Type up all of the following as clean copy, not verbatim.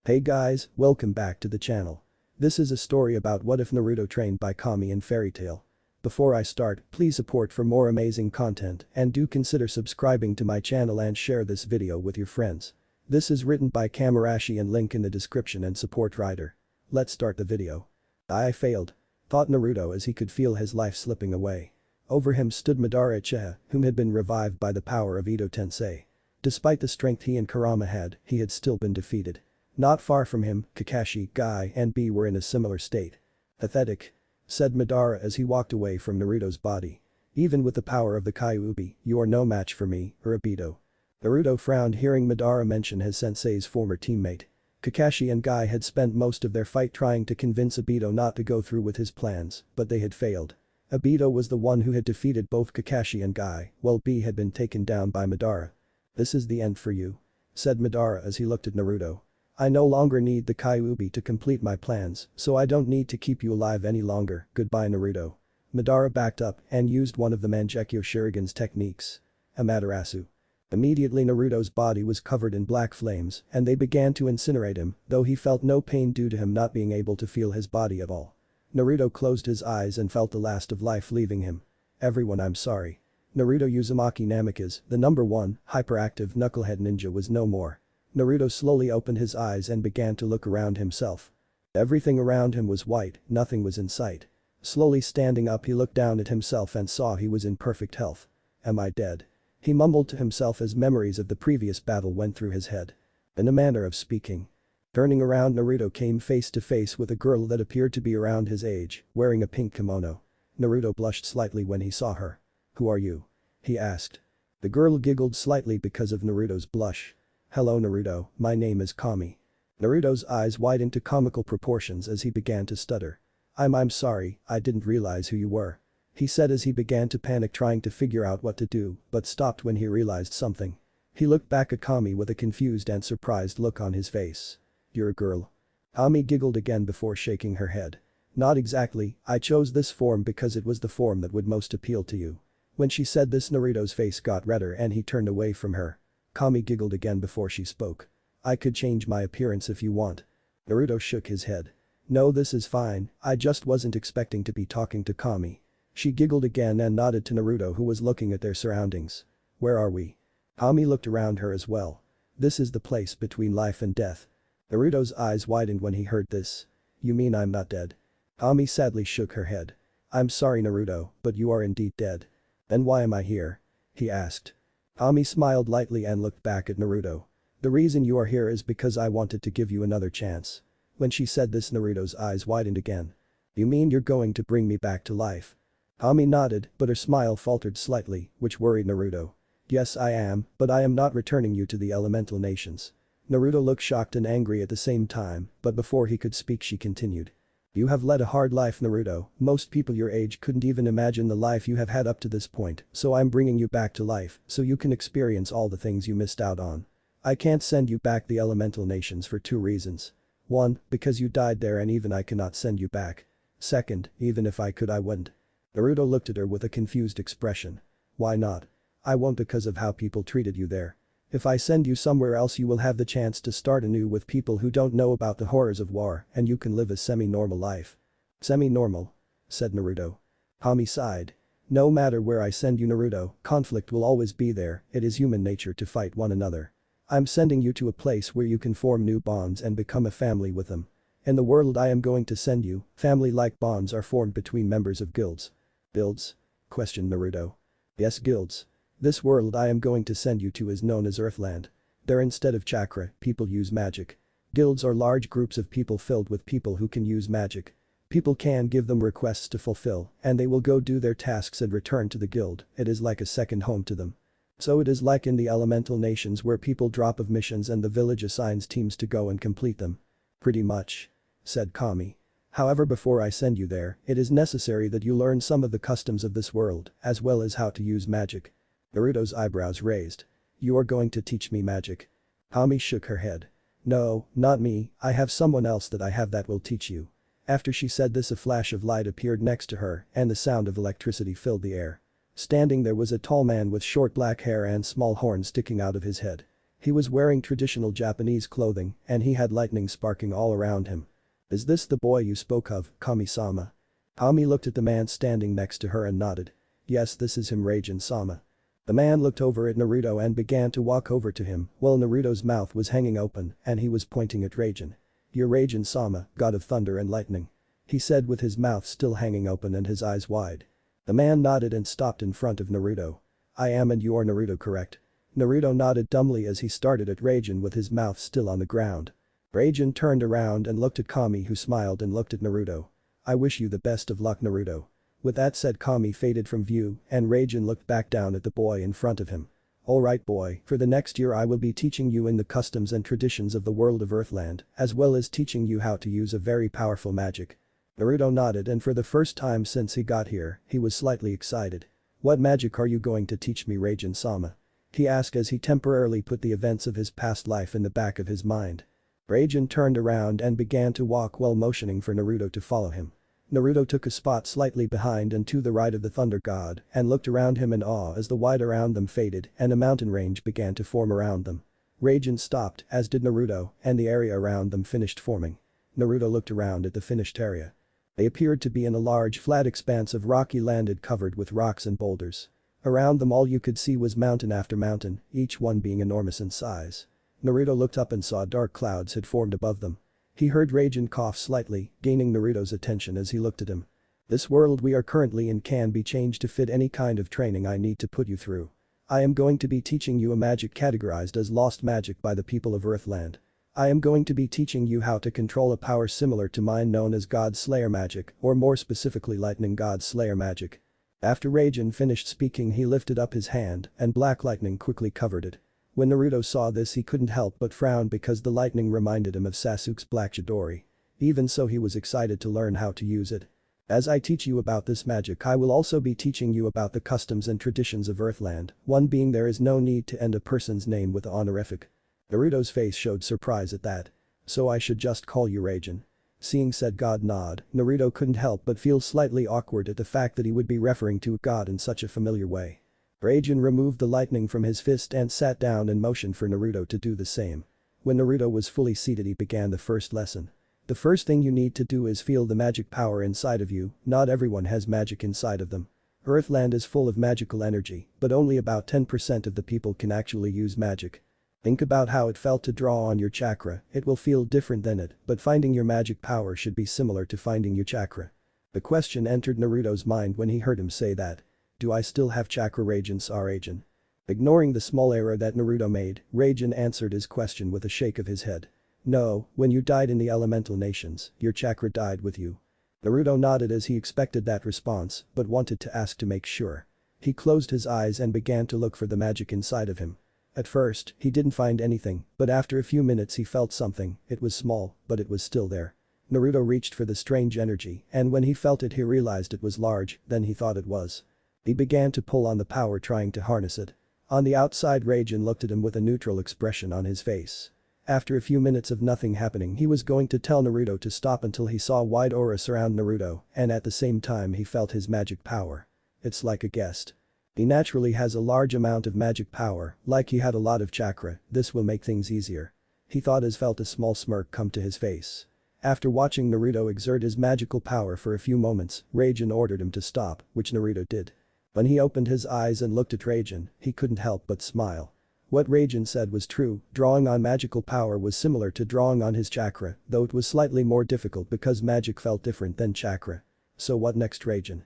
Hey guys, welcome back to the channel. This is a story about what if Naruto trained by Kami in Fairy Tail. Before I start, please support for more amazing content and do consider subscribing to my channel and share this video with your friends. This is written by Kamorashi and link in the description and support writer. Let's start the video. I failed. Thought Naruto as he could feel his life slipping away. Over him stood Madara Uchiha, whom had been revived by the power of Ito Tensei. Despite the strength he and Kurama had, he had still been defeated. Not far from him, Kakashi, Guy and B were in a similar state. Pathetic. Said Madara as he walked away from Naruto's body. Even with the power of the Kyuubi, you are no match for me, Urabito. Naruto frowned hearing Madara mention his sensei's former teammate. Kakashi and Guy had spent most of their fight trying to convince Obito not to go through with his plans, but they had failed. Obito was the one who had defeated both Kakashi and Guy, while B had been taken down by Madara. This is the end for you. Said Madara as he looked at Naruto. I no longer need the Kyuubi to complete my plans, so I don't need to keep you alive any longer, goodbye Naruto. Madara backed up and used one of the Mangekyo Shuriken's techniques. Amaterasu. Immediately Naruto's body was covered in black flames and they began to incinerate him, though he felt no pain due to him not being able to feel his body at all. Naruto closed his eyes and felt the last of life leaving him. Everyone, I'm sorry. Naruto Uzumaki Namikaze, the #1 hyperactive knucklehead ninja, was no more. Naruto slowly opened his eyes and began to look around himself. Everything around him was white, nothing was in sight. Slowly standing up he looked down at himself and saw he was in perfect health. Am I dead? He mumbled to himself as memories of the previous battle went through his head. In a manner of speaking. Turning around, Naruto came face to face with a girl that appeared to be around his age, wearing a pink kimono. Naruto blushed slightly when he saw her. Who are you? He asked. The girl giggled slightly because of Naruto's blush. Hello Naruto, my name is Kami. Naruto's eyes widened to comical proportions as he began to stutter. I'm sorry, I didn't realize who you were. He said as he began to panic trying to figure out what to do, but stopped when he realized something. He looked back at Kami with a confused and surprised look on his face. You're a girl. Kami giggled again before shaking her head. Not exactly, I chose this form because it was the form that would most appeal to you. When she said this, Naruto's face got redder and he turned away from her. Kami giggled again before she spoke. I could change my appearance if you want. Naruto shook his head. No, this is fine, I just wasn't expecting to be talking to Kami. She giggled again and nodded to Naruto, who was looking at their surroundings. Where are we? Kami looked around her as well. This is the place between life and death. Naruto's eyes widened when he heard this. You mean I'm not dead? Kami sadly shook her head. I'm sorry Naruto, but you are indeed dead. Then why am I here? He asked. Kami smiled lightly and looked back at Naruto. The reason you are here is because I wanted to give you another chance. When she said this, Naruto's eyes widened again. You mean you're going to bring me back to life? Kami nodded, but her smile faltered slightly, which worried Naruto. Yes I am, but I am not returning you to the elemental nations. Naruto looked shocked and angry at the same time, but before he could speak she continued. You have led a hard life Naruto, most people your age couldn't even imagine the life you have had up to this point, so I'm bringing you back to life so you can experience all the things you missed out on. I can't send you back the elemental nations for 2 reasons. 1, because you died there and even I cannot send you back. 2nd, even if I could I wouldn't. Naruto looked at her with a confused expression. Why not? I won't because of how people treated you there. If I send you somewhere else you will have the chance to start anew with people who don't know about the horrors of war and you can live a semi-normal life. Semi-normal? Said Naruto. Kami sighed. No matter where I send you Naruto, conflict will always be there, it is human nature to fight one another. I'm sending you to a place where you can form new bonds and become a family with them. In the world I am going to send you, family-like bonds are formed between members of guilds. Guilds? Questioned Naruto. Yes, guilds. This world I am going to send you to is known as Earthland. There instead of chakra, people use magic. Guilds are large groups of people filled with people who can use magic. People can give them requests to fulfill and they will go do their tasks and return to the guild, it is like a second home to them. So it is like in the elemental nations where people drop of missions and the village assigns teams to go and complete them. Pretty much. Said Kami. However, before I send you there, it is necessary that you learn some of the customs of this world as well as how to use magic. Naruto's eyebrows raised. You are going to teach me magic? Kami shook her head. No, not me, I have someone else that I have that will teach you. After she said this a flash of light appeared next to her and the sound of electricity filled the air. Standing there was a tall man with short black hair and small horns sticking out of his head. He was wearing traditional Japanese clothing and he had lightning sparking all around him. "Is this the boy you spoke of, Kami-sama?" Kami looked at the man standing next to her and nodded. "Yes, this is him, Raijin-sama." The man looked over at Naruto and began to walk over to him while Naruto's mouth was hanging open and he was pointing at Raijin. "You're Raijin-sama, god of thunder and lightning," he said with his mouth still hanging open and his eyes wide. The man nodded and stopped in front of Naruto. "I am, and you are Naruto, correct?" Naruto nodded dumbly as he started at Raijin with his mouth still on the ground. Raijin turned around and looked at Kami, who smiled and looked at Naruto. "I wish you the best of luck, Naruto." With that said, Kami faded from view and Raijin looked back down at the boy in front of him. "Alright boy, for the next year I will be teaching you in the customs and traditions of the world of Earthland, as well as teaching you how to use a very powerful magic." Naruto nodded and for the first time since he got here, he was slightly excited. "What magic are you going to teach me, Raijin-sama?" he asked as he temporarily put the events of his past life in the back of his mind. Raijin turned around and began to walk while motioning for Naruto to follow him. Naruto took a spot slightly behind and to the right of the Thunder God and looked around him in awe as the white around them faded and a mountain range began to form around them. Raijin stopped, as did Naruto, and the area around them finished forming. Naruto looked around at the finished area. They appeared to be in a large flat expanse of rocky land covered with rocks and boulders. Around them all you could see was mountain after mountain, each one being enormous in size. Naruto looked up and saw dark clouds had formed above them. He heard Raijin cough slightly, gaining Naruto's attention as he looked at him. "This world we are currently in can be changed to fit any kind of training I need to put you through. I am going to be teaching you a magic categorized as lost magic by the people of Earthland. I am going to be teaching you how to control a power similar to mine known as God Slayer magic, or more specifically lightning God Slayer magic." After Raijin finished speaking, he lifted up his hand and black lightning quickly covered it. When Naruto saw this, he couldn't help but frown because the lightning reminded him of Sasuke's black Chidori. Even so, he was excited to learn how to use it. "As I teach you about this magic, I will also be teaching you about the customs and traditions of Earthland, one being there is no need to end a person's name with a honorific." Naruto's face showed surprise at that. "So I should just call you Raijin?" Seeing said god nod, Naruto couldn't help but feel slightly awkward at the fact that he would be referring to a god in such a familiar way. Raijin removed the lightning from his fist and sat down and motioned for Naruto to do the same. When Naruto was fully seated, he began the first lesson. "The first thing you need to do is feel the magic power inside of you. Not everyone has magic inside of them. Earthland is full of magical energy, but only about 10% of the people can actually use magic. Think about how it felt to draw on your chakra, it will feel different than it, but finding your magic power should be similar to finding your chakra." The question entered Naruto's mind when he heard him say that. "Do I still have chakra, Raijin? Ignoring the small error that Naruto made, Raijin answered his question with a shake of his head. "No, when you died in the elemental nations, your chakra died with you." Naruto nodded as he expected that response, but wanted to ask to make sure. He closed his eyes and began to look for the magic inside of him. At first, he didn't find anything, but after a few minutes he felt something. It was small, but it was still there. Naruto reached for the strange energy, and when he felt it he realized it was large than he thought it was. He began to pull on the power, trying to harness it. On the outside, Raijin looked at him with a neutral expression on his face. After a few minutes of nothing happening, he was going to tell Naruto to stop until he saw a wide aura surround Naruto, and at the same time he felt his magic power. "It's like a guest. He naturally has a large amount of magic power, like he had a lot of chakra, this will make things easier." He thought as felt a small smirk come to his face. After watching Naruto exert his magical power for a few moments, Raijin ordered him to stop, which Naruto did. When he opened his eyes and looked at Raijin, he couldn't help but smile. What Raijin said was true, drawing on magical power was similar to drawing on his chakra, though it was slightly more difficult because magic felt different than chakra. So what next, Raijin?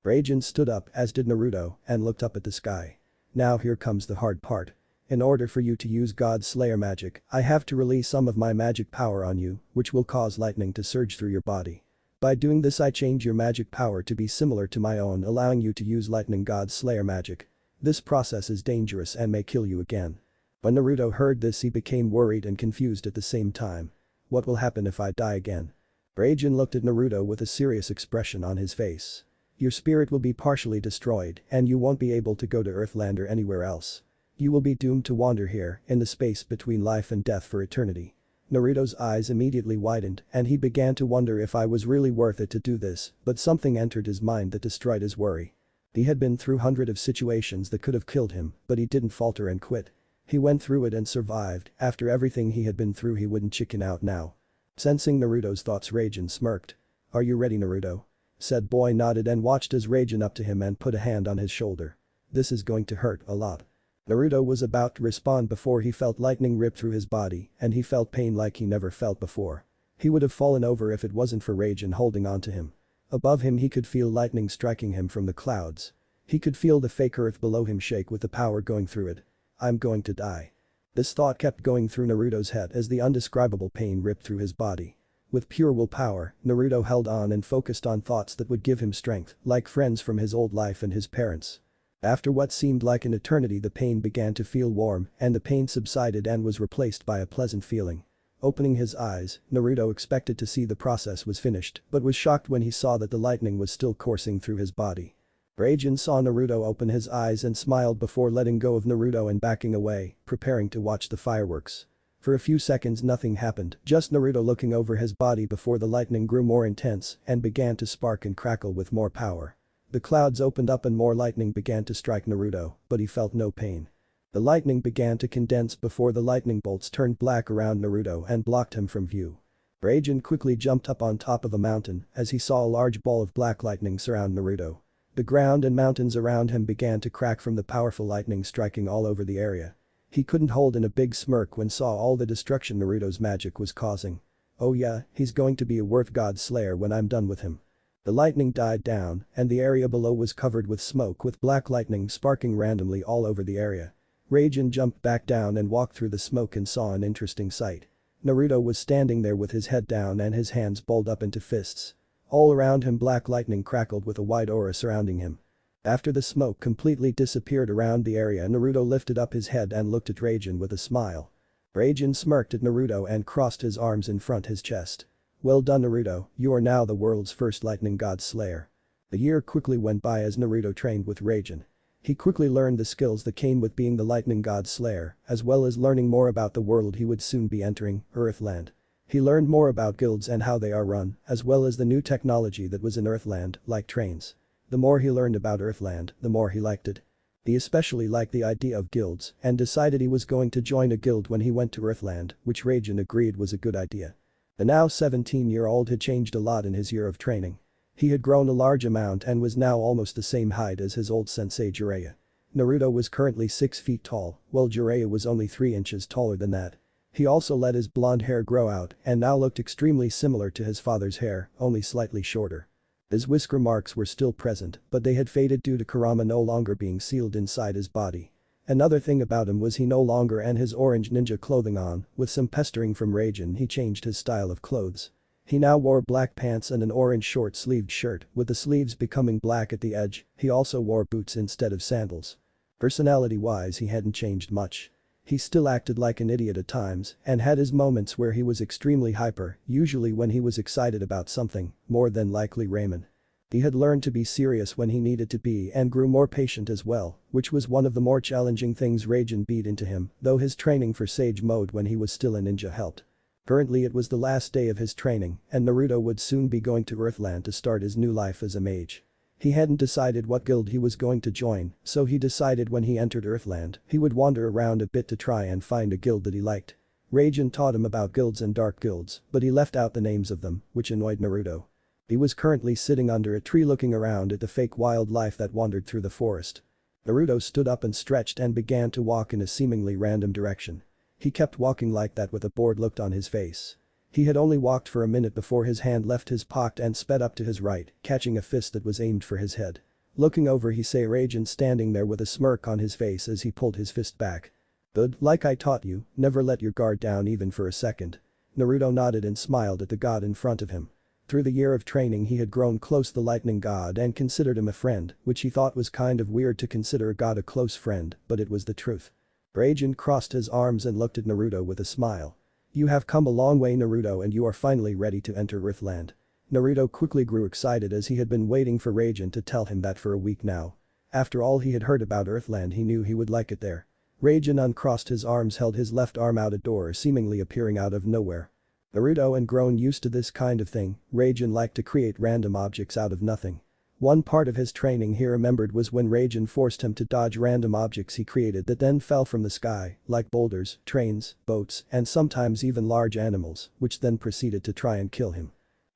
Raijin stood up, as did Naruto, and looked up at the sky. "Now here comes the hard part. In order for you to use God Slayer magic, I have to release some of my magic power on you, which will cause lightning to surge through your body. By doing this I change your magic power to be similar to my own, allowing you to use lightning God Slayer magic. This process is dangerous and may kill you again." When Naruto heard this he became worried and confused at the same time. "What will happen if I die again?" Raijin looked at Naruto with a serious expression on his face. "Your spirit will be partially destroyed and you won't be able to go to Earthland or anywhere else. You will be doomed to wander here, in the space between life and death for eternity." Naruto's eyes immediately widened and he began to wonder if I was really worth it to do this, but something entered his mind that destroyed his worry. He had been through hundreds of situations that could have killed him, but he didn't falter and quit. He went through it and survived. After everything he had been through, he wouldn't chicken out now. Sensing Naruto's thoughts, Raijin smirked. "Are you ready, Naruto?" Said boy nodded and watched as Raijin up to him and put a hand on his shoulder. "This is going to hurt a lot." Naruto was about to respond before he felt lightning rip through his body and he felt pain like he never felt before. He would have fallen over if it wasn't for Raijin holding on to him. Above him he could feel lightning striking him from the clouds. He could feel the fake earth below him shake with the power going through it. "I'm going to die." This thought kept going through Naruto's head as the undescribable pain ripped through his body. With pure willpower, Naruto held on and focused on thoughts that would give him strength, like friends from his old life and his parents. After what seemed like an eternity, the pain began to feel warm and the pain subsided and was replaced by a pleasant feeling. Opening his eyes, Naruto expected to see the process was finished but was shocked when he saw that the lightning was still coursing through his body. Raijin saw Naruto open his eyes and smiled before letting go of Naruto and backing away, preparing to watch the fireworks. For a few seconds nothing happened, just Naruto looking over his body before the lightning grew more intense and began to spark and crackle with more power. The clouds opened up and more lightning began to strike Naruto, but he felt no pain. The lightning began to condense before the lightning bolts turned black around Naruto and blocked him from view. Raijin quickly jumped up on top of a mountain as he saw a large ball of black lightning surround Naruto. The ground and mountains around him began to crack from the powerful lightning striking all over the area. He couldn't hold in a big smirk when saw all the destruction Naruto's magic was causing. "Oh yeah, he's going to be a worth god slayer when I'm done with him." The lightning died down and the area below was covered with smoke with black lightning sparking randomly all over the area. Raijin jumped back down and walked through the smoke and saw an interesting sight. Naruto was standing there with his head down and his hands balled up into fists. All around him black lightning crackled with a wide aura surrounding him. After the smoke completely disappeared around the area, Naruto lifted up his head and looked at Raijin with a smile. Raijin smirked at Naruto and crossed his arms in front his chest. "Well done, Naruto, you are now the world's first lightning god slayer." A year quickly went by as Naruto trained with Raijin. He quickly learned the skills that came with being the lightning god slayer, as well as learning more about the world he would soon be entering, Earthland. He learned more about guilds and how they are run, as well as the new technology that was in Earthland, like trains. The more he learned about Earthland, the more he liked it. He especially liked the idea of guilds and decided he was going to join a guild when he went to Earthland, which Raijin agreed was a good idea. The now 17-year-old had changed a lot in his year of training. He had grown a large amount and was now almost the same height as his old sensei Jiraiya. Naruto was currently 6 feet tall, while Jiraiya was only 3 inches taller than that. He also let his blonde hair grow out and now looked extremely similar to his father's hair, only slightly shorter. His whisker marks were still present, but they had faded due to Kurama no longer being sealed inside his body. Another thing about him was he no longer had his orange ninja clothing on, with some pestering from Raijin he changed his style of clothes. He now wore black pants and an orange short-sleeved shirt, with the sleeves becoming black at the edge. He also wore boots instead of sandals. Personality-wise he hadn't changed much. He still acted like an idiot at times and had his moments where he was extremely hyper, usually when he was excited about something, more than likely ramen. He had learned to be serious when he needed to be and grew more patient as well, which was one of the more challenging things Raijin beat into him, though his training for Sage Mode when he was still a ninja helped. Currently it was the last day of his training and Naruto would soon be going to Earthland to start his new life as a mage. He hadn't decided what guild he was going to join, so he decided when he entered Earthland, he would wander around a bit to try and find a guild that he liked. Raijin taught him about guilds and dark guilds, but he left out the names of them, which annoyed Naruto. He was currently sitting under a tree looking around at the fake wildlife that wandered through the forest. Naruto stood up and stretched and began to walk in a seemingly random direction. He kept walking like that with a bored look on his face. He had only walked for a minute before his hand left his pocket and sped up to his right, catching a fist that was aimed for his head. Looking over he saw Raijin standing there with a smirk on his face as he pulled his fist back. "Good, like I taught you, never let your guard down even for a second." Naruto nodded and smiled at the god in front of him. Through the year of training he had grown close to the lightning god and considered him a friend, which he thought was kind of weird to consider a god a close friend, but it was the truth. Raijin crossed his arms and looked at Naruto with a smile. "You have come a long way, Naruto, and you are finally ready to enter Earthland." Naruto quickly grew excited as he had been waiting for Raijin to tell him that for a week now. After all he had heard about Earthland he knew he would like it there. Raijin uncrossed his arms, held his left arm out a door seemingly appearing out of nowhere. Naruto had grown used to this kind of thing. Raijin liked to create random objects out of nothing. One part of his training he remembered was when Raijin forced him to dodge random objects he created that then fell from the sky, like boulders, trains, boats, and sometimes even large animals, which then proceeded to try and kill him.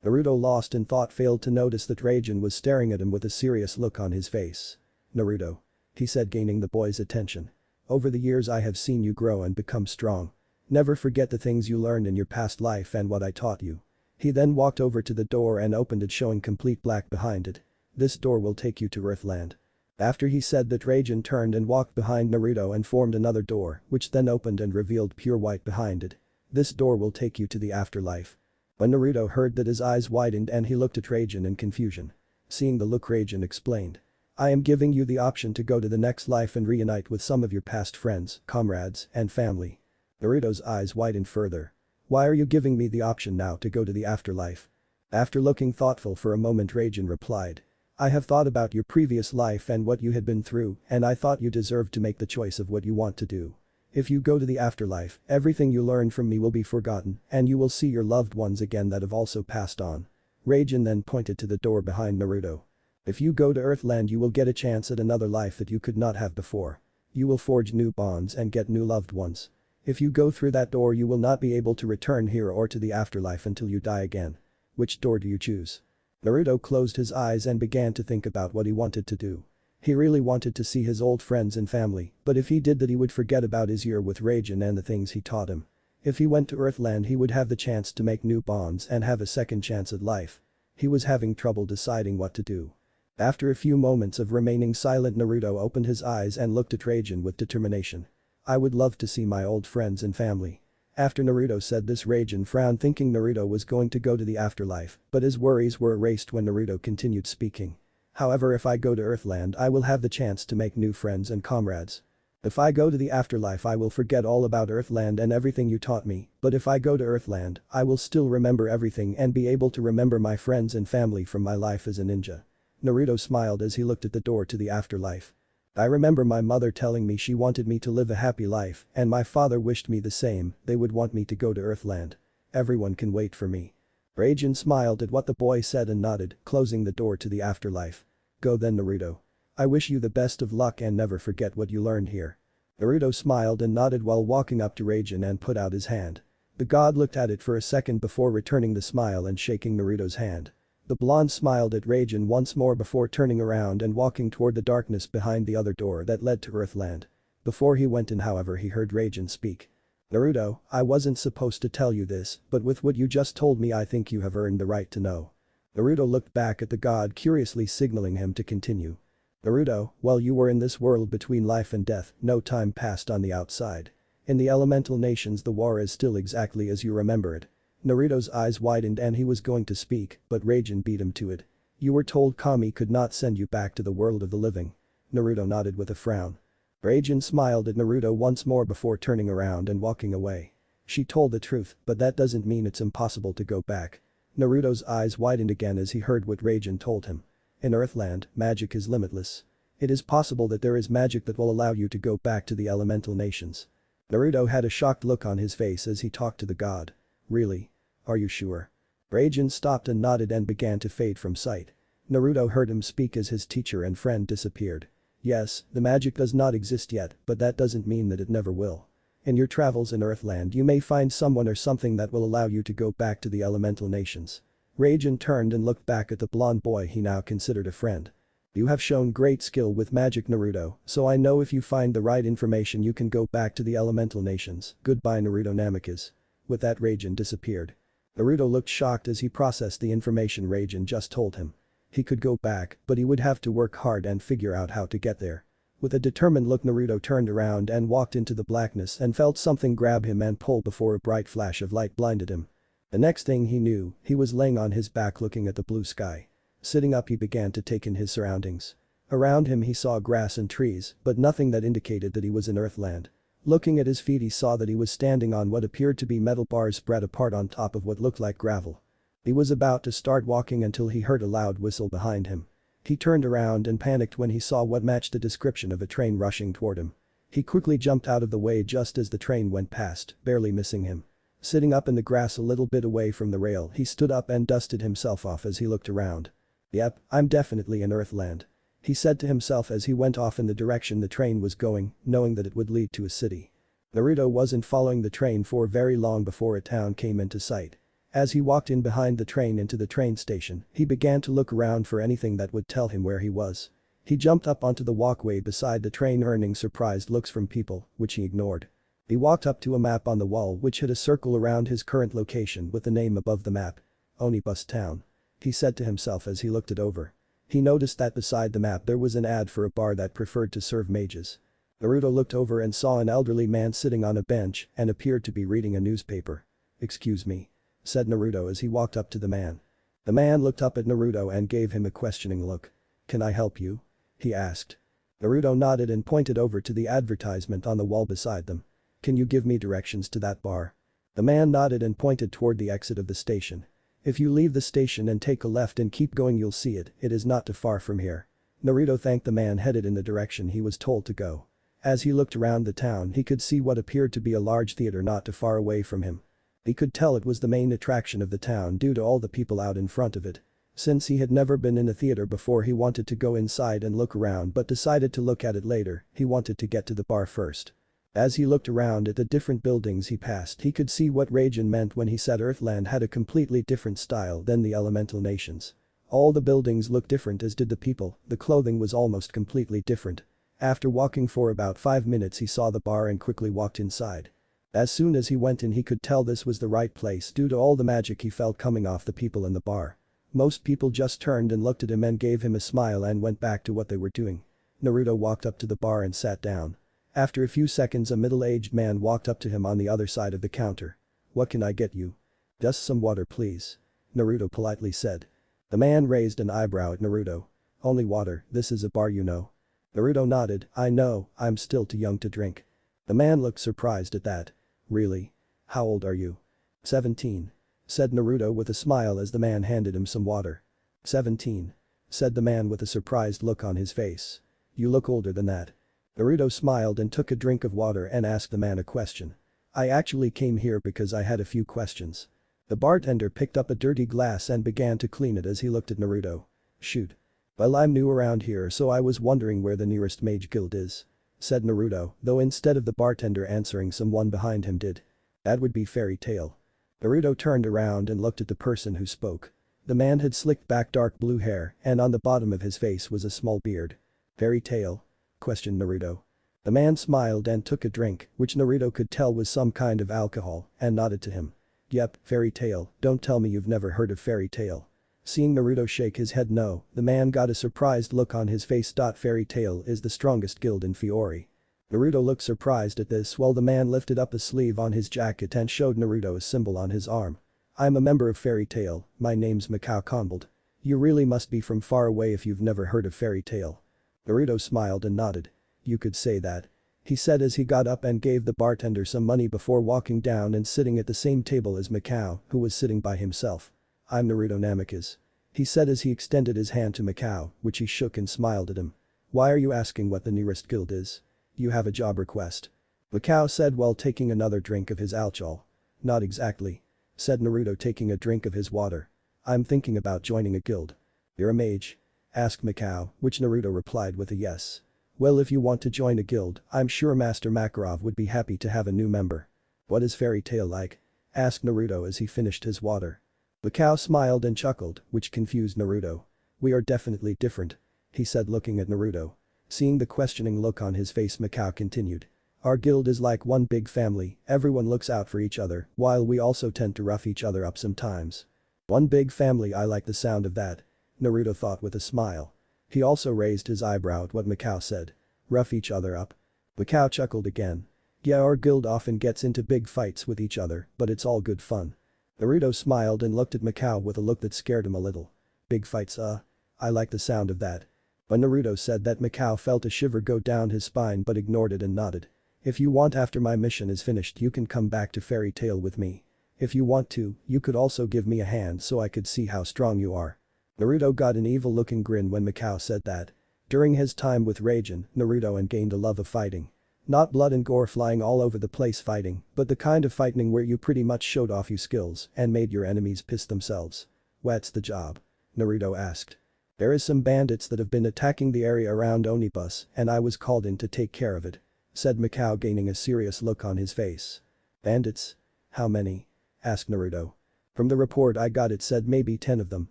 Naruto, lost in thought, failed to notice that Raijin was staring at him with a serious look on his face. "Naruto," he said, gaining the boy's attention. "Over the years I have seen you grow and become strong. Never forget the things you learned in your past life and what I taught you." He then walked over to the door and opened it, showing complete black behind it. "This door will take you to Earthland." After he said that, Raijin turned and walked behind Naruto and formed another door, which then opened and revealed pure white behind it. "This door will take you to the afterlife." When Naruto heard that, his eyes widened and he looked at Raijin in confusion. Seeing the look, Raijin explained. "I am giving you the option to go to the next life and reunite with some of your past friends, comrades, and family." Naruto's eyes widened further. "Why are you giving me the option now to go to the afterlife?" After looking thoughtful for a moment, Raijin replied. "I have thought about your previous life and what you had been through, and I thought you deserved to make the choice of what you want to do. If you go to the afterlife, everything you learned from me will be forgotten and you will see your loved ones again that have also passed on." Raijin then pointed to the door behind Naruto. "If you go to Earthland, you will get a chance at another life that you could not have before. You will forge new bonds and get new loved ones. If you go through that door, you will not be able to return here or to the afterlife until you die again. Which door do you choose?" Naruto closed his eyes and began to think about what he wanted to do. He really wanted to see his old friends and family, but if he did that, he would forget about his year with Raijin and the things he taught him. If he went to Earthland, he would have the chance to make new bonds and have a second chance at life. He was having trouble deciding what to do. After a few moments of remaining silent, Naruto opened his eyes and looked at Raijin with determination. "I would love to see my old friends and family." After Naruto said this, Raijin frowned, thinking Naruto was going to go to the afterlife, but his worries were erased when Naruto continued speaking. "However, if I go to Earthland, I will have the chance to make new friends and comrades. If I go to the afterlife, I will forget all about Earthland and everything you taught me, but if I go to Earthland, I will still remember everything and be able to remember my friends and family from my life as a ninja." Naruto smiled as he looked at the door to the afterlife. "I remember my mother telling me she wanted me to live a happy life, and my father wished me the same. They would want me to go to Earthland. Everyone can wait for me." Raijin smiled at what the boy said and nodded, closing the door to the afterlife. "Go then, Naruto. I wish you the best of luck and never forget what you learned here." Naruto smiled and nodded while walking up to Raijin and put out his hand. The god looked at it for a second before returning the smile and shaking Naruto's hand. The blonde smiled at Raijin once more before turning around and walking toward the darkness behind the other door that led to Earthland. Before he went in, however, he heard Raijin speak. "Naruto, I wasn't supposed to tell you this, but with what you just told me, I think you have earned the right to know." Naruto looked back at the god, curiously signaling him to continue. "Naruto, while you were in this world between life and death, no time passed on the outside. In the elemental nations, the war is still exactly as you remember it." Naruto's eyes widened and he was going to speak, but Raijin beat him to it. "You were told Kami could not send you back to the world of the living." Naruto nodded with a frown. Raijin smiled at Naruto once more before turning around and walking away. "She told the truth, but that doesn't mean it's impossible to go back." Naruto's eyes widened again as he heard what Raijin told him. "In Earthland, magic is limitless. It is possible that there is magic that will allow you to go back to the elemental nations." Naruto had a shocked look on his face as he talked to the god. "Really? Are you sure?" Raijin stopped and nodded and began to fade from sight. Naruto heard him speak as his teacher and friend disappeared. "Yes, the magic does not exist yet, but that doesn't mean that it never will. In your travels in Earthland, you may find someone or something that will allow you to go back to the elemental nations." Raijin turned and looked back at the blonde boy he now considered a friend. "You have shown great skill with magic, Naruto, so I know if you find the right information you can go back to the elemental nations. Goodbye, Naruto Namikaze." With that, Raijin disappeared. Naruto looked shocked as he processed the information Raijin just told him. He could go back, but he would have to work hard and figure out how to get there. With a determined look, Naruto turned around and walked into the blackness and felt something grab him and pull before a bright flash of light blinded him. The next thing he knew, he was laying on his back looking at the blue sky. Sitting up, he began to take in his surroundings. Around him he saw grass and trees, but nothing that indicated that he was in Earthland. Looking at his feet, he saw that he was standing on what appeared to be metal bars spread apart on top of what looked like gravel. He was about to start walking until he heard a loud whistle behind him. He turned around and panicked when he saw what matched the description of a train rushing toward him. He quickly jumped out of the way just as the train went past, barely missing him. Sitting up in the grass a little bit away from the rail, he stood up and dusted himself off as he looked around. Yep, I'm definitely in Earthland. He said to himself as he went off in the direction the train was going, knowing that it would lead to a city. Naruto wasn't following the train for very long before a town came into sight. As he walked in behind the train into the train station, he began to look around for anything that would tell him where he was. He jumped up onto the walkway beside the train, earning surprised looks from people, which he ignored. He walked up to a map on the wall which had a circle around his current location with the name above the map. Onibus Town. He said to himself as he looked it over. He noticed that beside the map there was an ad for a bar that preferred to serve mages. Naruto looked over and saw an elderly man sitting on a bench and appeared to be reading a newspaper. "Excuse me," said Naruto as he walked up to the man. The man looked up at Naruto and gave him a questioning look. "Can I help you?" he asked. Naruto nodded and pointed over to the advertisement on the wall beside them. "Can you give me directions to that bar?" The man nodded and pointed toward the exit of the station. "If you leave the station and take a left and keep going you'll see it is not too far from here." Naruto thanked the man, headed in the direction he was told to go. As he looked around the town he could see what appeared to be a large theater not too far away from him. He could tell it was the main attraction of the town due to all the people out in front of it. Since he had never been in a theater before, he wanted to go inside and look around but decided to look at it later. He wanted to get to the bar first. As he looked around at the different buildings he passed, he could see what Raijin meant when he said Earthland had a completely different style than the elemental nations. All the buildings looked different, as did the people. The clothing was almost completely different. After walking for about 5 minutes he saw the bar and quickly walked inside. As soon as he went in he could tell this was the right place due to all the magic he felt coming off the people in the bar. Most people just turned and looked at him and gave him a smile and went back to what they were doing. Naruto walked up to the bar and sat down. After a few seconds a middle-aged man walked up to him on the other side of the counter. "What can I get you?" "Just some water please," Naruto politely said. The man raised an eyebrow at Naruto. "Only water, this is a bar you know." Naruto nodded. "I know, I'm still too young to drink." The man looked surprised at that. "Really? How old are you?" 17. Said Naruto with a smile as the man handed him some water. 17. Said the man with a surprised look on his face. "You look older than that." Naruto smiled and took a drink of water and asked the man a question. "I actually came here because I had a few questions." The bartender picked up a dirty glass and began to clean it as he looked at Naruto. "Shoot. Well, I'm new around here so I was wondering where the nearest mage guild is," said Naruto, though instead of the bartender answering someone behind him did. "That would be Fairytale." Naruto turned around and looked at the person who spoke. The man had slicked back dark blue hair and on the bottom of his face was a small beard. "Fairytale?" questioned Naruto. The man smiled and took a drink, which Naruto could tell was some kind of alcohol, and nodded to him. "Yep, Fairytale, don't tell me you've never heard of Fairytale." Seeing Naruto shake his head no, the man got a surprised look on his face. "Fairytale is the strongest guild in Fiori." Naruto looked surprised at this while the man lifted up a sleeve on his jacket and showed Naruto a symbol on his arm. "I'm a member of Fairytale, my name's Mikao Konbold." "You really must be from far away if you've never heard of Fairytale." Naruto smiled and nodded. "You could say that," he said as he got up and gave the bartender some money before walking down and sitting at the same table as Mikao, who was sitting by himself. "I'm Naruto Namikaze," he said as he extended his hand to Mikao, which he shook and smiled at him. "Why are you asking what the nearest guild is? You have a job request?" Mikao said while taking another drink of his alcohol. "Not exactly," said Naruto, taking a drink of his water. "I'm thinking about joining a guild." "You're a mage?" asked Mikao, which Naruto replied with a yes. "Well, if you want to join a guild, I'm sure Master Makarov would be happy to have a new member." "What is Fairytale like?" asked Naruto as he finished his water. Mikao smiled and chuckled, which confused Naruto. "We are definitely different," he said looking at Naruto. Seeing the questioning look on his face, Mikao continued. "Our guild is like one big family, everyone looks out for each other, while we also tend to rough each other up sometimes." "One big family, I like the sound of that," Naruto thought with a smile. He also raised his eyebrow at what Mikao said. "Rough each other up?" Mikao chuckled again. "Yeah, our guild often gets into big fights with each other, but it's all good fun." Naruto smiled and looked at Mikao with a look that scared him a little. "Big fights, I like the sound of that." When Naruto said that, Mikao felt a shiver go down his spine but ignored it and nodded. "If you want, after my mission is finished you can come back to Fairytale with me. If you want to, you could also give me a hand so I could see how strong you are." Naruto got an evil-looking grin when Mikao said that. During his time with Raijin, Naruto had gained a love of fighting. Not blood and gore flying all over the place fighting, but the kind of fighting where you pretty much showed off your skills and made your enemies piss themselves. "What's the job?" Naruto asked. There is some bandits that have been attacking the area around Onibus and I was called in to take care of it," said Mikao, gaining a serious look on his face. "Bandits? How many?" asked Naruto. "From the report I got it said maybe 10 of them,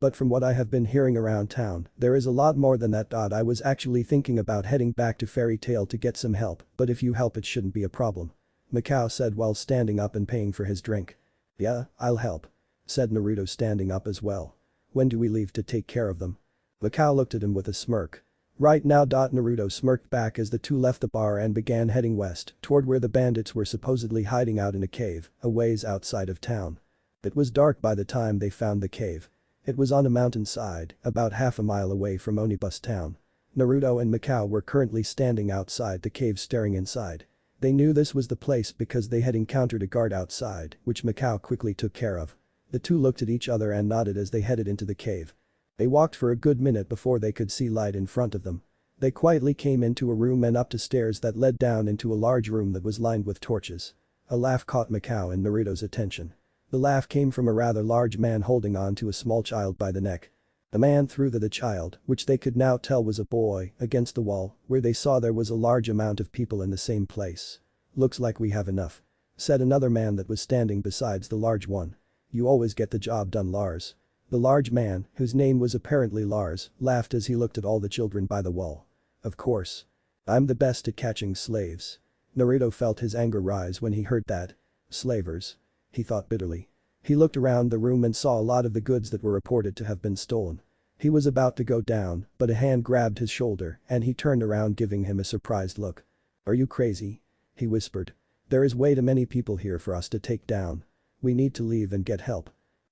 but from what I have been hearing around town, there is a lot more than that. I was actually thinking about heading back to Fairy Tail to get some help, but if you help it shouldn't be a problem," Mikao said while standing up and paying for his drink. "Yeah, I'll help," said Naruto, standing up as well. "When do we leave to take care of them?" Mikao looked at him with a smirk. "Right now." Naruto smirked back as the two left the bar and began heading west toward where the bandits were supposedly hiding out in a cave, a ways outside of town. It was dark by the time they found the cave. It was on a mountainside, about half a mile away from Onibus town. Naruto and Mikao were currently standing outside the cave staring inside. They knew this was the place because they had encountered a guard outside, which Mikao quickly took care of. The two looked at each other and nodded as they headed into the cave. They walked for a good minute before they could see light in front of them. They quietly came into a room and up to stairs that led down into a large room that was lined with torches. A laugh caught Mikao and Naruto's attention. The laugh came from a rather large man holding on to a small child by the neck. The man threw the child, which they could now tell was a boy, against the wall, where they saw there was a large amount of people in the same place. "Looks like we have enough," said another man that was standing besides the large one. "You always get the job done, Lars." The large man, whose name was apparently Lars, laughed as he looked at all the children by the wall. "Of course. I'm the best at catching slaves." Naruto felt his anger rise when he heard that. Slavers. He thought bitterly. He looked around the room and saw a lot of the goods that were reported to have been stolen. He was about to go down, but a hand grabbed his shoulder and he turned around, giving him a surprised look. "Are you crazy?" he whispered. "There is way too many people here for us to take down. We need to leave and get help."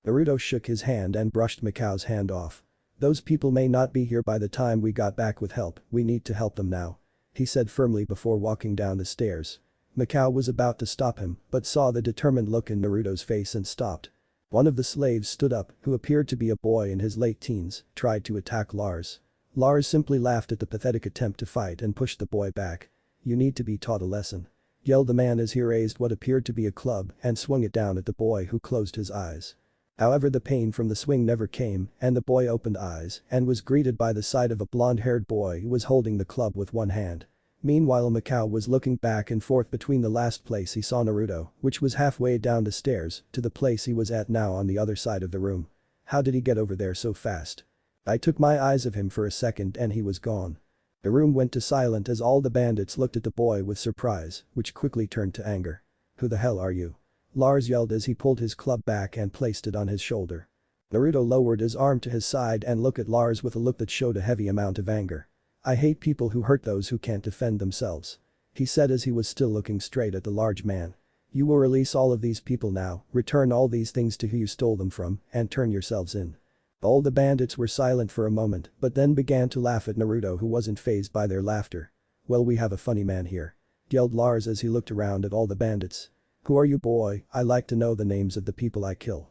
Naruto shook his hand and brushed Mikao's hand off. "Those people may not be here by the time we got back with help, we need to help them now," he said firmly before walking down the stairs. Mikao was about to stop him, but saw the determined look in Naruto's face and stopped. One of the slaves stood up, who appeared to be a boy in his late teens, tried to attack Lars. Lars simply laughed at the pathetic attempt to fight and pushed the boy back. "You need to be taught a lesson," yelled the man as he raised what appeared to be a club and swung it down at the boy, who closed his eyes. However, the pain from the swing never came and the boy opened eyes and was greeted by the sight of a blonde-haired boy who was holding the club with one hand. Meanwhile, Mikao was looking back and forth between the last place he saw Naruto, which was halfway down the stairs, to the place he was at now on the other side of the room. How did he get over there so fast? I took my eyes off him for a second and he was gone. The room went to silent as all the bandits looked at the boy with surprise, which quickly turned to anger. "Who the hell are you?" Lars yelled as he pulled his club back and placed it on his shoulder. Naruto lowered his arm to his side and looked at Lars with a look that showed a heavy amount of anger. "I hate people who hurt those who can't defend themselves," he said as he was still looking straight at the large man. "You will release all of these people now, return all these things to who you stole them from, and turn yourselves in." All the bandits were silent for a moment but then began to laugh at Naruto, who wasn't fazed by their laughter. "Well, we have a funny man here," yelled Lars as he looked around at all the bandits. "Who are you, boy? I like to know the names of the people I kill."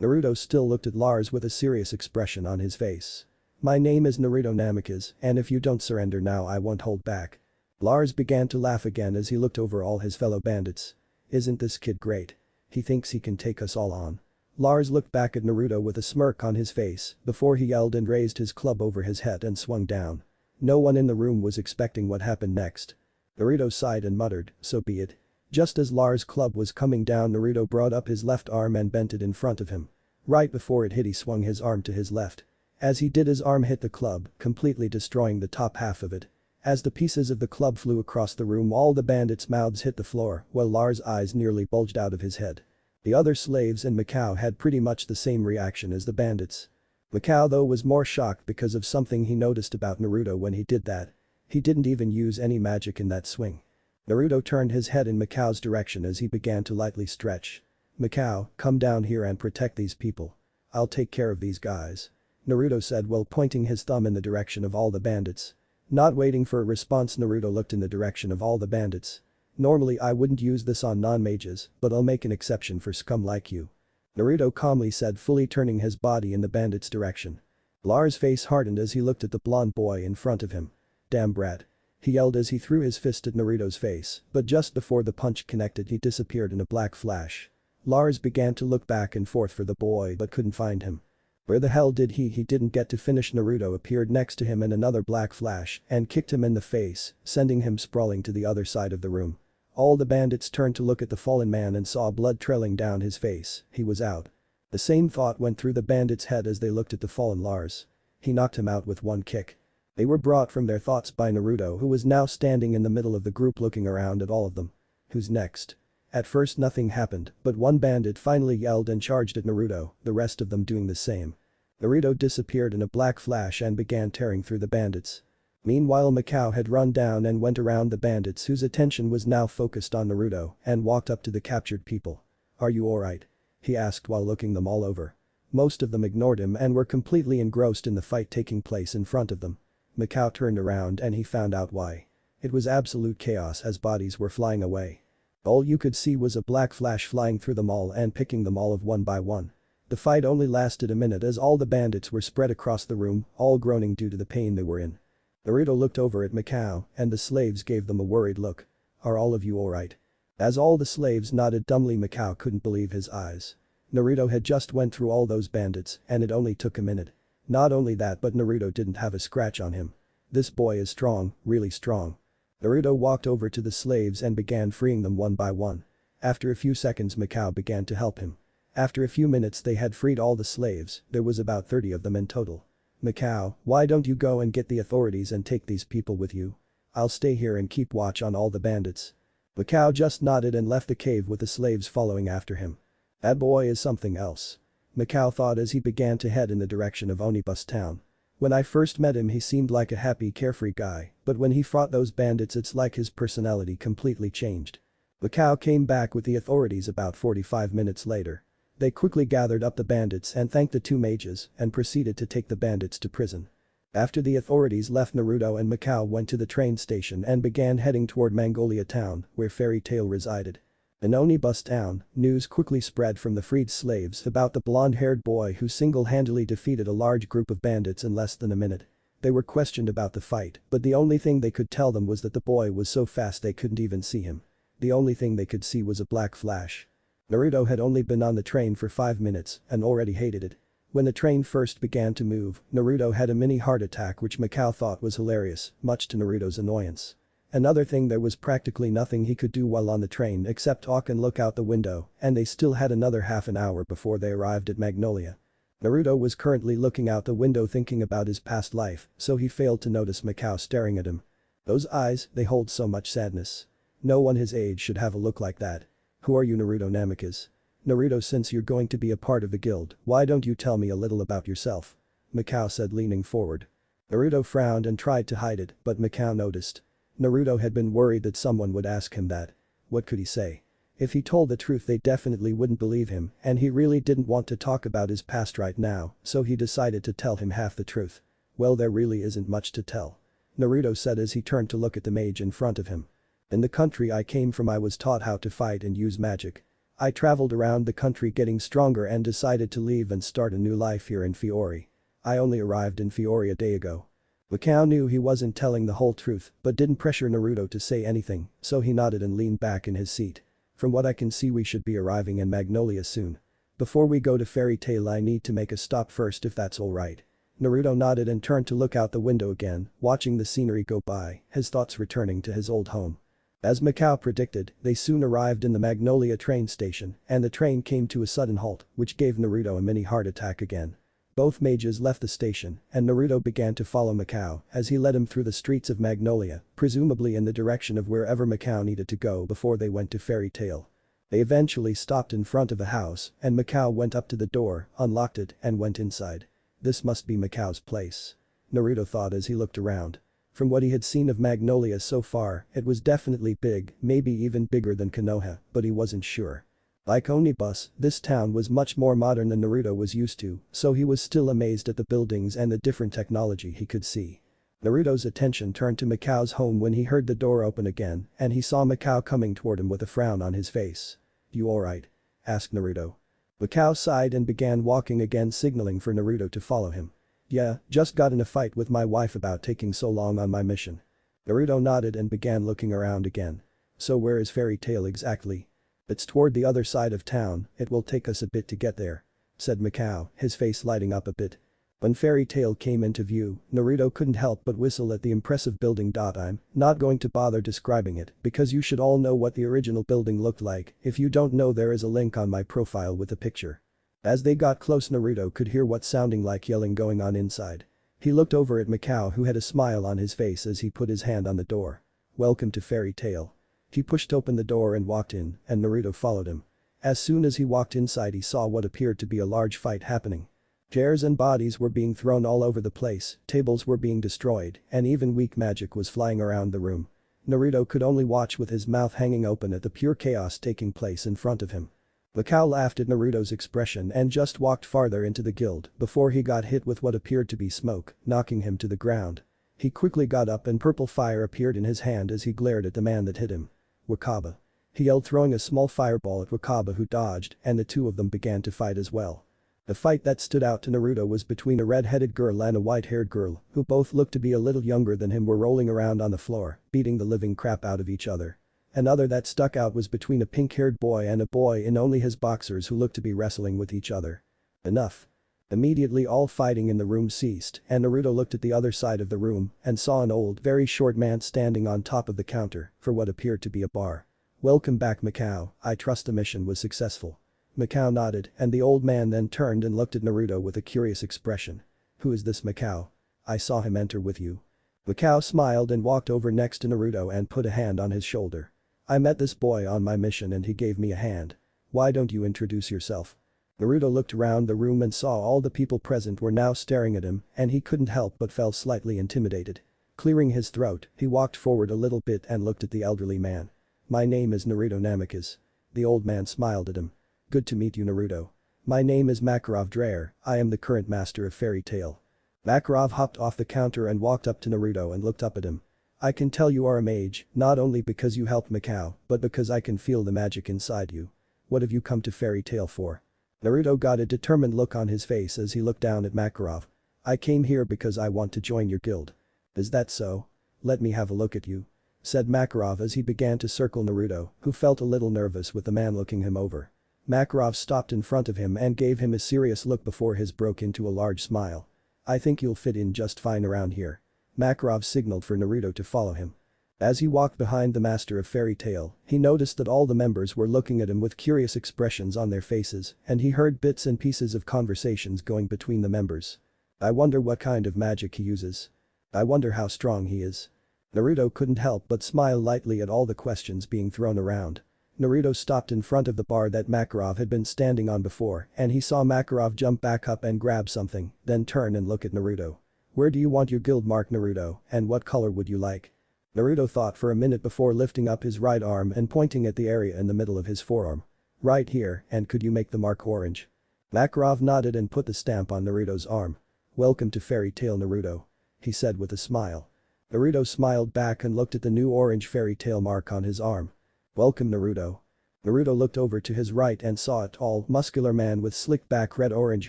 Naruto still looked at Lars with a serious expression on his face. "My name is Naruto Namikaze, and if you don't surrender now I won't hold back." Lars began to laugh again as he looked over all his fellow bandits. "Isn't this kid great? He thinks he can take us all on." Lars looked back at Naruto with a smirk on his face before he yelled and raised his club over his head and swung down. No one in the room was expecting what happened next. Naruto sighed and muttered, "So be it." Just as Lars' club was coming down, Naruto brought up his left arm and bent it in front of him. Right before it hit, he swung his arm to his left. As he did, his arm hit the club, completely destroying the top half of it. As the pieces of the club flew across the room, all the bandits' mouths hit the floor while Lars' eyes nearly bulged out of his head. The other slaves and Mikao had pretty much the same reaction as the bandits. Mikao though was more shocked because of something he noticed about Naruto when he did that. He didn't even use any magic in that swing. Naruto turned his head in Mikao's direction as he began to lightly stretch. "Mikao, come down here and protect these people. I'll take care of these guys," Naruto said while pointing his thumb in the direction of all the bandits. Not waiting for a response, Naruto looked in the direction of all the bandits. "Normally I wouldn't use this on non-mages, but I'll make an exception for scum like you," Naruto calmly said, fully turning his body in the bandits' direction. Lars' face hardened as he looked at the blonde boy in front of him. "Damn brat," he yelled as he threw his fist at Naruto's face, but just before the punch connected he disappeared in a black flash. Lars began to look back and forth for the boy but couldn't find him. Where the hell did he didn't get to finish. Naruto appeared next to him in another black flash and kicked him in the face, sending him sprawling to the other side of the room. All the bandits turned to look at the fallen man and saw blood trailing down his face. He was out. The same thought went through the bandits' head as they looked at the fallen Lars. He knocked him out with one kick. They were brought from their thoughts by Naruto, who was now standing in the middle of the group looking around at all of them. Who's next? At first nothing happened, but one bandit finally yelled and charged at Naruto, the rest of them doing the same. Naruto disappeared in a black flash and began tearing through the bandits. Meanwhile, Mikao had run down and went around the bandits whose attention was now focused on Naruto and walked up to the captured people. "Are you alright?" he asked while looking them all over. Most of them ignored him and were completely engrossed in the fight taking place in front of them. Mikao turned around and he found out why. It was absolute chaos as bodies were flying away. All you could see was a black flash flying through them all and picking them all of one by one. The fight only lasted a minute as all the bandits were spread across the room, all groaning due to the pain they were in. Naruto looked over at Mikao and the slaves gave them a worried look. "Are all of you alright?" As all the slaves nodded dumbly, Mikao couldn't believe his eyes. Naruto had just went through all those bandits and it only took a minute. Not only that, but Naruto didn't have a scratch on him. This boy is strong, really strong. Naruto walked over to the slaves and began freeing them one by one. After a few seconds, Mikao began to help him. After a few minutes they had freed all the slaves. There was about 30 of them in total. "Mikao, why don't you go and get the authorities and take these people with you? I'll stay here and keep watch on all the bandits." Mikao just nodded and left the cave with the slaves following after him. That boy is something else. Mikao thought as he began to head in the direction of Onibus town. When I first met him he seemed like a happy carefree guy, but when he fought those bandits it's like his personality completely changed. Mikao came back with the authorities about 45 minutes later. They quickly gathered up the bandits and thanked the two mages and proceeded to take the bandits to prison. After the authorities left, Naruto and Mikao went to the train station and began heading toward Mongolia town, where Fairytale resided. In Onibus town, news quickly spread from the freed slaves about the blonde-haired boy who single-handedly defeated a large group of bandits in less than a minute. They were questioned about the fight, but the only thing they could tell them was that the boy was so fast they couldn't even see him. The only thing they could see was a black flash. Naruto had only been on the train for 5 minutes and already hated it. When the train first began to move, Naruto had a mini heart attack which Mikao thought was hilarious, much to Naruto's annoyance. Another thing, there was practically nothing he could do while on the train except talk and look out the window, and they still had another half an hour before they arrived at Magnolia. Naruto was currently looking out the window thinking about his past life, so he failed to notice Mikao staring at him. Those eyes, they hold so much sadness. No one his age should have a look like that. "Who are you?" Naruto Namikaze. "Naruto, since you're going to be a part of the guild, why don't you tell me a little about yourself?" Mikao said, leaning forward. Naruto frowned and tried to hide it, but Mikao noticed. Naruto had been worried that someone would ask him that. What could he say? If he told the truth they definitely wouldn't believe him, and he really didn't want to talk about his past right now, so he decided to tell him half the truth. "Well, there really isn't much to tell," Naruto said as he turned to look at the mage in front of him. "In the country I came from I was taught how to fight and use magic. I traveled around the country getting stronger and decided to leave and start a new life here in Fiori. I only arrived in Fiori a day ago." Mikao knew he wasn't telling the whole truth but didn't pressure Naruto to say anything, so he nodded and leaned back in his seat. "From what I can see we should be arriving in Magnolia soon. Before we go to Fairytale I need to make a stop first if that's alright." Naruto nodded and turned to look out the window again, watching the scenery go by, his thoughts returning to his old home. As Mikao predicted, they soon arrived in the Magnolia train station and the train came to a sudden halt, which gave Naruto a mini heart attack again. Both mages left the station and Naruto began to follow Mikao as he led him through the streets of Magnolia, presumably in the direction of wherever Mikao needed to go before they went to Fairytale. They eventually stopped in front of a house and Mikao went up to the door, unlocked it and went inside. This must be Mikao's place, Naruto thought as he looked around. From what he had seen of Magnolia so far, it was definitely big, maybe even bigger than Konoha, but he wasn't sure. Like Onibus, this town was much more modern than Naruto was used to, so he was still amazed at the buildings and the different technology he could see. Naruto's attention turned to Mikao's home when he heard the door open again and he saw Mikao coming toward him with a frown on his face. "You alright?" asked Naruto. Mikao sighed and began walking again, signaling for Naruto to follow him. "Yeah, just got in a fight with my wife about taking so long on my mission." Naruto nodded and began looking around again. "So where is Fairytale exactly?" "It's toward the other side of town, it will take us a bit to get there." said Mikao, his face lighting up a bit. When Fairy Tail came into view, Naruto couldn't help but whistle at the impressive building. I'm not going to bother describing it because you should all know what the original building looked like. If you don't know, there is a link on my profile with a picture. As they got close, Naruto could hear what sounding like yelling going on inside. He looked over at Mikao, who had a smile on his face as he put his hand on the door. "Welcome to Fairy Tail." He pushed open the door and walked in, and Naruto followed him. As soon as he walked inside, he saw what appeared to be a large fight happening. Chairs and bodies were being thrown all over the place, tables were being destroyed, and even weak magic was flying around the room. Naruto could only watch with his mouth hanging open at the pure chaos taking place in front of him. Mikao laughed at Naruto's expression and just walked farther into the guild before he got hit with what appeared to be smoke, knocking him to the ground. He quickly got up and purple fire appeared in his hand as he glared at the man that hit him. "Wakaba." He yelled, throwing a small fireball at Wakaba, who dodged, and the two of them began to fight as well. The fight that stood out to Naruto was between a red-headed girl and a white-haired girl, who both looked to be a little younger than him, were rolling around on the floor, beating the living crap out of each other. Another that stuck out was between a pink-haired boy and a boy in only his boxers who looked to be wrestling with each other. Enough. Immediately all fighting in the room ceased, and Naruto looked at the other side of the room and saw an old, very short man standing on top of the counter for what appeared to be a bar. "Welcome back, Mikao, I trust the mission was successful." Mikao nodded, and the old man then turned and looked at Naruto with a curious expression. "Who is this Mikao? I saw him enter with you." Mikao smiled and walked over next to Naruto and put a hand on his shoulder. "I met this boy on my mission and he gave me a hand. Why don't you introduce yourself?" Naruto looked around the room and saw all the people present were now staring at him, and he couldn't help but felt slightly intimidated. Clearing his throat, he walked forward a little bit and looked at the elderly man. "My name is Naruto Namikaze." The old man smiled at him. "Good to meet you, Naruto. My name is Makarov Dreyer, I am the current master of Fairy Tail." Makarov hopped off the counter and walked up to Naruto and looked up at him. "I can tell you are a mage, not only because you helped Mikao, but because I can feel the magic inside you. What have you come to Fairy Tail for?" Naruto got a determined look on his face as he looked down at Makarov. "I came here because I want to join your guild." "Is that so? Let me have a look at you," said Makarov as he began to circle Naruto, who felt a little nervous with the man looking him over. Makarov stopped in front of him and gave him a serious look before his broke into a large smile. "I think you'll fit in just fine around here." Makarov signaled for Naruto to follow him. As he walked behind the master of Fairy Tail, he noticed that all the members were looking at him with curious expressions on their faces, and he heard bits and pieces of conversations going between the members. "I wonder what kind of magic he uses. I wonder how strong he is." Naruto couldn't help but smile lightly at all the questions being thrown around. Naruto stopped in front of the bar that Makarov had been standing on before, and he saw Makarov jump back up and grab something, then turn and look at Naruto. "Where do you want your guild mark, Naruto, and what color would you like?" Naruto thought for a minute before lifting up his right arm and pointing at the area in the middle of his forearm. "Right here, and could you make the mark orange?" Makarov nodded and put the stamp on Naruto's arm. "Welcome to Fairy Tail, Naruto," he said with a smile. Naruto smiled back and looked at the new orange Fairy Tail mark on his arm. "Welcome, Naruto." Naruto looked over to his right and saw a tall, muscular man with slick back red-orange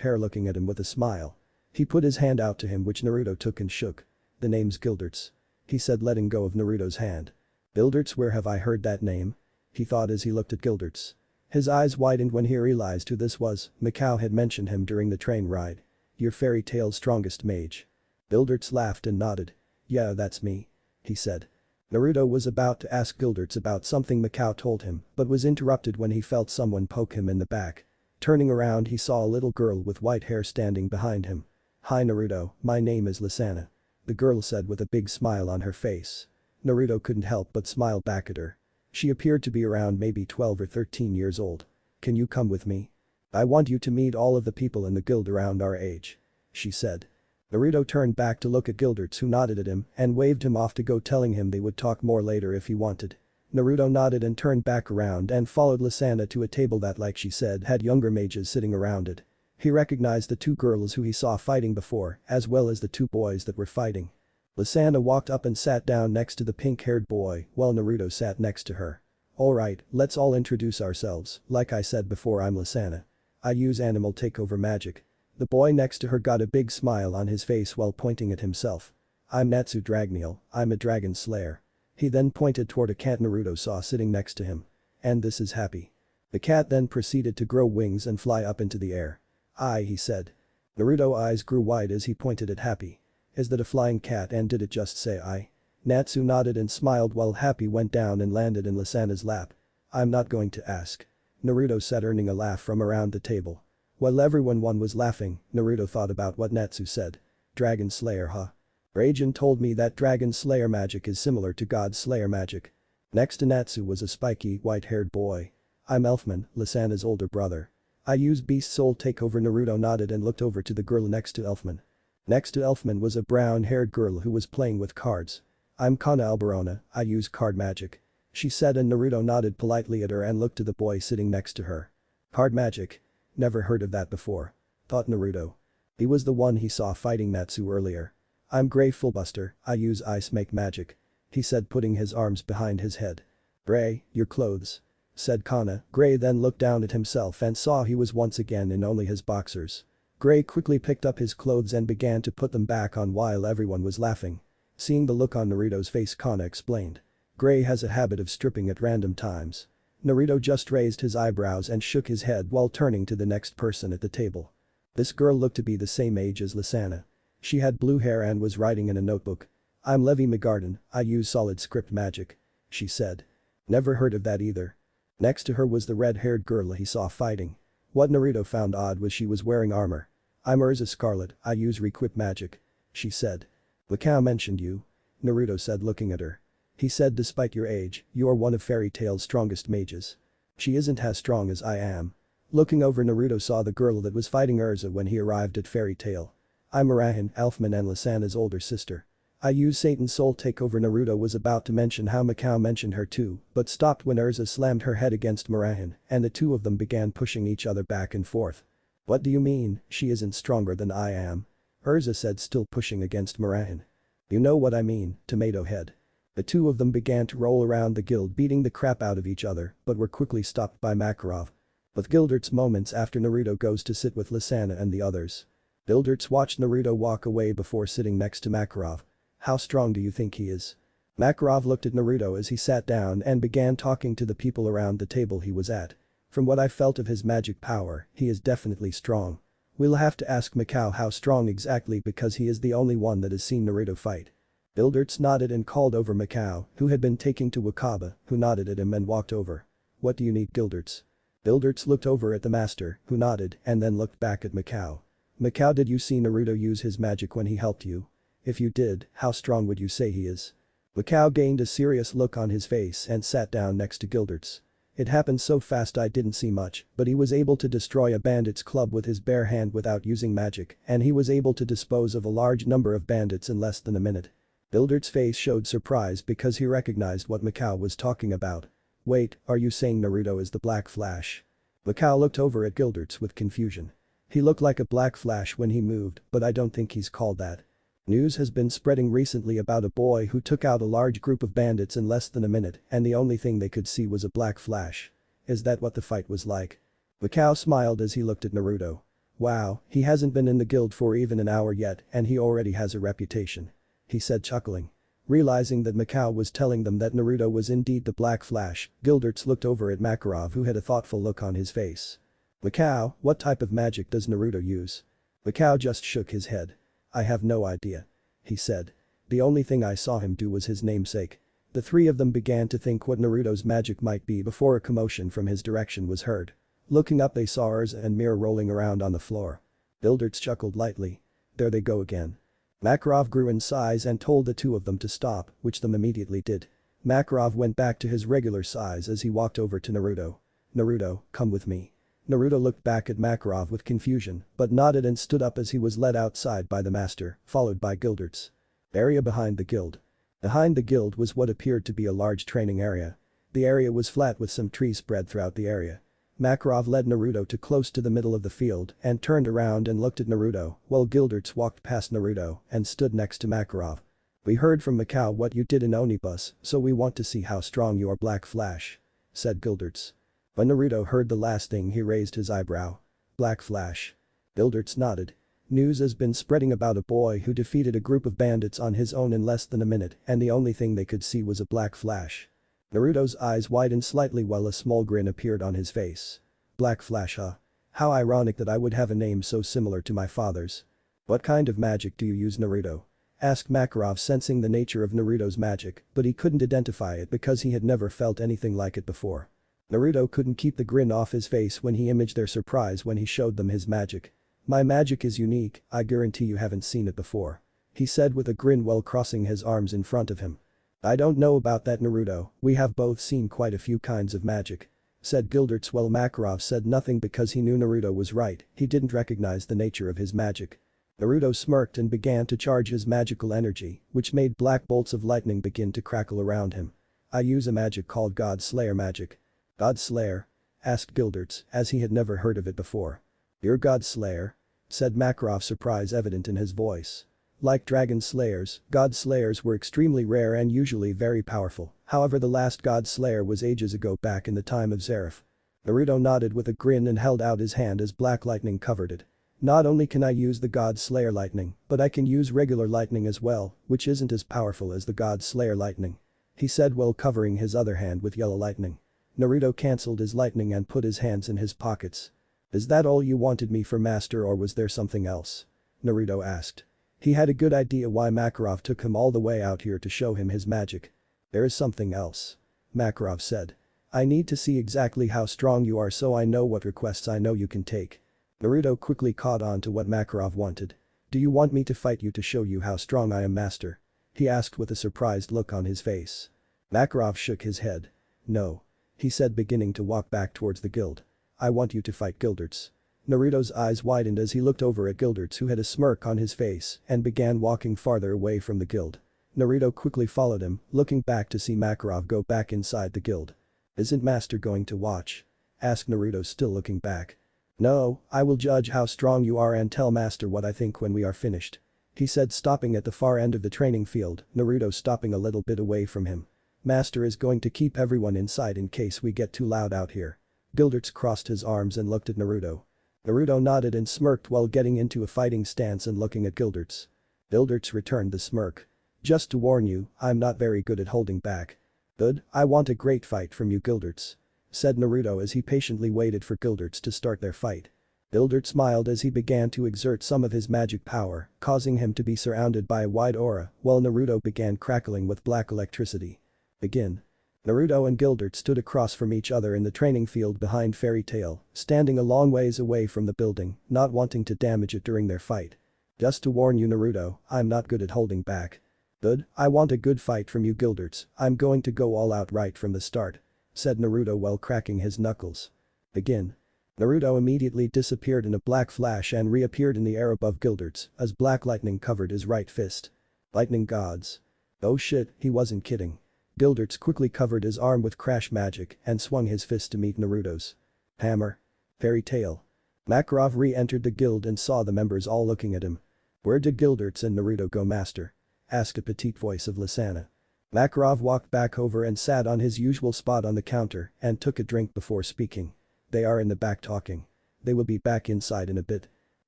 hair looking at him with a smile. He put his hand out to him, which Naruto took and shook. "The name's Gildarts," he said, letting go of Naruto's hand. "Gildarts, where have I heard that name?" he thought as he looked at Gildarts. His eyes widened when he realized who this was. Mikao had mentioned him during the train ride. "You're Fairy Tail's strongest mage." Gildarts laughed and nodded. "Yeah, that's me," he said. Naruto was about to ask Gildarts about something Mikao told him, but was interrupted when he felt someone poke him in the back. Turning around, he saw a little girl with white hair standing behind him. "Hi, Naruto, my name is Laxus," the girl said with a big smile on her face. Naruto couldn't help but smile back at her. She appeared to be around maybe 12 or 13 years old. "Can you come with me? I want you to meet all of the people in the guild around our age," she said. Naruto turned back to look at Gildarts, who nodded at him and waved him off to go, telling him they would talk more later if he wanted. Naruto nodded and turned back around and followed Laxus to a table that, like she said, had younger mages sitting around it. He recognized the two girls who he saw fighting before, as well as the two boys that were fighting. Laxus walked up and sat down next to the pink-haired boy while Naruto sat next to her. "Alright, let's all introduce ourselves. Like I said before, I'm Laxus. I use animal takeover magic." The boy next to her got a big smile on his face while pointing at himself. "I'm Natsu Dragneil, I'm a dragon slayer." He then pointed toward a cat Naruto saw sitting next to him. "And this is Happy." The cat then proceeded to grow wings and fly up into the air. "Aye," he said. Naruto's eyes grew wide as he pointed at Happy. "Is that a flying cat and did it just say aye?" Natsu nodded and smiled while Happy went down and landed in Lisana's lap. "I'm not going to ask," Naruto said, earning a laugh from around the table. While everyone was laughing, Naruto thought about what Natsu said. "Dragon Slayer, huh? Raijin told me that Dragon Slayer magic is similar to God Slayer magic." Next to Natsu was a spiky, white-haired boy. "I'm Elfman, Lisana's older brother. I use Beast Soul Takeover." Naruto nodded and looked over to the girl next to Elfman. Next to Elfman was a brown-haired girl who was playing with cards. "I'm Cana Alberona, I use card magic," she said, and Naruto nodded politely at her and looked to the boy sitting next to her. "Card magic? Never heard of that before," thought Naruto. He was the one he saw fighting Natsu earlier. "I'm Grey Fullbuster, I use ice make magic," he said, putting his arms behind his head. "Grey, your clothes," said Cana. Grey then looked down at himself and saw he was once again in only his boxers. Grey quickly picked up his clothes and began to put them back on while everyone was laughing. Seeing the look on Naruto's face, Cana explained. "Grey has a habit of stripping at random times." Naruto just raised his eyebrows and shook his head while turning to the next person at the table. This girl looked to be the same age as Lisana. She had blue hair and was writing in a notebook. "I'm Levi McGarden, I use solid script magic," she said. "Never heard of that either." Next to her was the red-haired girl he saw fighting. What Naruto found odd was she was wearing armor. "I'm Urza Scarlet, I use requip magic," she said. "Wakao mentioned you," Naruto said, looking at her. "He said despite your age, you're one of Fairy Tale's strongest mages." "She isn't as strong as I am." Looking over, Naruto saw the girl that was fighting Urza when he arrived at Fairy Tale. "I'm Mirajane, Elfman and Lisana's older sister. I use Satan's Soul Takeover." Naruto was about to mention how Mikao mentioned her too, but stopped when Urza slammed her head against Mirajane and the two of them began pushing each other back and forth. "What do you mean, she isn't stronger than I am?" Urza said, still pushing against Mirajane. "You know what I mean, tomato head." The two of them began to roll around the guild, beating the crap out of each other, but were quickly stopped by Makarov. With Gildarts moments after Naruto goes to sit with Lisana and the others. Gildarts watched Naruto walk away before sitting next to Makarov. "How strong do you think he is?" Makarov looked at Naruto as he sat down and began talking to the people around the table he was at. "From what I felt of his magic power, he is definitely strong. We'll have to ask Mikao how strong exactly because he is the only one that has seen Naruto fight." Gildarts nodded and called over Mikao, who had been taking to Wakaba, who nodded at him and walked over. "What do you need, Gildarts?" Gildarts looked over at the master, who nodded and then looked back at Mikao. "Mikao, did you see Naruto use his magic when he helped you? If you did, how strong would you say he is?" Mikao gained a serious look on his face and sat down next to Gildarts. "It happened so fast I didn't see much, but he was able to destroy a bandit's club with his bare hand without using magic, and he was able to dispose of a large number of bandits in less than a minute." Gildarts' face showed surprise because he recognized what Mikao was talking about. "Wait, are you saying Naruto is the Black Flash?" Mikao looked over at Gildarts with confusion. "He looked like a Black Flash when he moved, but I don't think he's called that." News has been spreading recently about a boy who took out a large group of bandits in less than a minute and the only thing they could see was a Black Flash. Is that what the fight was like? Mikao smiled as he looked at Naruto. "Wow, he hasn't been in the guild for even an hour yet and he already has a reputation," he said, chuckling. Realizing that Mikao was telling them that Naruto was indeed the Black Flash, Gildarts looked over at Makarov, who had a thoughtful look on his face. "Mikao, what type of magic does Naruto use?" Mikao just shook his head. "I have no idea," he said. "The only thing I saw him do was his namesake." The three of them began to think what Naruto's magic might be before a commotion from his direction was heard. Looking up, they saw Urza and Mira rolling around on the floor. Gildarts chuckled lightly. "There they go again." Makarov grew in size and told the two of them to stop, which them immediately did. Makarov went back to his regular size as he walked over to Naruto. "Naruto, come with me." Naruto looked back at Makarov with confusion, but nodded and stood up as he was led outside by the master, followed by Gildarts. Area behind the guild. Behind the guild was what appeared to be a large training area. The area was flat with some trees spread throughout the area. Makarov led Naruto to close to the middle of the field and turned around and looked at Naruto while Gildarts walked past Naruto and stood next to Makarov. "We heard from Mikao what you did in Onibus, so we want to see how strong you are, Black Flash," said Gildarts. When Naruto heard the last thing, he raised his eyebrow. "Black Flash?" Gildarts nodded. "News has been spreading about a boy who defeated a group of bandits on his own in less than a minute and the only thing they could see was a Black Flash." Naruto's eyes widened slightly while a small grin appeared on his face. "Black Flash, huh? How ironic that I would have a name so similar to my father's. What kind of magic do you use, Naruto? Asked Makarov, sensing the nature of Naruto's magic, but he couldn't identify it because he had never felt anything like it before. Naruto couldn't keep the grin off his face when he imaged their surprise when he showed them his magic. My magic is unique, I guarantee you haven't seen it before. He said with a grin while crossing his arms in front of him. I don't know about that, Naruto, we have both seen quite a few kinds of magic. Said Gildarts while Makarov said nothing because he knew Naruto was right, he didn't recognize the nature of his magic. Naruto smirked and began to charge his magical energy, which made black bolts of lightning begin to crackle around him. I use a magic called God Slayer magic. God Slayer? Asked Gildarts, as he had never heard of it before. You're God Slayer? Said Makarov, surprise evident in his voice. Like dragon slayers, God Slayers were extremely rare and usually very powerful, however the last God Slayer was ages ago back in the time of Zareth. Naruto nodded with a grin and held out his hand as black lightning covered it. Not only can I use the God Slayer lightning, but I can use regular lightning as well, which isn't as powerful as the God Slayer lightning. He said while covering his other hand with yellow lightning. Naruto cancelled his lightning and put his hands in his pockets. Is that all you wanted me for, master, or was there something else? Naruto asked. He had a good idea why Makarov took him all the way out here to show him his magic. There is something else. Makarov said. I need to see exactly how strong you are so I know what requests I know you can take. Naruto quickly caught on to what Makarov wanted. Do you want me to fight you to show you how strong I am, master? He asked with a surprised look on his face. Makarov shook his head. No. He said, beginning to walk back towards the guild. I want you to fight Gildarts. Naruto's eyes widened as he looked over at Gildarts, who had a smirk on his face and began walking farther away from the guild. Naruto quickly followed him, looking back to see Makarov go back inside the guild. Isn't master going to watch? Asked Naruto, still looking back. No, I will judge how strong you are and tell master what I think when we are finished. He said, stopping at the far end of the training field, Naruto stopping a little bit away from him. Master is going to keep everyone inside in case we get too loud out here. Gildarts crossed his arms and looked at Naruto. Naruto nodded and smirked while getting into a fighting stance and looking at Gildarts. Gildarts returned the smirk. Just to warn you, I'm not very good at holding back. Good, I want a great fight from you, Gildarts. Said Naruto as he patiently waited for Gildarts to start their fight. Gildarts smiled as he began to exert some of his magic power, causing him to be surrounded by a wide aura, while Naruto began crackling with black electricity. Begin. Naruto and Gildarts stood across from each other in the training field behind Fairytale, standing a long ways away from the building, not wanting to damage it during their fight. Just to warn you, Naruto, I'm not good at holding back. Good, I want a good fight from you, Gildarts, I'm going to go all out right from the start. Said Naruto while cracking his knuckles. Begin. Naruto immediately disappeared in a black flash and reappeared in the air above Gildarts as black lightning covered his right fist. Lightning gods. Oh shit, he wasn't kidding. Gildarts quickly covered his arm with crash magic and swung his fist to meet Naruto's. Hammer. Fairytale. Makarov re-entered the guild and saw the members all looking at him. Where did Gildarts and Naruto go, master? Asked a petite voice of Laxus. Makarov walked back over and sat on his usual spot on the counter and took a drink before speaking. They are in the back talking. They will be back inside in a bit.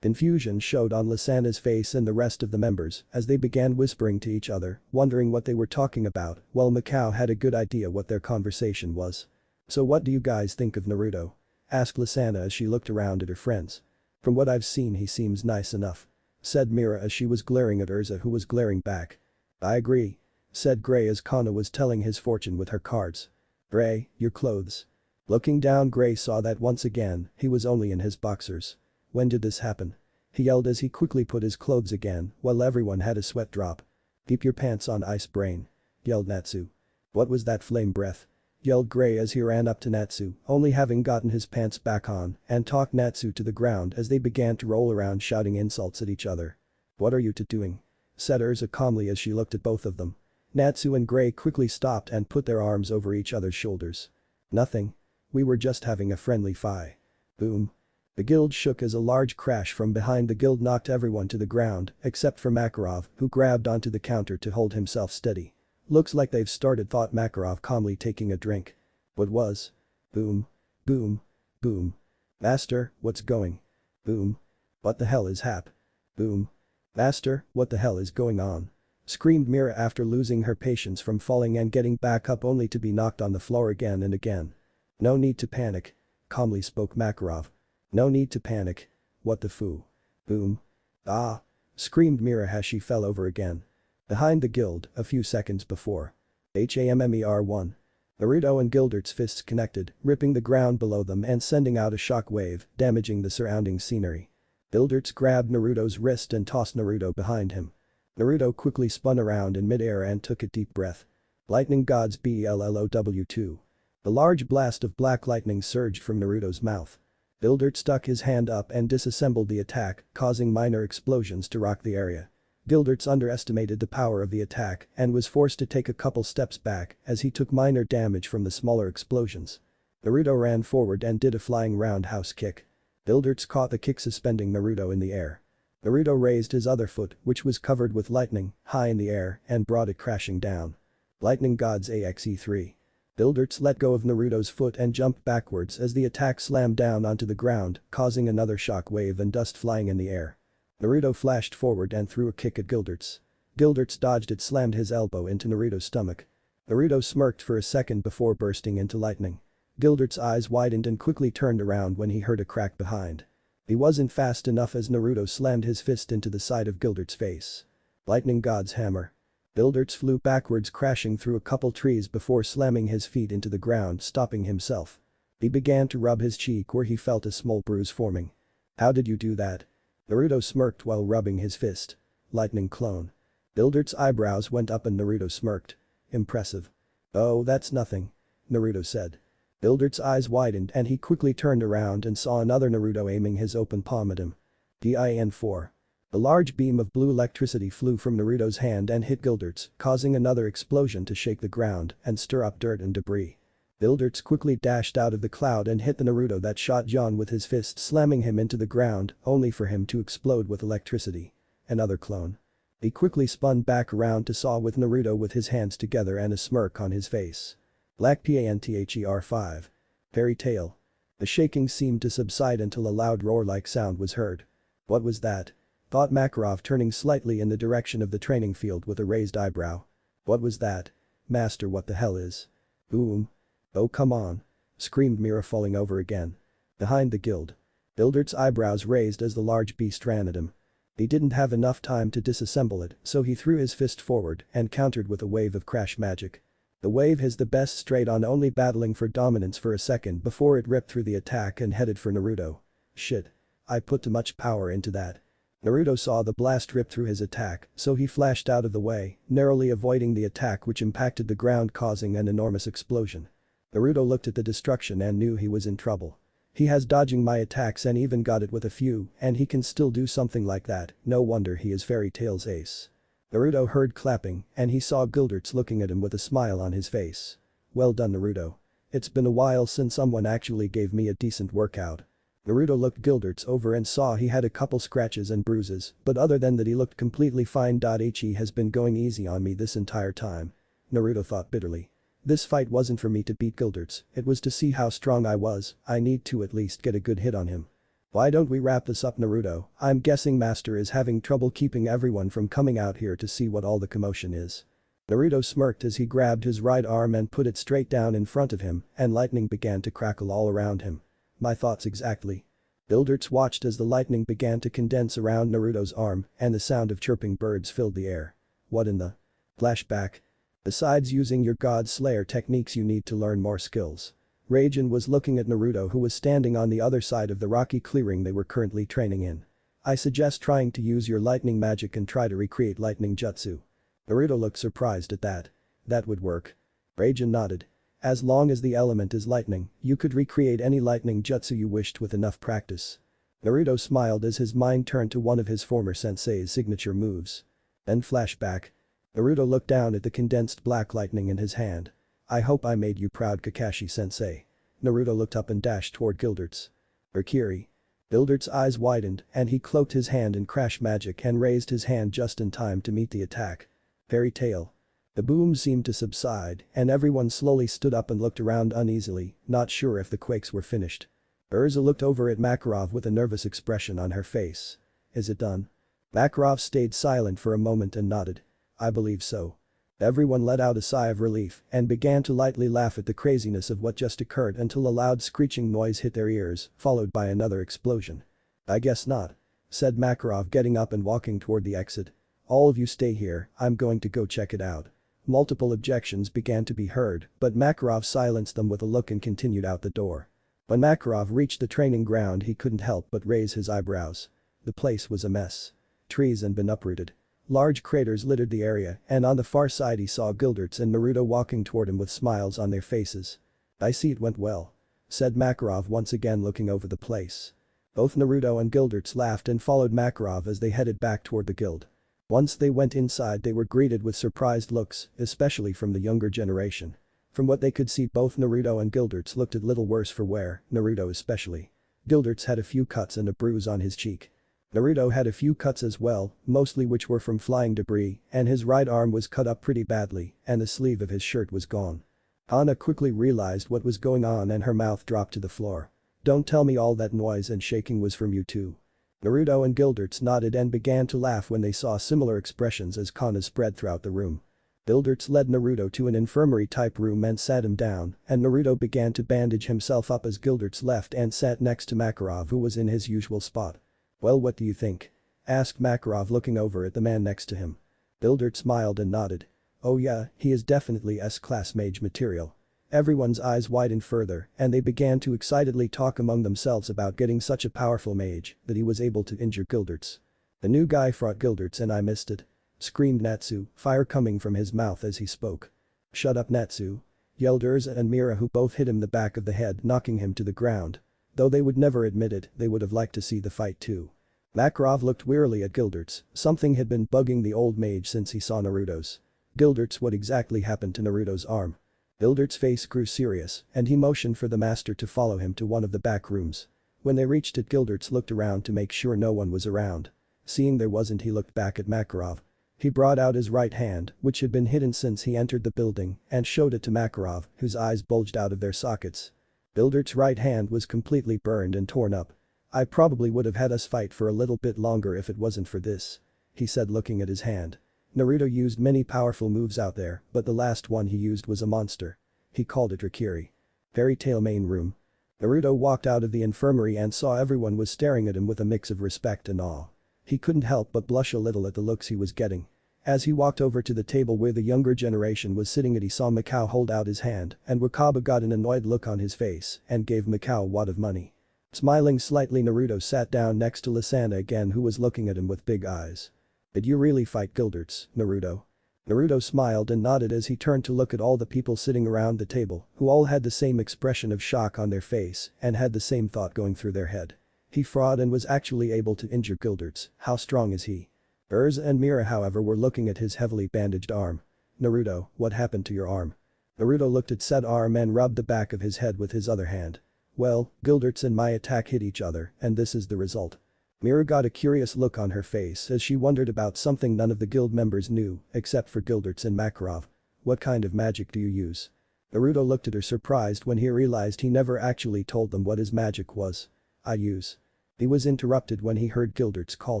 Confusion showed on Laxus's face and the rest of the members as they began whispering to each other, wondering what they were talking about, while Mikao had a good idea what their conversation was. So what do you guys think of Naruto? Asked Laxus as she looked around at her friends. From what I've seen, he seems nice enough. Said Mira as she was glaring at Urza, who was glaring back. I agree. Said Gray as Cana was telling his fortune with her cards. Gray, your clothes. Looking down, Gray saw that once again, he was only in his boxers. When did this happen? He yelled as he quickly put his clothes again, while everyone had a sweat drop. Keep your pants on, ice brain. Yelled Natsu. What was that flame breath? Yelled Gray as he ran up to Natsu, only having gotten his pants back on, and talked Natsu to the ground as they began to roll around shouting insults at each other. What are you two doing? Said Urza calmly as she looked at both of them. Natsu and Gray quickly stopped and put their arms over each other's shoulders. Nothing. We were just having a friendly fight. Boom. The guild shook as a large crash from behind the guild knocked everyone to the ground except for Makarov, who grabbed onto the counter to hold himself steady. Looks like they've started, thought Makarov calmly, taking a drink. What was? Boom. Boom. Boom. Master, what's going? Boom. What the hell is hap? Boom. Master, what the hell is going on? Screamed Mira after losing her patience from falling and getting back up only to be knocked on the floor again and again. No need to panic. Calmly spoke Makarov. No need to panic. What the foo? Boom. Ah! Screamed Mirajane fell over again. Behind the guild, a few seconds before. HAMMER1. Naruto and Gildarts' fists connected, ripping the ground below them and sending out a shock wave, damaging the surrounding scenery. Gildarts grabbed Naruto's wrist and tossed Naruto behind him. Naruto quickly spun around in midair and took a deep breath. Lightning God's BLLOW2. A large blast of black lightning surged from Naruto's mouth. Gildarts stuck his hand up and disassembled the attack, causing minor explosions to rock the area. Gildarts underestimated the power of the attack and was forced to take a couple steps back as he took minor damage from the smaller explosions. Naruto ran forward and did a flying roundhouse kick. Gildarts caught the kick, suspending Naruto in the air. Naruto raised his other foot, which was covered with lightning, high in the air and brought it crashing down. Lightning God's AXE3. Gildarts let go of Naruto's foot and jumped backwards as the attack slammed down onto the ground, causing another shock wave and dust flying in the air. Naruto flashed forward and threw a kick at Gildarts. Gildarts dodged it, slammed his elbow into Naruto's stomach. Naruto smirked for a second before bursting into lightning. Gildarts' eyes widened and quickly turned around when he heard a crack behind. He wasn't fast enough as Naruto slammed his fist into the side of Gildarts' face. Lightning God's hammer. Gildarts flew backwards, crashing through a couple trees before slamming his feet into the ground, stopping himself. He began to rub his cheek where he felt a small bruise forming. How did you do that? Naruto smirked while rubbing his fist. Lightning clone. Gildarts' eyebrows went up and Naruto smirked. Impressive. Oh, that's nothing. Naruto said. Gildarts' eyes widened and he quickly turned around and saw another Naruto aiming his open palm at him. DIN4. A large beam of blue electricity flew from Naruto's hand and hit Gildarts, causing another explosion to shake the ground and stir up dirt and debris. Gildarts quickly dashed out of the cloud and hit the Naruto that shot John with his fist, slamming him into the ground, only for him to explode with electricity. Another clone. He quickly spun back around to saw with Naruto with his hands together and a smirk on his face. Black PANTHER5. Fairytale. The shaking seemed to subside until a loud roar-like sound was heard. What was that? Thought Makarov, turning slightly in the direction of the training field with a raised eyebrow. What was that? Master, what the hell is? Boom. Oh, come on. Screamed Mira, falling over again. Behind the guild. Gildarts' eyebrows raised as the large beast ran at him. He didn't have enough time to disassemble it, so he threw his fist forward and countered with a wave of crash magic. The wave his the best, straight on, only battling for dominance for a second before it ripped through the attack and headed for Naruto. Shit. I put too much power into that. Naruto saw the blast rip through his attack, so he flashed out of the way, narrowly avoiding the attack, which impacted the ground, causing an enormous explosion. Naruto looked at the destruction and knew he was in trouble. He has dodging my attacks and even got it with a few, and he can still do something like that. No wonder he is Fairy Tail's ace. Naruto heard clapping and he saw Gildarts looking at him with a smile on his face. Well done, Naruto. It's been a while since someone actually gave me a decent workout. Naruto looked Gildarts over and saw he had a couple scratches and bruises, but other than that he looked completely fine. He has been going easy on me this entire time. Naruto thought bitterly. This fight wasn't for me to beat Gildarts, it was to see how strong I was. I need to at least get a good hit on him. Why don't we wrap this up, Naruto? I'm guessing Master is having trouble keeping everyone from coming out here to see what all the commotion is. Naruto smirked as he grabbed his right arm and put it straight down in front of him, and lightning began to crackle all around him. My thoughts exactly. Gildarts watched as the lightning began to condense around Naruto's arm and the sound of chirping birds filled the air. What in the? Flashback. Besides using your God Slayer techniques, you need to learn more skills. Raijin was looking at Naruto, who was standing on the other side of the rocky clearing they were currently training in. I suggest trying to use your lightning magic and try to recreate lightning jutsu. Naruto looked surprised at that. That would work. Raijin nodded. As long as the element is lightning, you could recreate any lightning jutsu you wished with enough practice. Naruto smiled as his mind turned to one of his former sensei's signature moves. Then flashback. Naruto looked down at the condensed black lightning in his hand. I hope I made you proud, Kakashi-sensei. Naruto looked up and dashed toward Gildarts. Mercury. Gildarts' eyes widened and he cloaked his hand in crash magic and raised his hand just in time to meet the attack. Fairy Tail. The boom seemed to subside and everyone slowly stood up and looked around uneasily, not sure if the quakes were finished. Urza looked over at Makarov with a nervous expression on her face. Is it done? Makarov stayed silent for a moment and nodded. I believe so. Everyone let out a sigh of relief and began to lightly laugh at the craziness of what just occurred until a loud screeching noise hit their ears, followed by another explosion. "I guess not," said Makarov, getting up and walking toward the exit. "All of you stay here, I'm going to go check it out." Multiple objections began to be heard, but Makarov silenced them with a look and continued out the door. When Makarov reached the training ground, he couldn't help but raise his eyebrows. The place was a mess. Trees had been uprooted. Large craters littered the area, and on the far side he saw Gildarts and Naruto walking toward him with smiles on their faces. "I see it went well," said Makarov, once again looking over the place. Both Naruto and Gildarts laughed and followed Makarov as they headed back toward the guild. Once they went inside, they were greeted with surprised looks, especially from the younger generation. From what they could see, both Naruto and Gildarts looked a little worse for wear, Naruto especially. Gildarts had a few cuts and a bruise on his cheek. Naruto had a few cuts as well, mostly which were from flying debris, and his right arm was cut up pretty badly, and the sleeve of his shirt was gone. Cana quickly realized what was going on and her mouth dropped to the floor. "Don't tell me all that noise and shaking was from you too." Naruto and Gildarts nodded and began to laugh when they saw similar expressions as Cana spread throughout the room. Gildarts led Naruto to an infirmary-type room and sat him down, and Naruto began to bandage himself up as Gildarts left and sat next to Makarov, who was in his usual spot. "Well, what do you think?" asked Makarov, looking over at the man next to him. Gildarts smiled and nodded. "Oh yeah, he is definitely S-class mage material." Everyone's eyes widened further, and they began to excitedly talk among themselves about getting such a powerful mage that he was able to injure Gildarts. "The new guy fought Gildarts and I missed it," screamed Natsu, fire coming from his mouth as he spoke. "Shut up, Natsu," yelled Urza and Mira, who both hit him the back of the head, knocking him to the ground. Though they would never admit it, they would have liked to see the fight too. Makarov looked wearily at Gildarts. Something had been bugging the old mage since he saw Naruto's. "Gildarts, what exactly happened to Naruto's arm?" Gildarts' face grew serious, and he motioned for the master to follow him to one of the back rooms. When they reached it, Gildarts looked around to make sure no one was around. Seeing there wasn't, he looked back at Makarov. He brought out his right hand, which had been hidden since he entered the building, and showed it to Makarov, whose eyes bulged out of their sockets. Gildarts' right hand was completely burned and torn up. "I probably would have had us fight for a little bit longer if it wasn't for this," he said, looking at his hand. "Naruto used many powerful moves out there, but the last one he used was a monster. He called it Rakiri." Fairytale main room. Naruto walked out of the infirmary and saw everyone was staring at him with a mix of respect and awe. He couldn't help but blush a little at the looks he was getting. As he walked over to the table where the younger generation was sitting at, he saw Mikao hold out his hand, and Wakaba got an annoyed look on his face and gave Mikao a wad of money. Smiling slightly, Naruto sat down next to Lisana again, who was looking at him with big eyes. "Did you really fight Gildarts, Naruto?" Naruto smiled and nodded as he turned to look at all the people sitting around the table, who all had the same expression of shock on their face and had the same thought going through their head. He fought and was actually able to injure Gildarts. How strong is he? Urza and Mira, however, were looking at his heavily bandaged arm. "Naruto, what happened to your arm?" Naruto looked at said arm and rubbed the back of his head with his other hand. "Well, Gildarts and my attack hit each other, and this is the result." Mira got a curious look on her face as she wondered about something none of the guild members knew, except for Gildarts and Makarov. "What kind of magic do you use?" Naruto looked at her, surprised when he realized he never actually told them what his magic was. "I use." He was interrupted when he heard Gildarts call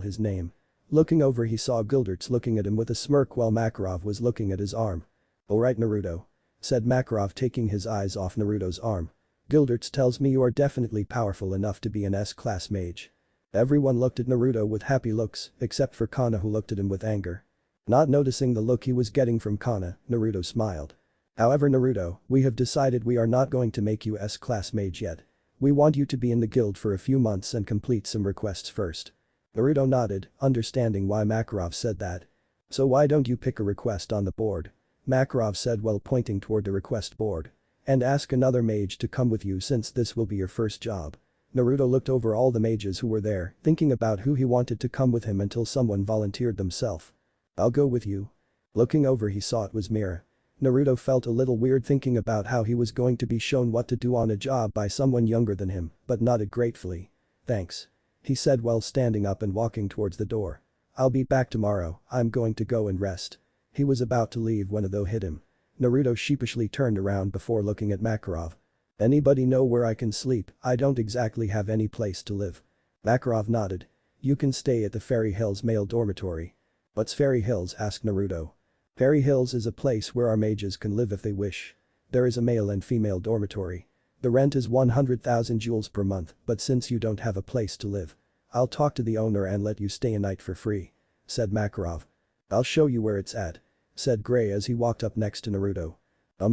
his name. Looking over, he saw Gildarts looking at him with a smirk while Makarov was looking at his arm. "Alright, Naruto," said Makarov, taking his eyes off Naruto's arm. "Gildarts tells me you are definitely powerful enough to be an S-class mage." Everyone looked at Naruto with happy looks, except for Cana, who looked at him with anger. Not noticing the look he was getting from Cana, Naruto smiled. "However, Naruto, we have decided we are not going to make you S-class mage yet. We want you to be in the guild for a few months and complete some requests first." Naruto nodded, understanding why Makarov said that. "So why don't you pick a request on the board?" Makarov said while pointing toward the request board. "And ask another mage to come with you, since this will be your first job." Naruto looked over all the mages who were there, thinking about who he wanted to come with him until someone volunteered themselves. "I'll go with you." Looking over, he saw it was Mira. Naruto felt a little weird thinking about how he was going to be shown what to do on a job by someone younger than him, but nodded gratefully. "Thanks," he said while standing up and walking towards the door. "I'll be back tomorrow, I'm going to go and rest." He was about to leave when a thought hit him. Naruto sheepishly turned around before looking at Makarov. "Anybody know where I can sleep? I don't exactly have any place to live." Makarov nodded. "You can stay at the Fairy Hills male dormitory." "What's Fairy Hills?" asked Naruto. Fairy Hills is a place where our mages can live if they wish. There is a male and female dormitory. The rent is 100,000 jewels per month, but since you don't have a place to live, I'll talk to the owner and let you stay a night for free," said Makarov. "I'll show you where it's at," said Gray as he walked up next to Naruto.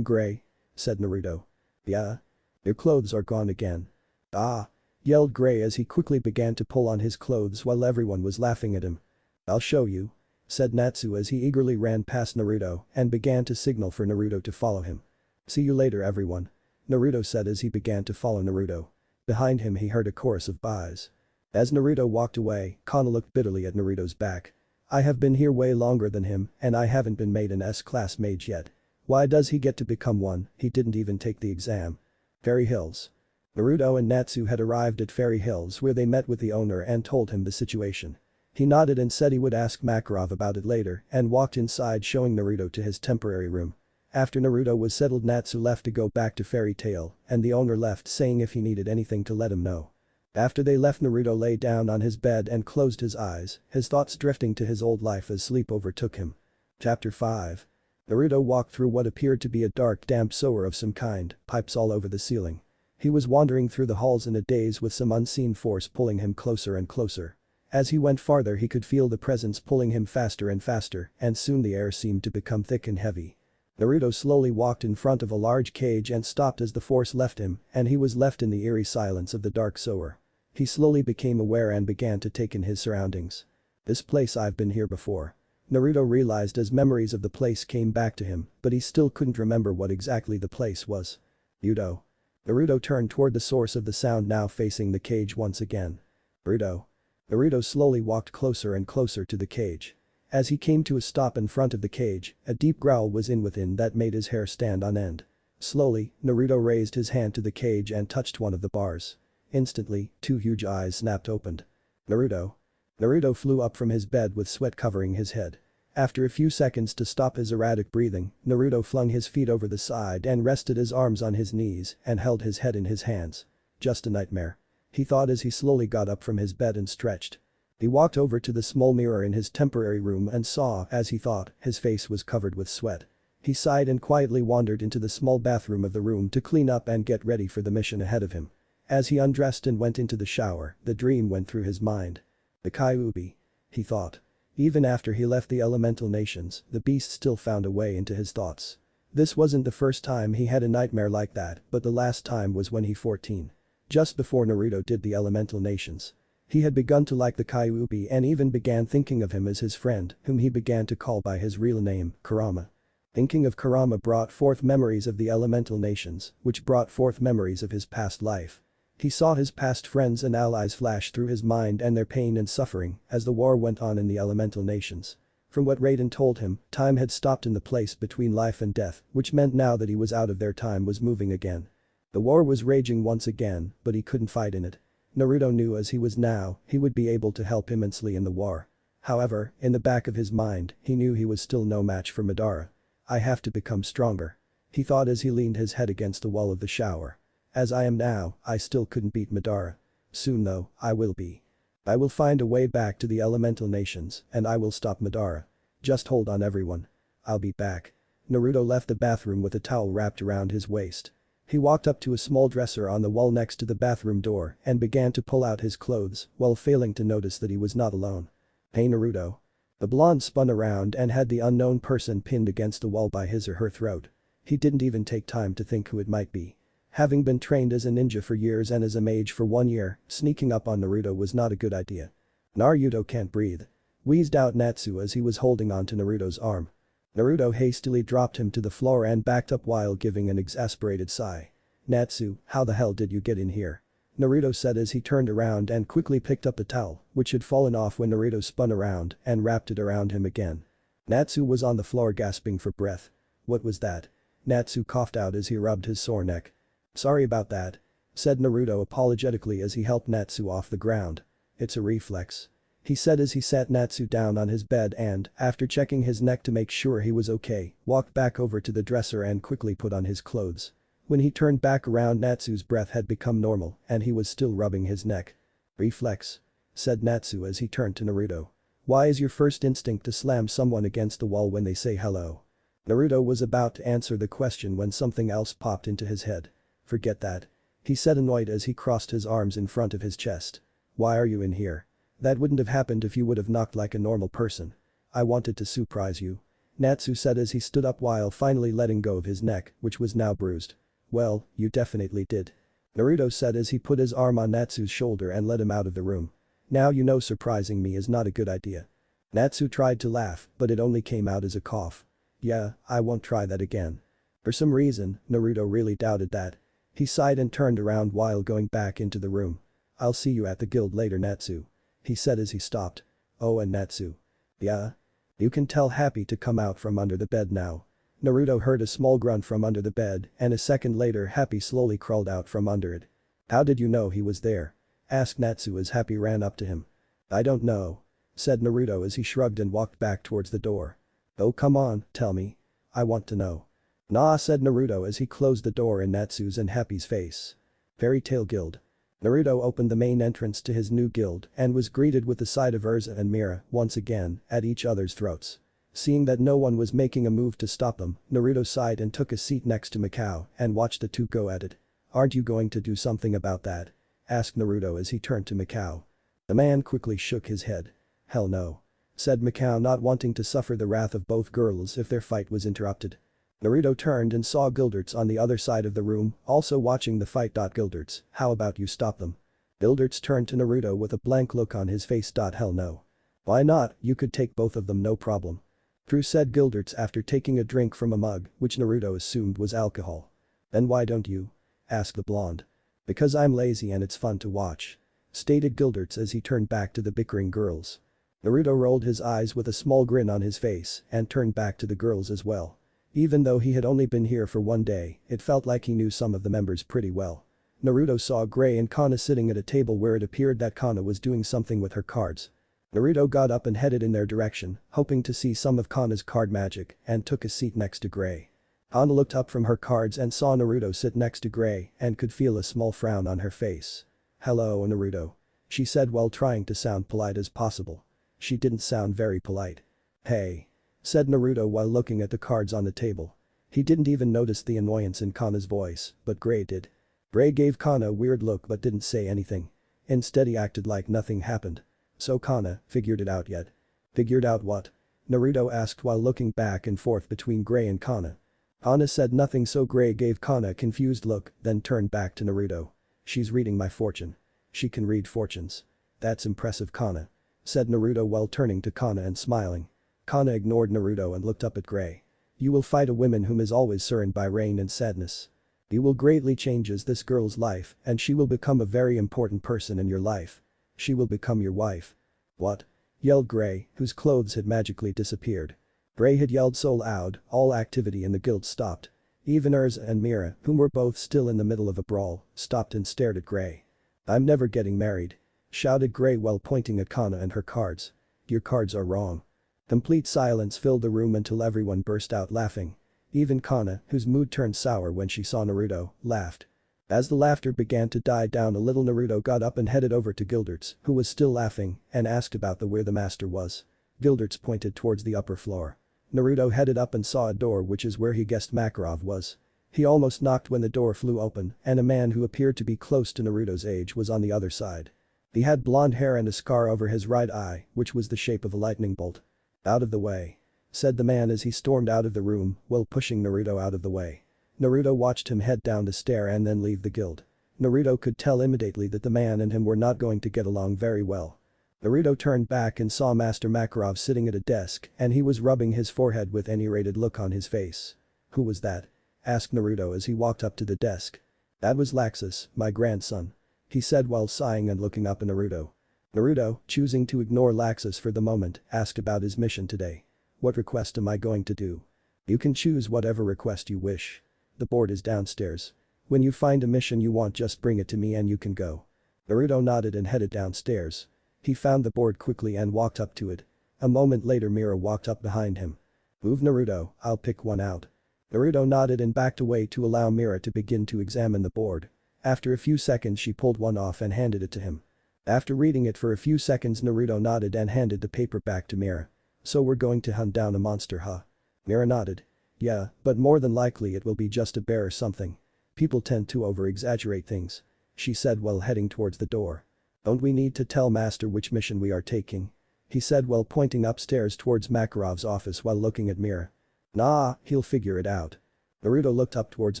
Gray," said Naruto. "Yeah? Your clothes are gone again." "Ah!" yelled Gray as he quickly began to pull on his clothes while everyone was laughing at him. "I'll show you," said Natsu as he eagerly ran past Naruto and began to signal for Naruto to follow him. "See you later everyone," Naruto said as he began to follow Naruto. Behind him he heard a chorus of byes. As Naruto walked away, Cana looked bitterly at Naruto's back. "I have been here way longer than him and I haven't been made an S-class mage yet. Why does he get to become one? He didn't even take the exam." Fairy Hills. Naruto and Natsu had arrived at Fairy Hills where they met with the owner and told him the situation. He nodded and said he would ask Makarov about it later and walked inside showing Naruto to his temporary room. After Naruto was settled, Natsu left to go back to Fairy Tail and the owner left saying if he needed anything to let him know. After they left, Naruto lay down on his bed and closed his eyes, his thoughts drifting to his old life as sleep overtook him. Chapter 5. Naruto walked through what appeared to be a dark damp sewer of some kind, pipes all over the ceiling. He was wandering through the halls in a daze with some unseen force pulling him closer and closer. As he went farther he could feel the presence pulling him faster and faster and soon the air seemed to become thick and heavy. Naruto slowly walked in front of a large cage and stopped as the force left him and he was left in the eerie silence of the dark sewer. He slowly became aware and began to take in his surroundings. "This place, I've been here before," Naruto realized as memories of the place came back to him, but he still couldn't remember what exactly the place was. "Naruto." Naruto turned toward the source of the sound, now facing the cage once again. "Naruto." Naruto slowly walked closer and closer to the cage. As he came to a stop in front of the cage, a deep growl was in within that made his hair stand on end. Slowly, Naruto raised his hand to the cage and touched one of the bars. Instantly, two huge eyes snapped opened. "Naruto." Naruto flew up from his bed with sweat covering his head. After a few seconds to stop his erratic breathing, Naruto flung his feet over the side and rested his arms on his knees and held his head in his hands. "Just a nightmare," he thought as he slowly got up from his bed and stretched. He walked over to the small mirror in his temporary room and saw, as he thought, his face was covered with sweat. He sighed and quietly wandered into the small bathroom of the room to clean up and get ready for the mission ahead of him. As he undressed and went into the shower, the dream went through his mind. "The Kyuubi," he thought. Even after he left the elemental nations, the beast still found a way into his thoughts. This wasn't the first time he had a nightmare like that, but the last time was when he 14. Just before Naruto did the elemental nations. He had begun to like the Kyuubi and even began thinking of him as his friend, whom he began to call by his real name, Kurama. Thinking of Kurama brought forth memories of the elemental nations, which brought forth memories of his past life. He saw his past friends and allies flash through his mind and their pain and suffering as the war went on in the elemental nations. From what Raijin told him, time had stopped in the place between life and death, which meant now that he was out of there, time was moving again. The war was raging once again, but he couldn't fight in it. Naruto knew as he was now, he would be able to help immensely in the war. However, in the back of his mind, he knew he was still no match for Madara. "I have to become stronger," he thought as he leaned his head against the wall of the shower. "As I am now, I still couldn't beat Madara. Soon though, I will be. I will find a way back to the elemental nations and I will stop Madara. Just hold on everyone. I'll be back." Naruto left the bathroom with a towel wrapped around his waist. He walked up to a small dresser on the wall next to the bathroom door and began to pull out his clothes while failing to notice that he was not alone. "Hey Naruto." The blonde spun around and had the unknown person pinned against the wall by his or her throat. He didn't even take time to think who it might be. Having been trained as a ninja for years and as a mage for 1 year, sneaking up on Naruto was not a good idea. "Naruto can't breathe," wheezed out Natsu as he was holding onto Naruto's arm. Naruto hastily dropped him to the floor and backed up while giving an exasperated sigh. "Natsu, how the hell did you get in here?" Naruto said as he turned around and quickly picked up the towel, which had fallen off when Naruto spun around and wrapped it around him again. Natsu was on the floor gasping for breath. "What was that?" Natsu coughed out as he rubbed his sore neck. "Sorry about that," said Naruto apologetically as he helped Natsu off the ground. "It's a reflex," he said as he sat Natsu down on his bed and, after checking his neck to make sure he was okay, walked back over to the dresser and quickly put on his clothes. When he turned back around, Natsu's breath had become normal and he was still rubbing his neck. "Reflex," said Natsu as he turned to Naruto. Why is your first instinct to slam someone against the wall when they say hello? Naruto was about to answer the question when something else popped into his head. Forget that. He said annoyed as he crossed his arms in front of his chest. Why are you in here? That wouldn't have happened if you would have knocked like a normal person. I wanted to surprise you. Natsu said as he stood up while finally letting go of his neck, which was now bruised. Well, you definitely did. Naruto said as he put his arm on Natsu's shoulder and led him out of the room. Now you know surprising me is not a good idea. Natsu tried to laugh, but it only came out as a cough. Yeah, I won't try that again. For some reason, Naruto really doubted that. He sighed and turned around while going back into the room. I'll see you at the guild later, Natsu. He said as he stopped. Oh, and Natsu. Yeah? You can tell Happy to come out from under the bed now. Naruto heard a small grunt from under the bed and a second later Happy slowly crawled out from under it. How did you know he was there? Asked Natsu as Happy ran up to him. I don't know. Said Naruto as he shrugged and walked back towards the door. Oh come on, tell me. I want to know. Nah, said Naruto as he closed the door in Natsu's and Happy's face. Fairytale Guild. Naruto opened the main entrance to his new guild and was greeted with the sight of Urza and Mira once again at each other's throats. Seeing that no one was making a move to stop them, Naruto sighed and took a seat next to Mikao and watched the two go at it. Aren't you going to do something about that? Asked Naruto as he turned to Mikao. The man quickly shook his head. Hell no. Said Mikao, not wanting to suffer the wrath of both girls if their fight was interrupted. Naruto turned and saw Gildarts on the other side of the room, also watching the fight. Gildarts, how about you stop them? Gildarts turned to Naruto with a blank look on his face. Hell no. Why not, you could take both of them no problem. True, said Gildarts after taking a drink from a mug, which Naruto assumed was alcohol. Then why don't you? Asked the blonde. Because I'm lazy and it's fun to watch. Stated Gildarts as he turned back to the bickering girls. Naruto rolled his eyes with a small grin on his face and turned back to the girls as well. Even though he had only been here for one day, it felt like he knew some of the members pretty well. Naruto saw Gray and Cana sitting at a table where it appeared that Cana was doing something with her cards. Naruto got up and headed in their direction, hoping to see some of Cana's card magic, and took a seat next to Gray. Cana looked up from her cards and saw Naruto sit next to Gray and could feel a small frown on her face. Hello, Naruto. She said while trying to sound polite as possible. She didn't sound very polite. Hey. Said Naruto while looking at the cards on the table. He didn't even notice the annoyance in Cana's voice, but Gray did. Gray gave Cana a weird look but didn't say anything. Instead he acted like nothing happened. So Cana, figured it out yet? Figured out what? Naruto asked while looking back and forth between Gray and Cana. Cana said nothing, so Gray gave Cana a confused look, then turned back to Naruto. She's reading my fortune. She can read fortunes. That's impressive, Cana. Said Naruto while turning to Cana and smiling. Cana ignored Naruto and looked up at Gray. You will fight a woman whom is always surrounded by rain and sadness. You will greatly changes this girl's life and she will become a very important person in your life. She will become your wife. What? Yelled Gray, whose clothes had magically disappeared. Gray had yelled so loud, all activity in the guild stopped. Even Urza and Mira, whom were both still in the middle of a brawl, stopped and stared at Gray. I'm never getting married. Shouted Gray while pointing at Cana and her cards. Your cards are wrong. Complete silence filled the room until everyone burst out laughing. Even Cana, whose mood turned sour when she saw Naruto, laughed. As the laughter began to die down a little, Naruto got up and headed over to Gildarts, who was still laughing, and asked about where the master was. Gildarts pointed towards the upper floor. Naruto headed up and saw a door, which is where he guessed Makarov was. He almost knocked when the door flew open and a man who appeared to be close to Naruto's age was on the other side. He had blonde hair and a scar over his right eye, which was the shape of a lightning bolt. Out of the way. Said the man as he stormed out of the room while pushing Naruto out of the way. Naruto watched him head down the stair and then leave the guild. Naruto could tell immediately that the man and him were not going to get along very well. Naruto turned back and saw Master Makarov sitting at a desk and he was rubbing his forehead with an irritated look on his face. Who was that? Asked Naruto as he walked up to the desk. That was Laxus, my grandson. He said while sighing and looking up at Naruto. Naruto, choosing to ignore Laxus for the moment, asked about his mission today. What request am I going to do? You can choose whatever request you wish. The board is downstairs. When you find a mission you want, just bring it to me and you can go. Naruto nodded and headed downstairs. He found the board quickly and walked up to it. A moment later Mira walked up behind him. Move, Naruto, I'll pick one out. Naruto nodded and backed away to allow Mira to begin to examine the board. After a few seconds she pulled one off and handed it to him. After reading it for a few seconds, Naruto nodded and handed the paper back to Mira. So we're going to hunt down a monster, huh? Mira nodded. Yeah, but more than likely it will be just a bear or something. People tend to over-exaggerate things, she said while heading towards the door. Don't we need to tell Master which mission we are taking? He said while pointing upstairs towards Makarov's office while looking at Mira. Nah, he'll figure it out. Naruto looked up towards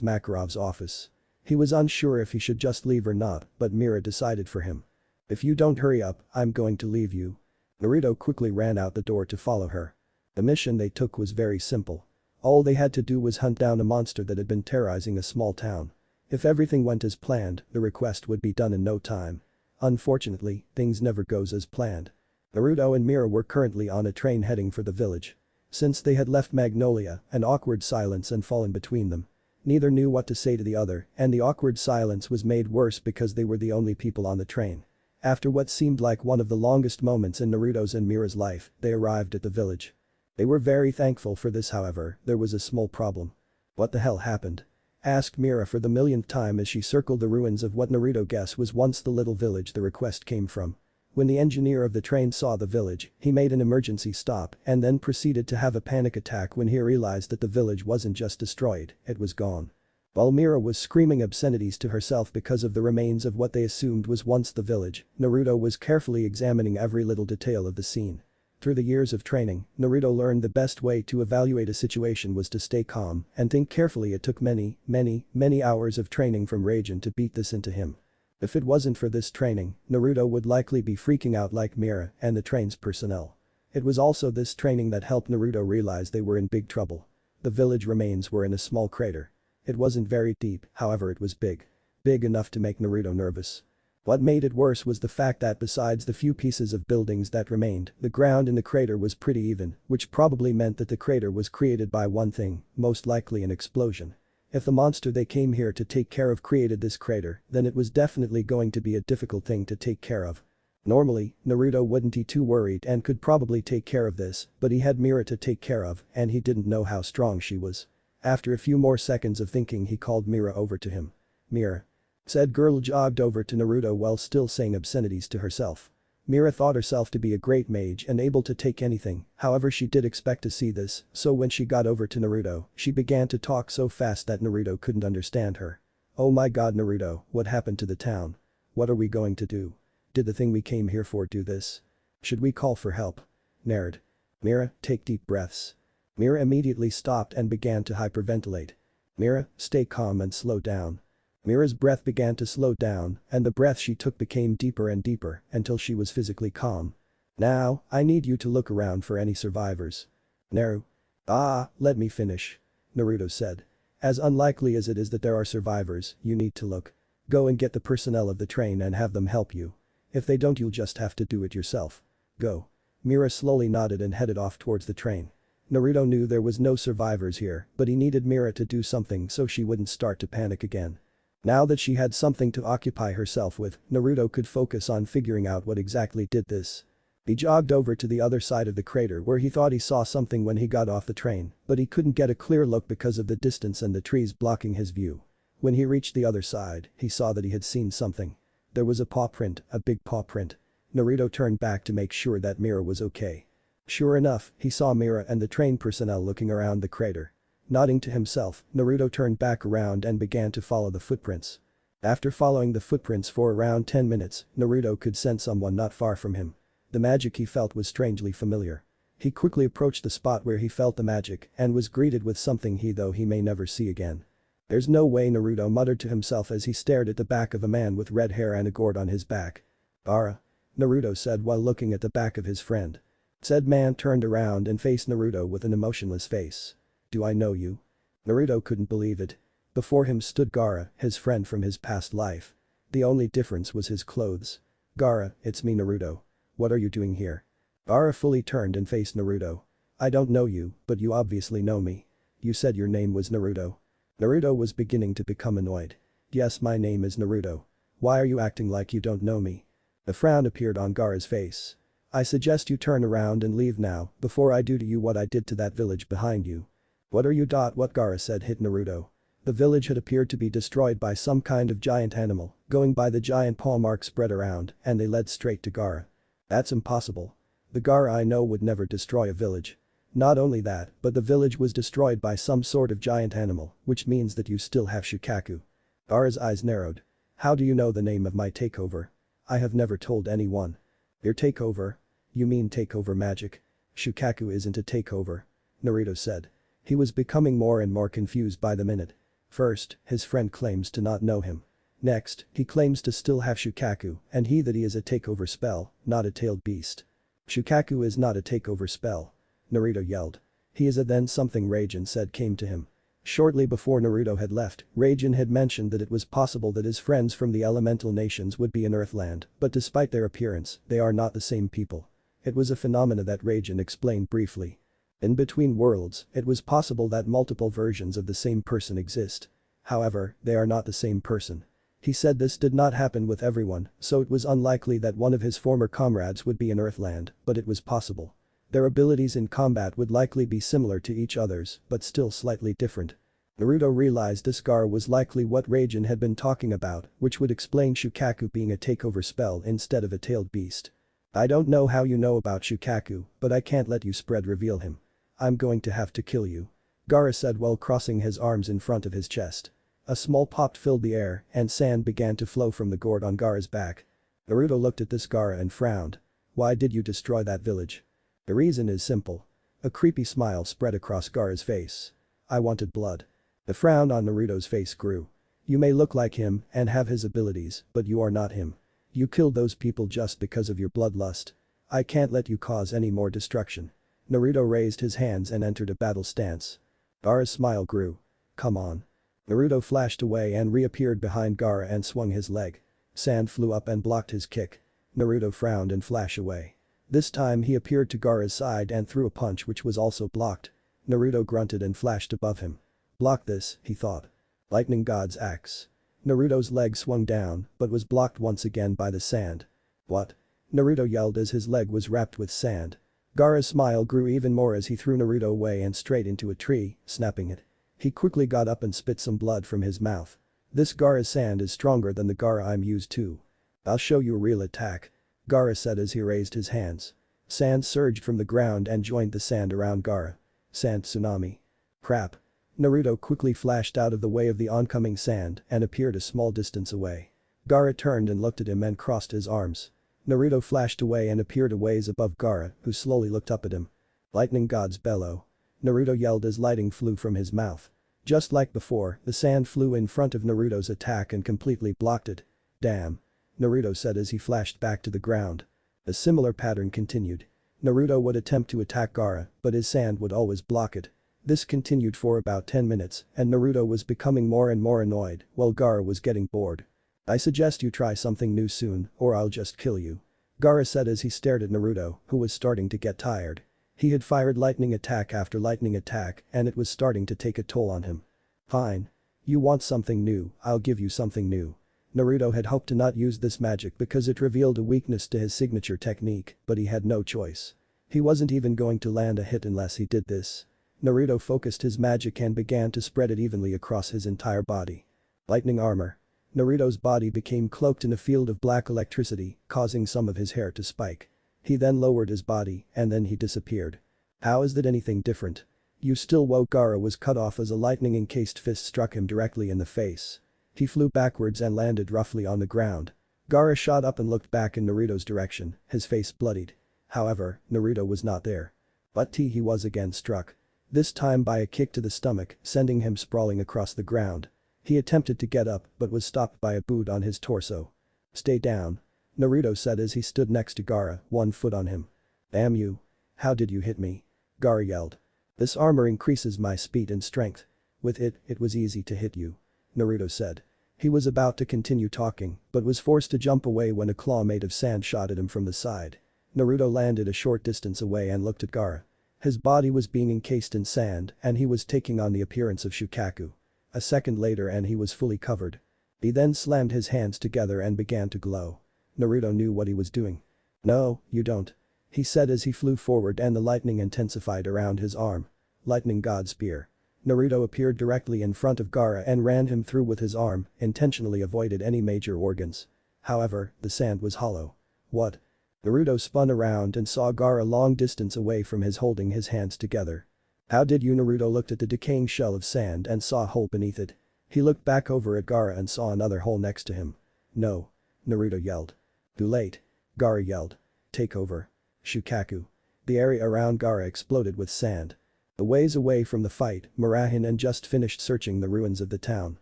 Makarov's office. He was unsure if he should just leave or not, but Mira decided for him. If you don't hurry up, I'm going to leave you. Naruto quickly ran out the door to follow her. The mission they took was very simple. All they had to do was hunt down a monster that had been terrorizing a small town. If everything went as planned, the request would be done in no time. Unfortunately, things never goes as planned. Naruto and Mira were currently on a train heading for the village. Since they had left Magnolia, an awkward silence had fallen between them. Neither knew what to say to the other, and the awkward silence was made worse because they were the only people on the train. After what seemed like one of the longest moments in Naruto's and Mira's life, they arrived at the village. They were very thankful for this, however, there was a small problem. What the hell happened? Asked Mira for the millionth time as she circled the ruins of what Naruto guessed was once the little village the request came from. When the engineer of the train saw the village, he made an emergency stop and then proceeded to have a panic attack when he realized that the village wasn't just destroyed, it was gone. While Mira was screaming obscenities to herself because of the remains of what they assumed was once the village, Naruto was carefully examining every little detail of the scene. Through the years of training, Naruto learned the best way to evaluate a situation was to stay calm and think carefully. It took many hours of training from Raijin to beat this into him. If it wasn't for this training, Naruto would likely be freaking out like Mira and the train's personnel. It was also this training that helped Naruto realize they were in big trouble. The village remains were in a small crater. It wasn't very deep, however it was big. Big enough to make Naruto nervous. What made it worse was the fact that besides the few pieces of buildings that remained, the ground in the crater was pretty even, which probably meant that the crater was created by one thing, most likely an explosion. If the monster they came here to take care of created this crater, then it was definitely going to be a difficult thing to take care of. Normally, Naruto wouldn't be too worried and could probably take care of this, but he had Mira to take care of and he didn't know how strong she was. After a few more seconds of thinking, he called Mira over to him. Mira. Said girl jogged over to Naruto while still saying obscenities to herself. Mira thought herself to be a great mage and able to take anything, however she did expect to see this, so when she got over to Naruto, she began to talk so fast that Naruto couldn't understand her. Oh my god Naruto, what happened to the town? What are we going to do? Did the thing we came here for do this? Should we call for help? Nerd. Mira, take deep breaths. Mira immediately stopped and began to hyperventilate. Mira, stay calm and slow down. Mira's breath began to slow down and the breath she took became deeper and deeper until she was physically calm. Now, I need you to look around for any survivors. Naru. Let me finish. Naruto said. As unlikely as it is that there are survivors, you need to look. Go and get the personnel of the train and have them help you. If they don't, you'll just have to do it yourself. Go. Mira slowly nodded and headed off towards the train. Naruto knew there was no survivors here, but he needed Mira to do something so she wouldn't start to panic again. Now that she had something to occupy herself with, Naruto could focus on figuring out what exactly did this. He jogged over to the other side of the crater where he thought he saw something when he got off the train, but he couldn't get a clear look because of the distance and the trees blocking his view. When he reached the other side, he saw that he had seen something. There was a paw print, a big paw print. Naruto turned back to make sure that Mira was okay. Sure enough, he saw Mira and the train personnel looking around the crater. Nodding to himself, Naruto turned back around and began to follow the footprints. After following the footprints for around 10 minutes, Naruto could sense someone not far from him. The magic he felt was strangely familiar. He quickly approached the spot where he felt the magic and was greeted with something he may never see again. There's no way, Naruto muttered to himself as he stared at the back of a man with red hair and a gourd on his back. Gaara. Naruto said while looking at the back of his friend. Said man turned around and faced Naruto with an emotionless face. Do I know you? Naruto couldn't believe it. Before him stood Gaara, his friend from his past life. The only difference was his clothes. Gaara, it's me Naruto. What are you doing here? Gaara fully turned and faced Naruto. I don't know you, but you obviously know me. You said your name was Naruto. Naruto was beginning to become annoyed. Yes, my name is Naruto. Why are you acting like you don't know me? A frown appeared on Gaara's face. I suggest you turn around and leave now before I do to you what I did to that village behind you. What are you? What Gaara said hit Naruto. The village had appeared to be destroyed by some kind of giant animal, going by the giant paw mark spread around, and they led straight to Gaara. That's impossible. The Gaara I know would never destroy a village. Not only that, but the village was destroyed by some sort of giant animal, which means that you still have Shukaku. Gaara's eyes narrowed. How do you know the name of my takeover? I have never told anyone. Your takeover? You mean takeover magic? Shukaku isn't a takeover. Naruto said. He was becoming more and more confused by the minute. First, his friend claims to not know him. Next, he claims to still have Shukaku, and he is a takeover spell, not a tailed beast. Shukaku is not a takeover spell. Naruto yelled. He is a then something Raijin said came to him. Shortly before Naruto had left, Raijin had mentioned that it was possible that his friends from the elemental nations would be in Earthland, but despite their appearance, they are not the same people. It was a phenomena that Raijin explained briefly. In between worlds, it was possible that multiple versions of the same person exist. However, they are not the same person. He said this did not happen with everyone, so it was unlikely that one of his former comrades would be in Earthland, but it was possible. Their abilities in combat would likely be similar to each other's, but still slightly different. Naruto realized this Gaara was likely what Raijin had been talking about, which would explain Shukaku being a takeover spell instead of a tailed beast. I don't know how you know about Shukaku, but I can't let you reveal him. I'm going to have to kill you. Gaara said while crossing his arms in front of his chest. A small pop filled the air, and sand began to flow from the gourd on Gaara's back. Naruto looked at this Gaara and frowned. Why did you destroy that village? The reason is simple. A creepy smile spread across Gaara's face. I wanted blood. The frown on Naruto's face grew. You may look like him and have his abilities, but you are not him. You killed those people just because of your bloodlust. I can't let you cause any more destruction. Naruto raised his hands and entered a battle stance. Gaara's smile grew. Come on. Naruto flashed away and reappeared behind Gaara and swung his leg. Sand flew up and blocked his kick. Naruto frowned and flashed away. This time he appeared to Gaara's side and threw a punch which was also blocked. Naruto grunted and flashed above him. Block this, he thought. Lightning God's axe. Naruto's leg swung down, but was blocked once again by the sand. What? Naruto yelled as his leg was wrapped with sand. Gaara's smile grew even more as he threw Naruto away and straight into a tree, snapping it. He quickly got up and spit some blood from his mouth. This Gaara's sand is stronger than the Gaara I'm used to. I'll show you a real attack. Gaara said as he raised his hands. Sand surged from the ground and joined the sand around Gaara. Sand tsunami. Crap. Naruto quickly flashed out of the way of the oncoming sand and appeared a small distance away. Gaara turned and looked at him and crossed his arms. Naruto flashed away and appeared a ways above Gaara, who slowly looked up at him. Lightning God's bellow. Naruto yelled as lightning flew from his mouth. Just like before, the sand flew in front of Naruto's attack and completely blocked it. Damn. Naruto said as he flashed back to the ground. A similar pattern continued. Naruto would attempt to attack Gaara, but his sand would always block it. This continued for about 10 minutes, and Naruto was becoming more and more annoyed, while Gaara was getting bored. I suggest you try something new soon, or I'll just kill you. Gaara said as he stared at Naruto, who was starting to get tired. He had fired lightning attack after lightning attack, and it was starting to take a toll on him. Fine. You want something new, I'll give you something new. Naruto had hoped to not use this magic because it revealed a weakness to his signature technique, but he had no choice. He wasn't even going to land a hit unless he did this. Naruto focused his magic and began to spread it evenly across his entire body. Lightning armor. Naruto's body became cloaked in a field of black electricity, causing some of his hair to spike. He then lowered his body, and then he disappeared. How is that anything different? You still woke. Gaara was cut off as a lightning-encased fist struck him directly in the face. He flew backwards and landed roughly on the ground. Gaara shot up and looked back in Naruto's direction, his face bloodied. However, Naruto was not there. But he was again struck. This time by a kick to the stomach, sending him sprawling across the ground. He attempted to get up but was stopped by a boot on his torso. Stay down. Naruto said as he stood next to Gaara, one foot on him. Damn you. How did you hit me? Gaara yelled. This armor increases my speed and strength. With it, it was easy to hit you. Naruto said. He was about to continue talking, but was forced to jump away when a claw made of sand shot at him from the side. Naruto landed a short distance away and looked at Gaara. His body was being encased in sand and he was taking on the appearance of Shukaku. A second later and he was fully covered. He then slammed his hands together and began to glow. Naruto knew what he was doing. No, you don't. He said as he flew forward and the lightning intensified around his arm. Lightning God spear. Naruto appeared directly in front of Gaara and ran him through with his arm, intentionally avoided any major organs. However, the sand was hollow. What? Naruto spun around and saw Gaara long distance away from his holding his hands together. How did you? Naruto looked at the decaying shell of sand and saw a hole beneath it. He looked back over at Gaara and saw another hole next to him. No. Naruto yelled. Too late. Gaara yelled. Take over. Shukaku. The area around Gaara exploded with sand. A ways away from the fight, Mirajane had just finished searching the ruins of the town.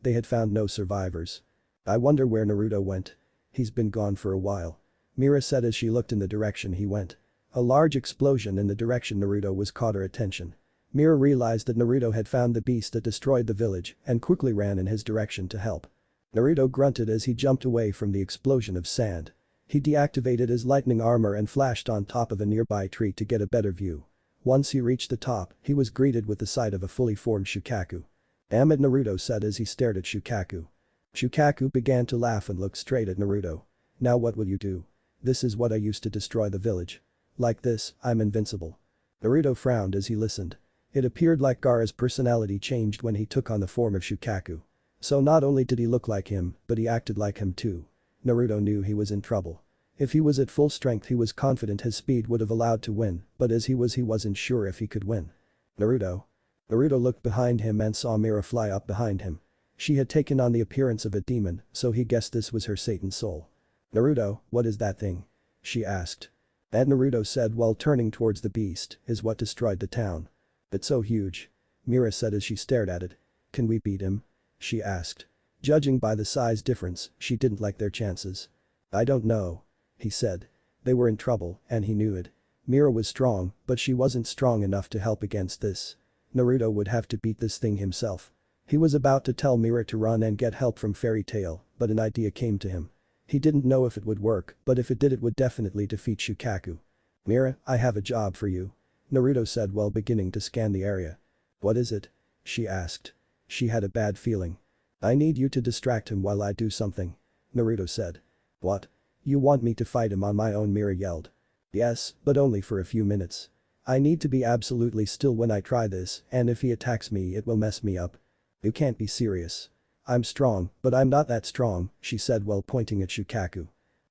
They had found no survivors. I wonder where Naruto went. He's been gone for a while. Mira said as she looked in the direction he went. A large explosion in the direction Naruto was caught her attention. Mira realized that Naruto had found the beast that destroyed the village and quickly ran in his direction to help. Naruto grunted as he jumped away from the explosion of sand. He deactivated his lightning armor and flashed on top of a nearby tree to get a better view. Once he reached the top, he was greeted with the sight of a fully formed Shukaku. Damn it, Naruto said as he stared at Shukaku. Shukaku began to laugh and looked straight at Naruto. Now what will you do? This is what I used to destroy the village. Like this, I'm invincible. Naruto frowned as he listened. It appeared like Gaara's personality changed when he took on the form of Shukaku. So not only did he look like him, but he acted like him too. Naruto knew he was in trouble. If he was at full strength he was confident his speed would have allowed to win, but as he wasn't sure if he could win. Naruto. Naruto looked behind him and saw Mira fly up behind him. She had taken on the appearance of a demon, so he guessed this was her Satan soul. Naruto, what is that thing? She asked. And Naruto said while turning towards the beast, is what destroyed the town. It's so huge. Mira said as she stared at it. Can we beat him? She asked. Judging by the size difference, she didn't like their chances. I don't know. He said. They were in trouble, and he knew it. Mira was strong, but she wasn't strong enough to help against this. Naruto would have to beat this thing himself. He was about to tell Mira to run and get help from Fairytale, but an idea came to him. He didn't know if it would work, but if it did it would definitely defeat Shukaku. Mira, I have a job for you. Naruto said while beginning to scan the area. What is it? She asked. She had a bad feeling. I need you to distract him while I do something. Naruto said. What? You want me to fight him on my own? Mira yelled. Yes, but only for a few minutes. I need to be absolutely still when I try this, and if he attacks me it will mess me up. You can't be serious. I'm strong, but I'm not that strong, she said while pointing at Shukaku.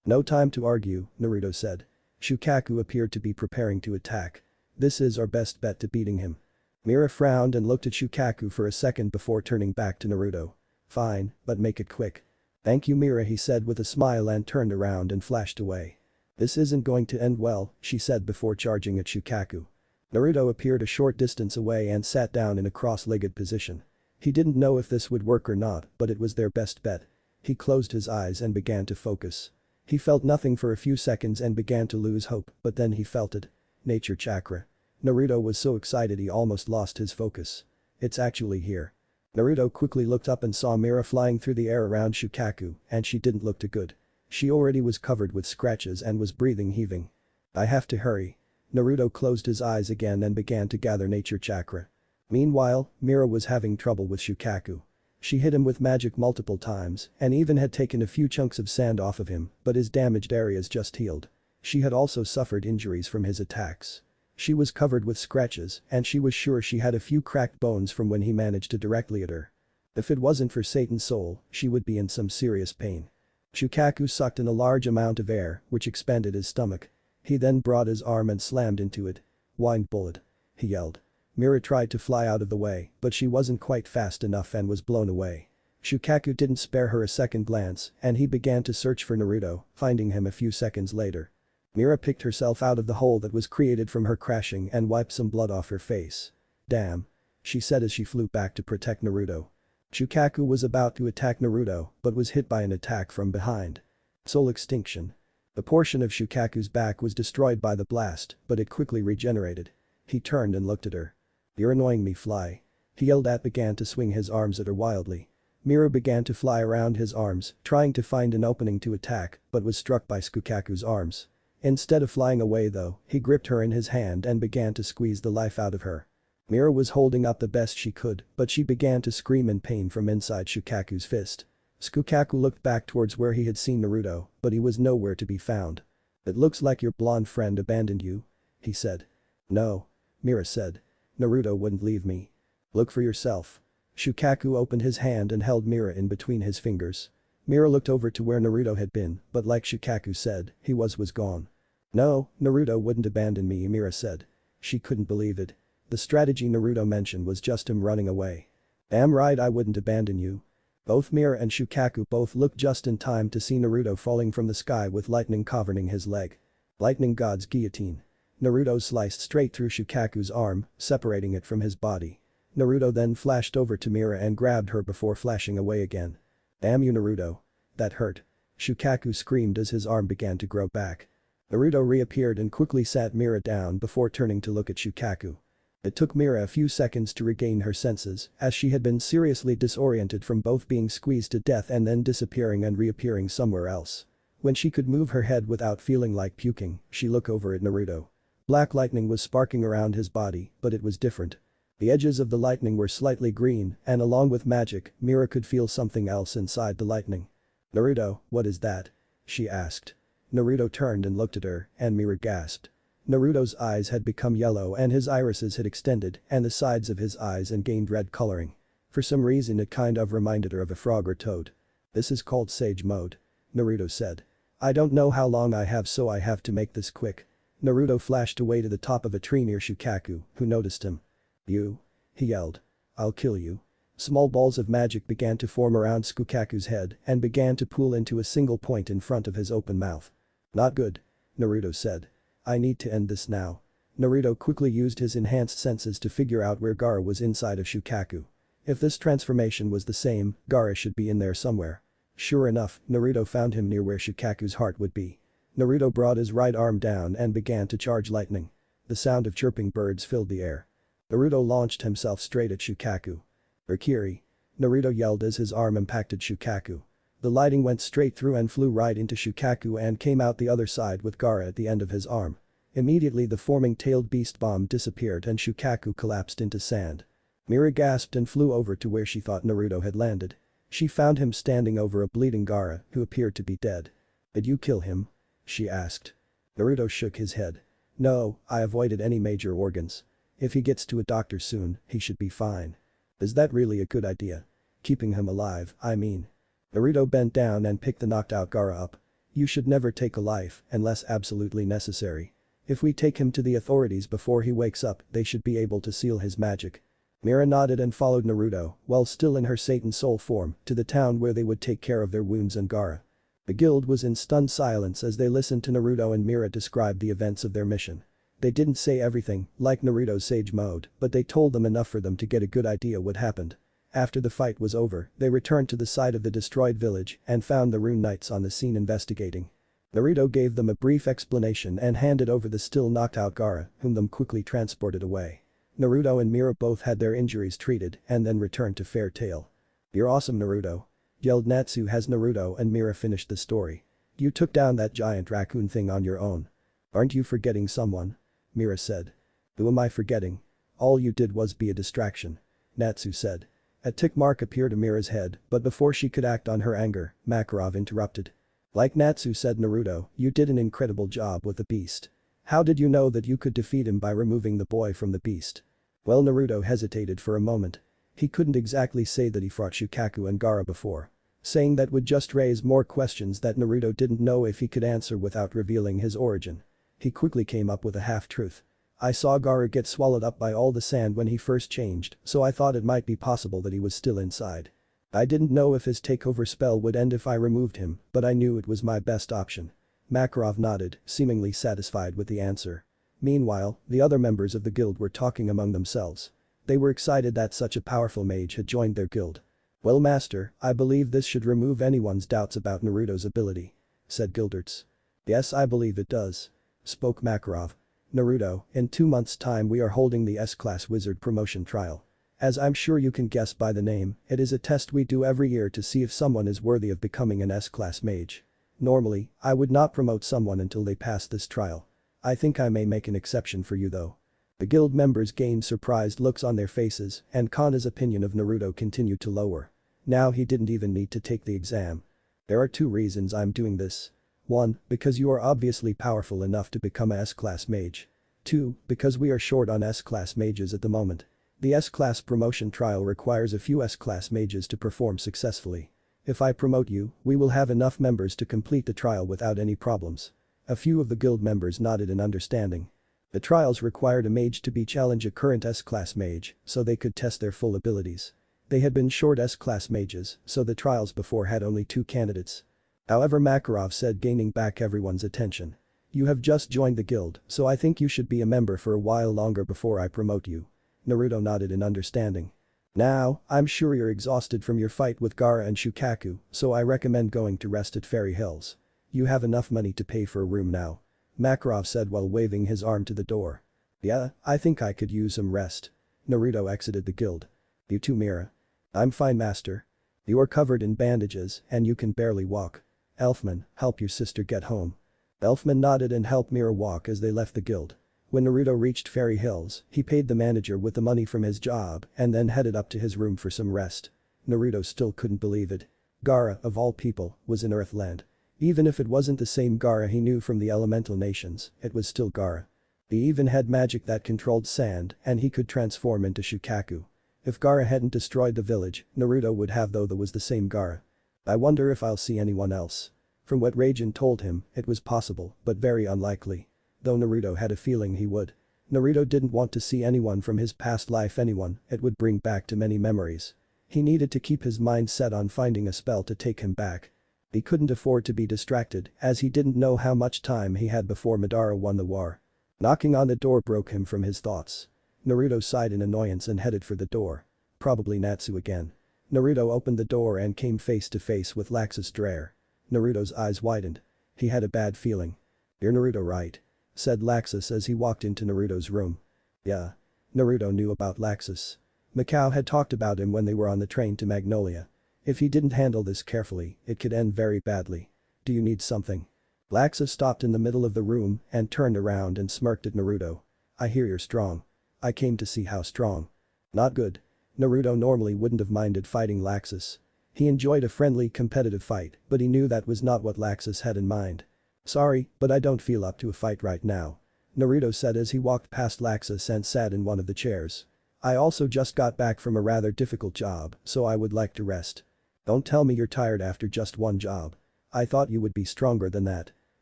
No time to argue, Naruto said. Shukaku appeared to be preparing to attack. This is our best bet to beating him. Mira frowned and looked at Shukaku for a second before turning back to Naruto. Fine, but make it quick. Thank you, Mira, he said with a smile and turned around and flashed away. This isn't going to end well, she said before charging at Shukaku. Naruto appeared a short distance away and sat down in a cross-legged position. He didn't know if this would work or not, but it was their best bet. He closed his eyes and began to focus. He felt nothing for a few seconds and began to lose hope, but then he felt it. Nature chakra. Naruto was so excited he almost lost his focus. It's actually here. Naruto quickly looked up and saw Mira flying through the air around Shukaku, and she didn't look too good. She already was covered with scratches and was breathing heaving. I have to hurry. Naruto closed his eyes again and began to gather nature chakra. Meanwhile, Mira was having trouble with Shukaku. She hit him with magic multiple times and even had taken a few chunks of sand off of him, but his damaged areas just healed. She had also suffered injuries from his attacks. She was covered with scratches and she was sure she had a few cracked bones from when he managed to directly hit her. If it wasn't for Satan's soul, she would be in some serious pain. Shukaku sucked in a large amount of air, which expanded his stomach. He then brought his arm and slammed into it. Wind bullet. He yelled. Mira tried to fly out of the way, but she wasn't quite fast enough and was blown away. Shukaku didn't spare her a second glance and he began to search for Naruto, finding him a few seconds later. Mira picked herself out of the hole that was created from her crashing and wiped some blood off her face. Damn. She said as she flew back to protect Naruto. Shukaku was about to attack Naruto but was hit by an attack from behind. Soul extinction. A portion of Shukaku's back was destroyed by the blast, but it quickly regenerated. He turned and looked at her. You're annoying me, fly. He yelled and began to swing his arms at her wildly. Mira began to fly around his arms, trying to find an opening to attack, but was struck by Shukaku's arms. Instead of flying away though, he gripped her in his hand and began to squeeze the life out of her. Mira was holding up the best she could, but she began to scream in pain from inside Shukaku's fist. Shukaku looked back towards where he had seen Naruto, but he was nowhere to be found. It looks like your blonde friend abandoned you, he said. No. Mira said. Naruto wouldn't leave me. Look for yourself. Shukaku opened his hand and held Mira in between his fingers. Mira looked over to where Naruto had been, but like Shukaku said, he was gone. No, Naruto wouldn't abandon me, Mira said. She couldn't believe it. The strategy Naruto mentioned was just him running away. Damn right I wouldn't abandon you. Both Mira and Shukaku both looked just in time to see Naruto falling from the sky with lightning covering his leg. Lightning God's guillotine. Naruto sliced straight through Shukaku's arm, separating it from his body. Naruto then flashed over to Mira and grabbed her before flashing away again. Damn you, Naruto. That hurt. Shukaku screamed as his arm began to grow back. Naruto reappeared and quickly sat Mira down before turning to look at Shukaku. It took Mira a few seconds to regain her senses, as she had been seriously disoriented from both being squeezed to death and then disappearing and reappearing somewhere else. When she could move her head without feeling like puking, she looked over at Naruto. Black lightning was sparking around his body, but it was different. The edges of the lightning were slightly green, and along with magic, Mira could feel something else inside the lightning. Naruto, what is that? She asked. Naruto turned and looked at her, and Mira gasped. Naruto's eyes had become yellow and his irises had extended and the sides of his eyes and gained red coloring. For some reason it kind of reminded her of a frog or toad. This is called Sage Mode. Naruto said. I don't know how long I have, so I have to make this quick. Naruto flashed away to the top of a tree near Shukaku, who noticed him. You? He yelled. I'll kill you. Small balls of magic began to form around Shukaku's head and began to pool into a single point in front of his open mouth. Not good. Naruto said. I need to end this now. Naruto quickly used his enhanced senses to figure out where Gaara was inside of Shukaku. If this transformation was the same, Gaara should be in there somewhere. Sure enough, Naruto found him near where Shukaku's heart would be. Naruto brought his right arm down and began to charge lightning. The sound of chirping birds filled the air. Naruto launched himself straight at Shukaku. Urkiri. Naruto yelled as his arm impacted Shukaku. The lightning went straight through and flew right into Shukaku and came out the other side with Gaara at the end of his arm. Immediately the forming tailed beast bomb disappeared and Shukaku collapsed into sand. Mira gasped and flew over to where she thought Naruto had landed. She found him standing over a bleeding Gaara who appeared to be dead. Did you kill him? She asked. Naruto shook his head. No, I avoided any major organs. If he gets to a doctor soon, he should be fine. Is that really a good idea? Keeping him alive, I mean. Naruto bent down and picked the knocked out Gaara up. You should never take a life unless absolutely necessary. If we take him to the authorities before he wakes up, they should be able to seal his magic. Mira nodded and followed Naruto, while still in her Satan soul form, to the town where they would take care of their wounds and Gaara. The guild was in stunned silence as they listened to Naruto and Mira describe the events of their mission. They didn't say everything, like Naruto's Sage Mode, but they told them enough for them to get a good idea what happened. After the fight was over, they returned to the site of the destroyed village and found the Rune Knights on the scene investigating. Naruto gave them a brief explanation and handed over the still knocked out Gaara, whom them quickly transported away. Naruto and Mira both had their injuries treated and then returned to Fairytale. You're awesome, Naruto. Yelled Natsu as Naruto and Mira finished the story. You took down that giant raccoon thing on your own. Aren't you forgetting someone? Mira said. Who am I forgetting? All you did was be a distraction. Natsu said. A tick mark appeared on Mira's head, but before she could act on her anger, Makarov interrupted. Like Natsu said, Naruto, you did an incredible job with the beast. How did you know that you could defeat him by removing the boy from the beast? Well, Naruto hesitated for a moment. He couldn't exactly say that he fought Shukaku and Gaara before. Saying that would just raise more questions that Naruto didn't know if he could answer without revealing his origin. He quickly came up with a half-truth. I saw Gaara get swallowed up by all the sand when he first changed, so I thought it might be possible that he was still inside. I didn't know if his takeover spell would end if I removed him, but I knew it was my best option. Makarov nodded, seemingly satisfied with the answer. Meanwhile, the other members of the guild were talking among themselves. They were excited that such a powerful mage had joined their guild. Well, master, I believe this should remove anyone's doubts about Naruto's ability, said Gildarts. Yes, I believe it does, spoke Makarov. Naruto, in 2 months' time we are holding the S-Class Wizard promotion trial. As I'm sure you can guess by the name, it is a test we do every year to see if someone is worthy of becoming an S-Class mage. Normally, I would not promote someone until they pass this trial. I think I may make an exception for you though. The guild members gained surprised looks on their faces and Cana's opinion of Naruto continued to lower. Now he didn't even need to take the exam. There are 2 reasons I'm doing this. 1, because you are obviously powerful enough to become a S-Class mage. 2, because we are short on S-Class mages at the moment. The S-Class promotion trial requires a few S-Class mages to perform successfully. If I promote you, we will have enough members to complete the trial without any problems. A few of the guild members nodded in understanding. The trials required a mage to challenge a current S-Class mage so they could test their full abilities. They had been short S-Class mages, so the trials before had only 2 candidates. However, Makarov said, gaining back everyone's attention. You have just joined the guild, so I think you should be a member for a while longer before I promote you. Naruto nodded in understanding. Now, I'm sure you're exhausted from your fight with Gaara and Shukaku, so I recommend going to rest at Fairy Hills. You have enough money to pay for a room now. Makarov said while waving his arm to the door. Yeah, I think I could use some rest. Naruto exited the guild. You too, Mira? I'm fine, master. You are covered in bandages and you can barely walk. Elfman, help your sister get home. Elfman nodded and helped Mira walk as they left the guild. When Naruto reached Fairy Hills, he paid the manager with the money from his job and then headed up to his room for some rest. Naruto still couldn't believe it. Gaara, of all people, was in Earthland. Even if it wasn't the same Gaara he knew from the elemental nations, it was still Gaara. He even had magic that controlled sand and he could transform into Shukaku. If Gaara hadn't destroyed the village, Naruto would have though that was the same Gaara. I wonder if I'll see anyone else. From what Raijin told him, it was possible, but very unlikely. Though Naruto had a feeling he would. Naruto didn't want to see anyone from his past life, anyone it would bring back to many memories. He needed to keep his mind set on finding a spell to take him back. He couldn't afford to be distracted as he didn't know how much time he had before Madara won the war. Knocking on the door broke him from his thoughts. Naruto sighed in annoyance and headed for the door. Probably Natsu again. Naruto opened the door and came face to face with Laxus Draer. Naruto's eyes widened. He had a bad feeling. You're Naruto, right? Said Laxus as he walked into Naruto's room. Yeah. Naruto knew about Laxus. Mikao had talked about him when they were on the train to Magnolia. If he didn't handle this carefully, it could end very badly. Do you need something? Laxus stopped in the middle of the room and turned around and smirked at Naruto. I hear you're strong. I came to see how strong. Not good. Naruto normally wouldn't have minded fighting Laxus. He enjoyed a friendly competitive fight, but he knew that was not what Laxus had in mind. Sorry, but I don't feel up to a fight right now. Naruto said as he walked past Laxus and sat in one of the chairs. I also just got back from a rather difficult job, so I would like to rest. Don't tell me you're tired after just one job. I thought you would be stronger than that.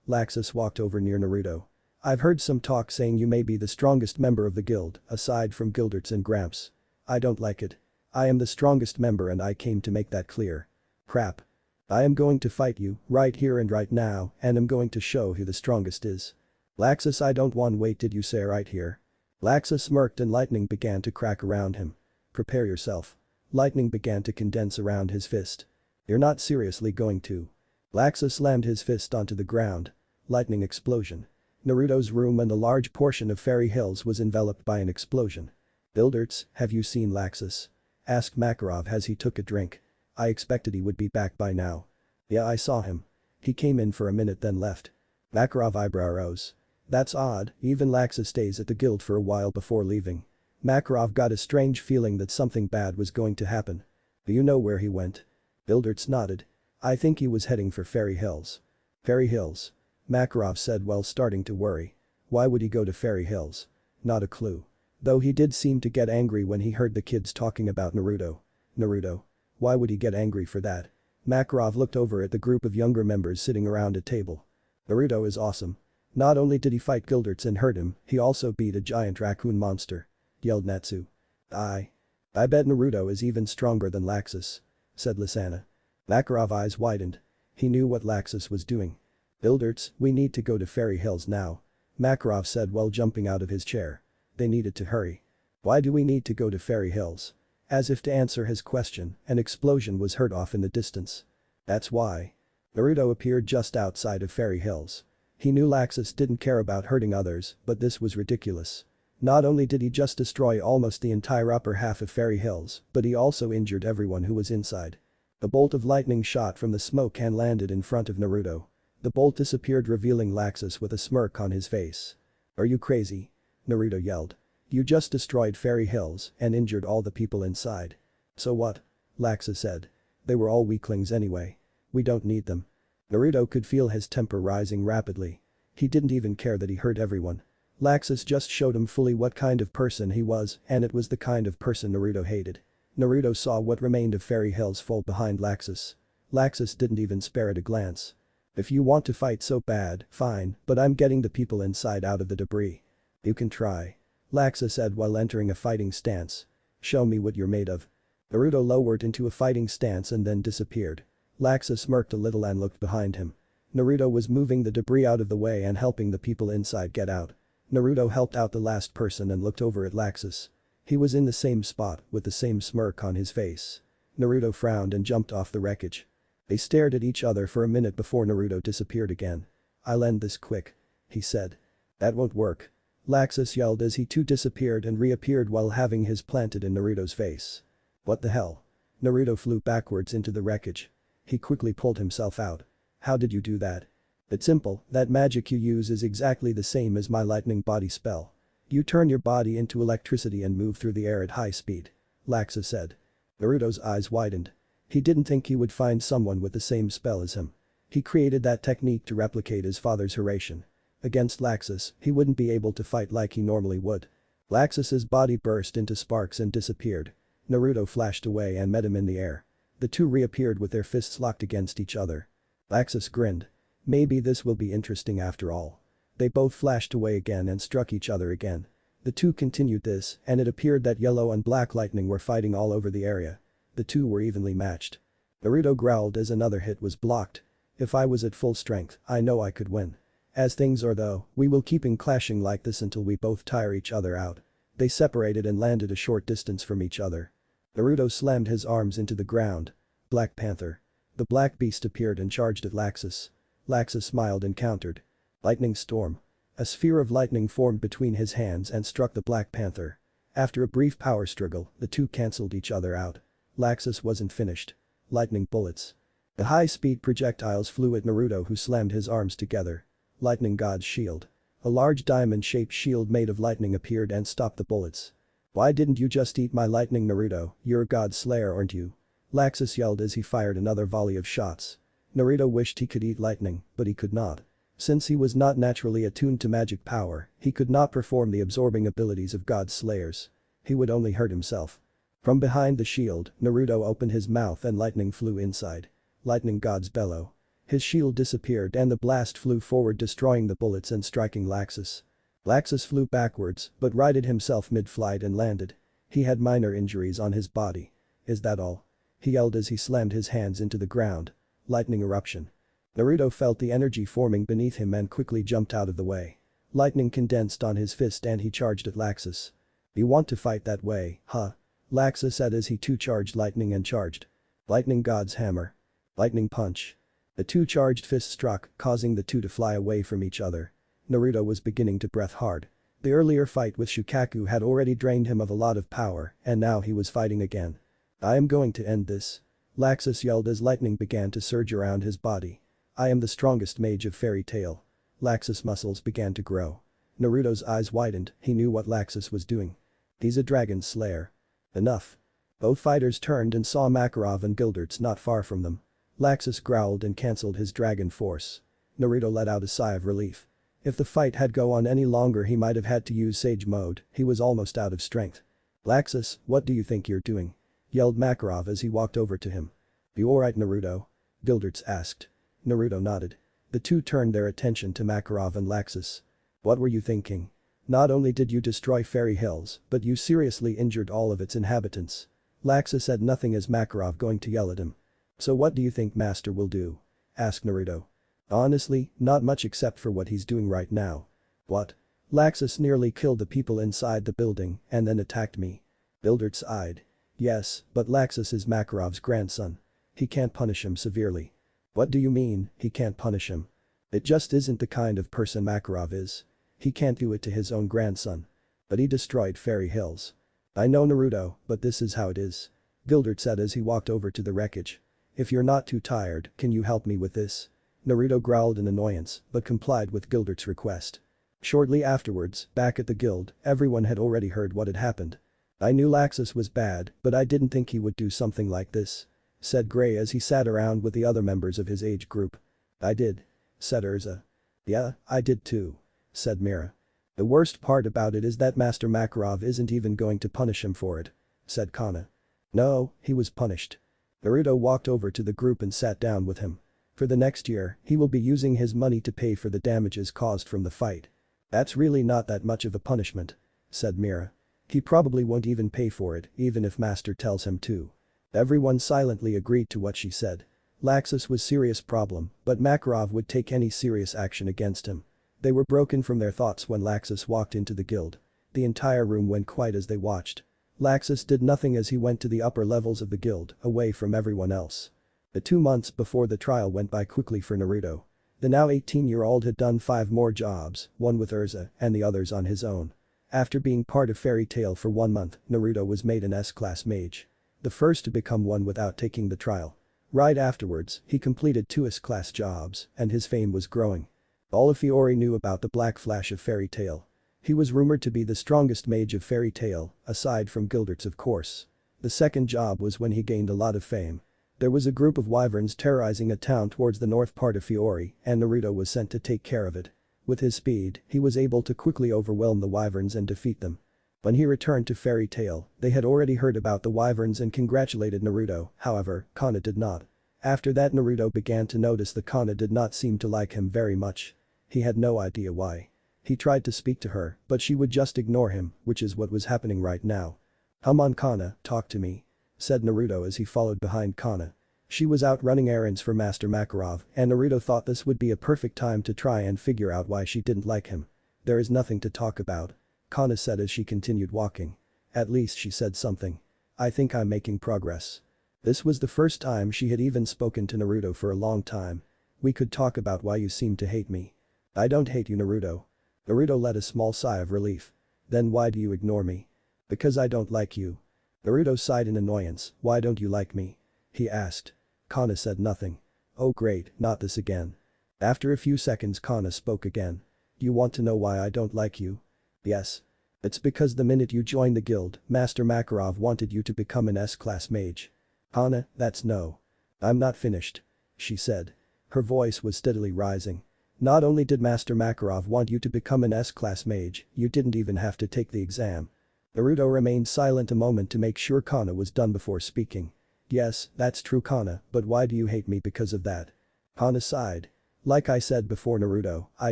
Laxus walked over near Naruto. I've heard some talk saying you may be the strongest member of the guild, aside from Gildarts and Gramps. I don't like it. I am the strongest member and I came to make that clear. Crap. I am going to fight you, right here and right now, and I'm going to show who the strongest is. Laxus, I don't want wait, did you say right here? Laxus smirked and lightning began to crack around him. Prepare yourself. Lightning began to condense around his fist. You're not seriously going to. Laxus slammed his fist onto the ground. Lightning explosion. Naruto's room and a large portion of Fairy Hills was enveloped by an explosion. Gildarts, have you seen Laxus? Asked Makarov as he took a drink. I expected he would be back by now. Yeah, I saw him. He came in for a minute then left. Makarov eyebrow rose. That's odd, even Laxus stays at the guild for a while before leaving. Makarov got a strange feeling that something bad was going to happen. Do you know where he went? Gildarts nodded. I think he was heading for Fairy Hills. Fairy Hills? Makarov said while starting to worry. Why would he go to Fairy Hills? Not a clue. Though he did seem to get angry when he heard the kids talking about Naruto. Naruto? Why would he get angry for that? Makarov looked over at the group of younger members sitting around a table. Naruto is awesome. Not only did he fight Gildarts and hurt him, he also beat a giant raccoon monster. Yelled Natsu. I bet Naruto is even stronger than Laxus. Said Lisana. Makarov eyes widened. He knew what Laxus was doing. Gildarts, we need to go to Fairy Hills now. Makarov said while jumping out of his chair. They needed to hurry. Why do we need to go to Fairy Hills? As if to answer his question, an explosion was heard off in the distance. That's why. Naruto appeared just outside of Fairy Hills. He knew Laxus didn't care about hurting others, but this was ridiculous. Not only did he just destroy almost the entire upper half of Fairy Hills, but he also injured everyone who was inside. A bolt of lightning shot from the smoke and landed in front of Naruto. The bolt disappeared, revealing Laxus with a smirk on his face. Are you crazy? Naruto yelled. You just destroyed Fairy Hills and injured all the people inside. So what? Laxus said. They were all weaklings anyway. We don't need them. Naruto could feel his temper rising rapidly. He didn't even care that he hurt everyone. Laxus just showed him fully what kind of person he was, and it was the kind of person Naruto hated. Naruto saw what remained of Fairy Hills fall behind Laxus. Laxus didn't even spare it a glance. If you want to fight so bad, fine, but I'm getting the people inside out of the debris. You can try. Laxus said while entering a fighting stance. Show me what you're made of. Naruto lowered into a fighting stance and then disappeared. Laxus smirked a little and looked behind him. Naruto was moving the debris out of the way and helping the people inside get out. Naruto helped out the last person and looked over at Laxus. He was in the same spot with the same smirk on his face. Naruto frowned and jumped off the wreckage. They stared at each other for a minute before Naruto disappeared again. "I'll end this quick," he said. "That won't work." Laxus yelled as he too disappeared and reappeared while having his planted in Naruto's face. "What the hell?" Naruto flew backwards into the wreckage. He quickly pulled himself out. "How did you do that?" "It's simple, that magic you use is exactly the same as my lightning body spell. You turn your body into electricity and move through the air at high speed," Laxus said. Naruto's eyes widened. He didn't think he would find someone with the same spell as him. He created that technique to replicate his father's Hiraishin. Against Laxus, he wouldn't be able to fight like he normally would. Laxus's body burst into sparks and disappeared. Naruto flashed away and met him in the air. The two reappeared with their fists locked against each other. Laxus grinned. "Maybe this will be interesting after all." They both flashed away again and struck each other again. The two continued this, and it appeared that yellow and black lightning were fighting all over the area. The two were evenly matched. Naruto growled as another hit was blocked. "If I was at full strength, I know I could win. As things are though, we will keeping clashing like this until we both tire each other out." They separated and landed a short distance from each other. Naruto slammed his arms into the ground. "Black Panther." The black beast appeared and charged at Laxus. Laxus smiled and countered. "Lightning Storm." A sphere of lightning formed between his hands and struck the Black Panther. After a brief power struggle, the two cancelled each other out. Laxus wasn't finished. Lightning bullets. The high-speed projectiles flew at Naruto, who slammed his arms together. Lightning God's shield. A large diamond-shaped shield made of lightning appeared and stopped the bullets. "Why didn't you just eat my lightning, Naruto? You're a god slayer, aren't you?" Laxus yelled as he fired another volley of shots. Naruto wished he could eat lightning, but he could not. Since he was not naturally attuned to magic power, he could not perform the absorbing abilities of god slayers. He would only hurt himself. From behind the shield, Naruto opened his mouth and lightning flew inside. Lightning God's bellow. His shield disappeared and the blast flew forward, destroying the bullets and striking Laxus. Laxus flew backwards but righted himself mid-flight and landed. He had minor injuries on his body. "Is that all?" he yelled as he slammed his hands into the ground. Lightning eruption. Naruto felt the energy forming beneath him and quickly jumped out of the way. Lightning condensed on his fist and he charged at Laxus. "You want to fight that way, huh?" Laxus said as he too charged lightning and charged. Lightning God's hammer. Lightning punch. The two charged fists struck, causing the two to fly away from each other. Naruto was beginning to breath hard. The earlier fight with Shukaku had already drained him of a lot of power, and now he was fighting again. "I am going to end this." Laxus yelled as lightning began to surge around his body. "I am the strongest mage of Fairy Tail." Laxus' muscles began to grow. Naruto's eyes widened, he knew what Laxus was doing. "He's a dragon slayer." "Enough." Both fighters turned and saw Makarov and Gildarts not far from them. Laxus growled and cancelled his dragon force. Naruto let out a sigh of relief. If the fight had go on any longer he might have had to use Sage Mode, he was almost out of strength. "Laxus, what do you think you're doing?" yelled Makarov as he walked over to him. "You alright, Naruto?" Gildarts asked. Naruto nodded. The two turned their attention to Makarov and Laxus. "What were you thinking? Not only did you destroy Fairy Hills, but you seriously injured all of its inhabitants." Laxus said nothing as Makarov going to yell at him. "So what do you think Master will do?" asked Naruto. "Honestly, not much except for what he's doing right now." "What?" "Laxus nearly killed the people inside the building and then attacked me." Gildarts eyed. "Yes, but Laxus is Makarov's grandson. He can't punish him severely." "What do you mean, he can't punish him?" "It just isn't the kind of person Makarov is. He can't do it to his own grandson. But he destroyed Fairy Hills." "I know, Naruto, but this is how it is." Gildarts said as he walked over to the wreckage. "If you're not too tired, can you help me with this?" Naruto growled in annoyance, but complied with Gildarts' request. Shortly afterwards, back at the guild, everyone had already heard what had happened. "I knew Laxus was bad, but I didn't think he would do something like this," said Gray as he sat around with the other members of his age group. "I did," said Urza. "Yeah, I did too," said Mira. The worst part about it is that Master Makarov isn't even going to punish him for it," said Cana. "No, he was punished." Naruto walked over to the group and sat down with him. For the next year, he will be using his money to pay for the damages caused from the fight. "That's really not that much of a punishment," said Mira. "He probably won't even pay for it, even if Master tells him to." Everyone silently agreed to what she said. Laxus was serious problem, but Makarov would take any serious action against him. They were broken from their thoughts when Laxus walked into the guild. The entire room went quiet as they watched. Laxus did nothing as he went to the upper levels of the guild, away from everyone else. The 2 months before the trial went by quickly for Naruto. The now 18-year-old had done 5 more jobs, one with Urza and the others on his own. After being part of Fairy Tail for 1 month, Naruto was made an S-class mage. The first to become one without taking the trial. Right afterwards, he completed 2 S-class jobs, and his fame was growing. All of Fiori knew about the Black Flash of Fairy Tail. He was rumored to be the strongest mage of Fairy Tail, aside from Gildarts of course. The second job was when he gained a lot of fame. There was a group of wyverns terrorizing a town towards the north part of Fiori, and Naruto was sent to take care of it. With his speed, he was able to quickly overwhelm the wyverns and defeat them. When he returned to Fairy Tail, they had already heard about the wyverns and congratulated Naruto, however, Cana did not. After that Naruto began to notice that Cana did not seem to like him very much. He had no idea why. He tried to speak to her, but she would just ignore him, which is what was happening right now. "Come on Cana, talk to me," said Naruto as he followed behind Cana. She was out running errands for Master Makarov, and Naruto thought this would be a perfect time to try and figure out why she didn't like him. "There is nothing to talk about," Cana said as she continued walking. "At least she said something. I think I'm making progress." This was the first time she had even spoken to Naruto for a long time. "We could talk about why you seem to hate me." "I don't hate you Naruto." Naruto let a small sigh of relief. "Then why do you ignore me?" "Because I don't like you." Naruto sighed in annoyance. "Why don't you like me?" he asked. Cana said nothing. "Oh great, not this again." After a few seconds Cana spoke again. "Do you want to know why I don't like you?" "Yes. It's because the minute you joined the guild, Master Makarov wanted you to become an S-class mage." "Cana, that's no. I'm not finished," she said. Her voice was steadily rising. "Not only did Master Makarov want you to become an S-class mage, you didn't even have to take the exam." Naruto remained silent a moment to make sure Cana was done before speaking. "Yes, that's true Cana, but why do you hate me because of that?" Cana sighed. "Like I said before Naruto, I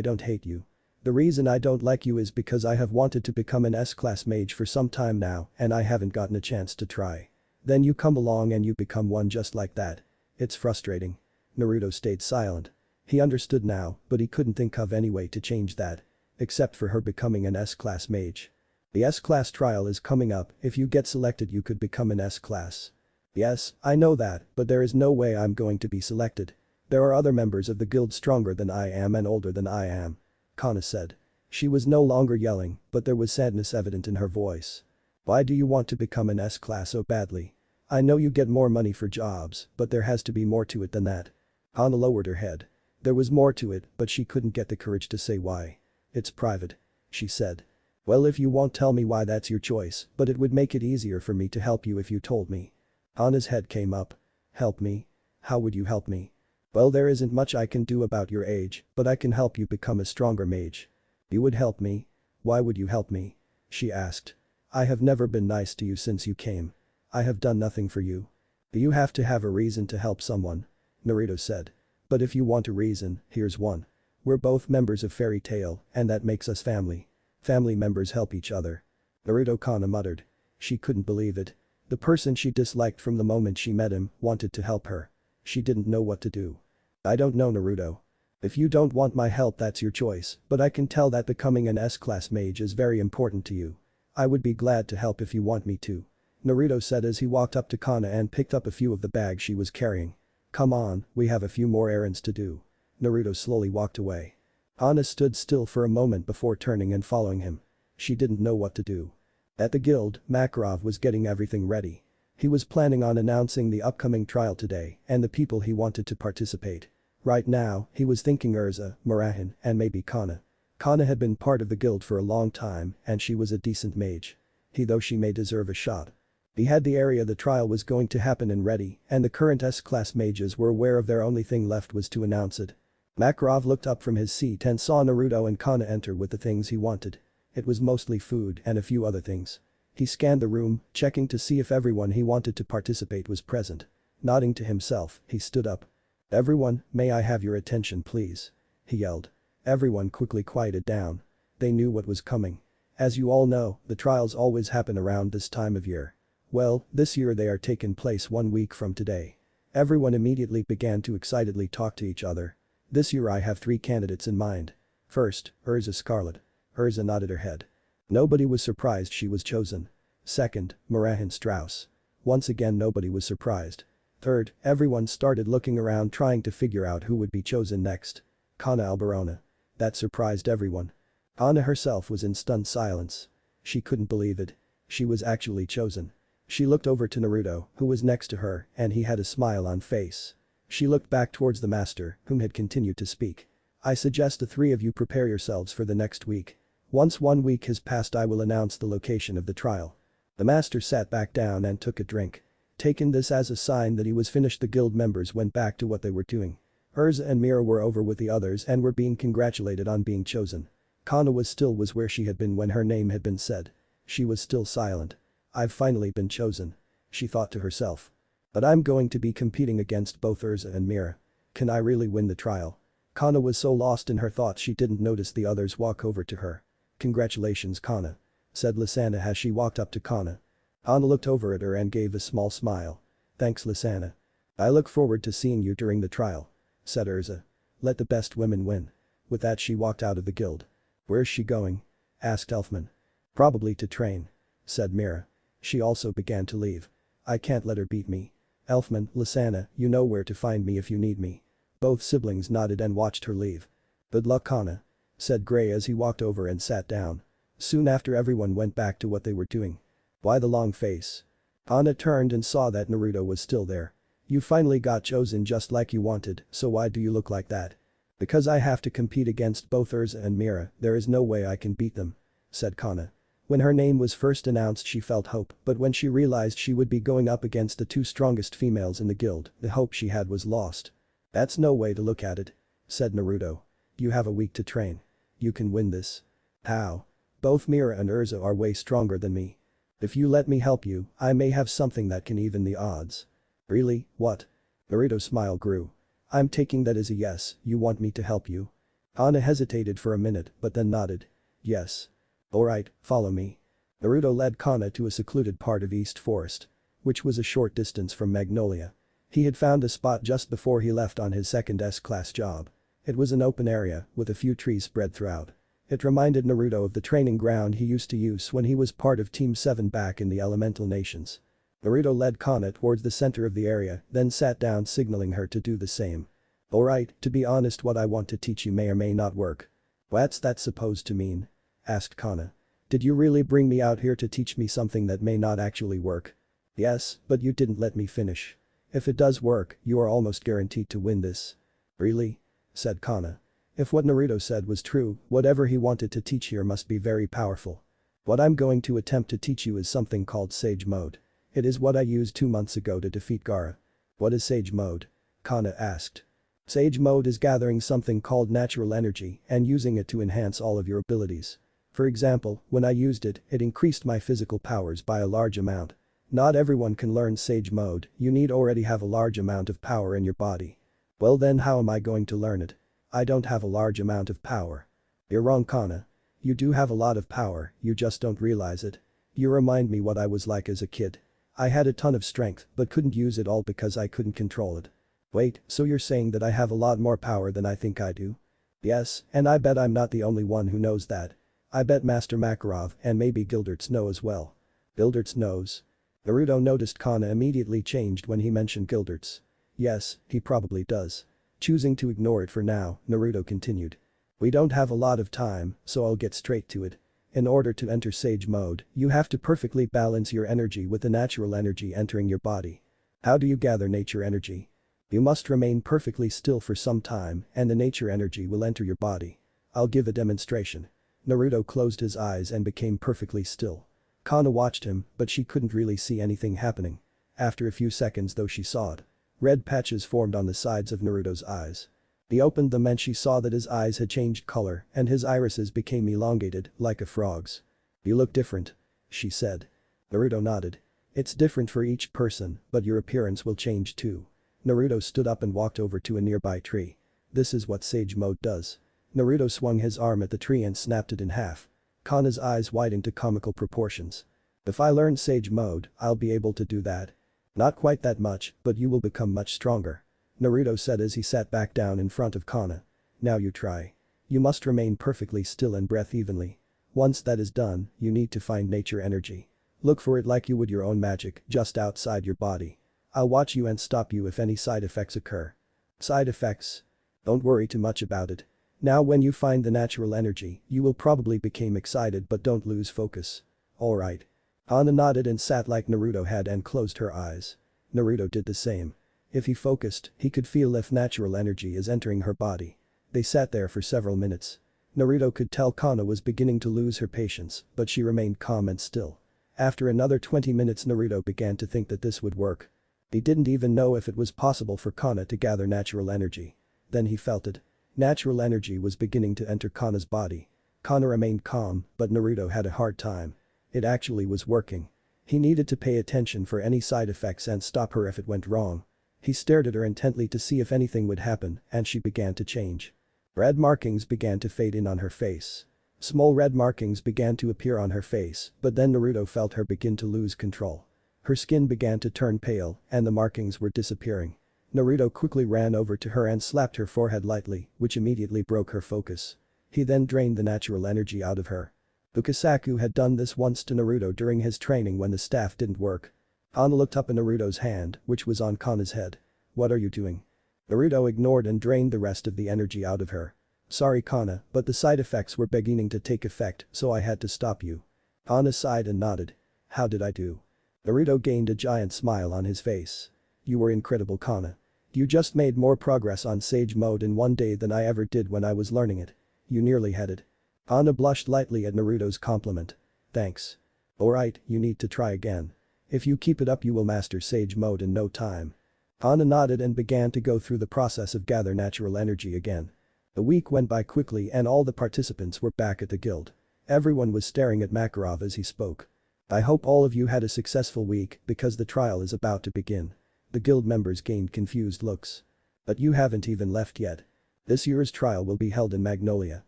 don't hate you. The reason I don't like you is because I have wanted to become an S-class mage for some time now and I haven't gotten a chance to try. Then you come along and you become one just like that. It's frustrating." Naruto stayed silent. He understood now, but he couldn't think of any way to change that. Except for her becoming an S-class mage. "The S-class trial is coming up, if you get selected you could become an S-class." "Yes, I know that, but there is no way I'm going to be selected. There are other members of the guild stronger than I am and older than I am," Cana said. She was no longer yelling, but there was sadness evident in her voice. "Why do you want to become an S-class so badly? I know you get more money for jobs, but there has to be more to it than that." Cana lowered her head. There was more to it, but she couldn't get the courage to say why. "It's private," she said. "Well if you won't tell me why that's your choice, but it would make it easier for me to help you if you told me." Cana's head came up. "Help me? How would you help me?" "Well there isn't much I can do about your age, but I can help you become a stronger mage." "You would help me? Why would you help me?" she asked. "I have never been nice to you since you came. I have done nothing for you." "You have to have a reason to help someone," Naruto said. "But if you want a reason, here's one. We're both members of Fairy Tail, and that makes us family. Family members help each other." Naruto Cana muttered. She couldn't believe it. The person she disliked from the moment she met him wanted to help her. She didn't know what to do. "I don't know Naruto. If you don't want my help that's your choice, but I can tell that becoming an S-class mage is very important to you. I would be glad to help if you want me to," Naruto said as he walked up to Cana and picked up a few of the bags she was carrying. "Come on, we have a few more errands to do." Naruto slowly walked away. Cana stood still for a moment before turning and following him. She didn't know what to do. At the guild, Makarov was getting everything ready. He was planning on announcing the upcoming trial today and the people he wanted to participate. Right now, he was thinking Urza, Mirajane, and maybe Cana. Cana had been part of the guild for a long time and she was a decent mage. Though she may deserve a shot. He had the area the trial was going to happen in ready and the current S-class mages were aware of their only thing left was to announce it. Makarov looked up from his seat and saw Naruto and Cana enter with the things he wanted. It was mostly food and a few other things. He scanned the room, checking to see if everyone he wanted to participate was present. Nodding to himself, he stood up. "Everyone, may I have your attention please?" he yelled. Everyone quickly quieted down. They knew what was coming. As you all know, the trials always happen around this time of year. Well, this year they are taking place 1 week from today. Everyone immediately began to excitedly talk to each other. This year I have 3 candidates in mind. First, Urza Scarlet. Urza nodded her head. Nobody was surprised she was chosen. Second, Mirajane Strauss. Once again nobody was surprised. Third, everyone started looking around trying to figure out who would be chosen next. Cana Alberona. That surprised everyone. Cana herself was in stunned silence. She couldn't believe it. She was actually chosen. She looked over to Naruto, who was next to her, and he had a smile on face. She looked back towards the master, whom had continued to speak. I suggest the 3 of you prepare yourselves for the next week. Once 1 week has passed I will announce the location of the trial. The master sat back down and took a drink. Taking this as a sign that he was finished, the guild members went back to what they were doing. Urza and Mira were over with the others and were being congratulated on being chosen. Cana was where she had been when her name had been said. She was still silent. I've finally been chosen. She thought to herself. But I'm going to be competing against both Urza and Mira. Can I really win the trial? Cana was so lost in her thoughts she didn't notice the others walk over to her. Congratulations Cana, said Lysana as she walked up to Cana. Cana looked over at her and gave a small smile. Thanks Lysana. I look forward to seeing you during the trial, said Urza. Let the best women win. With that she walked out of the guild. Where's she going? Asked Elfman. Probably to train, said Mira. She also began to leave. I can't let her beat me. Elfman, Lysana, you know where to find me if you need me. Both siblings nodded and watched her leave. Good luck Cana, said Gray as he walked over and sat down. Soon after everyone went back to what they were doing. Why the long face? Cana turned and saw that Naruto was still there. You finally got chosen just like you wanted, so why do you look like that? Because I have to compete against both Urza and Mira, there is no way I can beat them, said Cana. When her name was first announced she felt hope, but when she realized she would be going up against the 2 strongest females in the guild, the hope she had was lost. That's no way to look at it, said Naruto. You have a week to train. You can win this. How? Both Mira and Urza are way stronger than me. If you let me help you, I may have something that can even the odds. Really, what? Naruto's smile grew. I'm taking that as a yes, you want me to help you. Cana hesitated for a minute but then nodded. Yes. Alright, follow me. Naruto led Cana to a secluded part of East Forest, which was a short distance from Magnolia. He had found a spot just before he left on his second S-class job. It was an open area with a few trees spread throughout. It reminded Naruto of the training ground he used to use when he was part of Team 7 back in the Elemental Nations. Naruto led Cana towards the center of the area, then sat down signaling her to do the same. Alright, to be honest what I want to teach you may or may not work. What's that supposed to mean? Asked Cana. Did you really bring me out here to teach me something that may not actually work? Yes, but you didn't let me finish. If it does work, you are almost guaranteed to win this. Really? Said Cana. If what Naruto said was true, whatever he wanted to teach here must be very powerful. What I'm going to attempt to teach you is something called Sage Mode. It is what I used 2 months ago to defeat Gaara. What is Sage Mode? Cana asked. Sage Mode is gathering something called natural energy and using it to enhance all of your abilities. For example, when I used it, it increased my physical powers by a large amount. Not everyone can learn Sage Mode, you need already have a large amount of power in your body. Well then how am I going to learn it? I don't have a large amount of power. You're wrong Cana. You do have a lot of power, you just don't realize it. You remind me what I was like as a kid. I had a ton of strength but couldn't use it all because I couldn't control it. Wait, so you're saying that I have a lot more power than I think I do? Yes, and I bet I'm not the only one who knows that. I bet Master Makarov and maybe Gildarts know as well. Gildarts knows? Naruto noticed Cana immediately changed when he mentioned Gildarts. Yes, he probably does. Choosing to ignore it for now, Naruto continued. We don't have a lot of time, so I'll get straight to it. In order to enter Sage Mode, you have to perfectly balance your energy with the natural energy entering your body. How do you gather nature energy? You must remain perfectly still for some time and the nature energy will enter your body. I'll give a demonstration. Naruto closed his eyes and became perfectly still. Cana watched him, but she couldn't really see anything happening. After a few seconds though she saw it. Red patches formed on the sides of Naruto's eyes. He opened them and she saw that his eyes had changed color and his irises became elongated, like a frog's. "You look different," she said. Naruto nodded. "It's different for each person, but your appearance will change too." Naruto stood up and walked over to a nearby tree. "This is what Sage Mode does." Naruto swung his arm at the tree and snapped it in half. Kana's eyes widened to comical proportions. "If I learn Sage Mode, I'll be able to do that." "Not quite that much, but you will become much stronger," Naruto said as he sat back down in front of Kana. "Now you try. You must remain perfectly still and breathe evenly. Once that is done, you need to find nature energy. Look for it like you would your own magic, just outside your body. I'll watch you and stop you if any side effects occur." "Side effects? Don't worry too much about it. Now when you find the natural energy, you will probably become excited but don't lose focus." "Alright." Kana nodded and sat like Naruto had and closed her eyes. Naruto did the same. If he focused, he could feel if natural energy is entering her body. They sat there for several minutes. Naruto could tell Kana was beginning to lose her patience, but she remained calm and still. After another 20 minutes Naruto began to think that this would work. He didn't even know if it was possible for Kana to gather natural energy. Then he felt it. Natural energy was beginning to enter Kana's body. Kana remained calm, but Naruto had a hard time. It actually was working. He needed to pay attention for any side effects and stop her if it went wrong. He stared at her intently to see if anything would happen, and she began to change. Red markings began to fade in on her face. Small red markings began to appear on her face, but then Naruto felt her begin to lose control. Her skin began to turn pale, and the markings were disappearing. Naruto quickly ran over to her and slapped her forehead lightly, which immediately broke her focus. He then drained the natural energy out of her. Shukaku had done this once to Naruto during his training when the staff didn't work. Kana looked up at Naruto's hand, which was on Kana's head. "What are you doing?" Naruto ignored and drained the rest of the energy out of her. "Sorry Kana, but the side effects were beginning to take effect, so I had to stop you." Kana sighed and nodded. "How did I do?" Naruto gained a giant smile on his face. "You were incredible Kana. You just made more progress on Sage Mode in one day than I ever did when I was learning it. You nearly had it." Kana blushed lightly at Naruto's compliment. "Thanks. Alright, you need to try again. If you keep it up you will master Sage Mode in no time." Kana nodded and began to go through the process of gather natural energy again. A week went by quickly and all the participants were back at the guild. Everyone was staring at Makarov as he spoke. "I hope all of you had a successful week because the trial is about to begin." The guild members gained confused looks. "But you haven't even left yet. This year's trial will be held in Magnolia.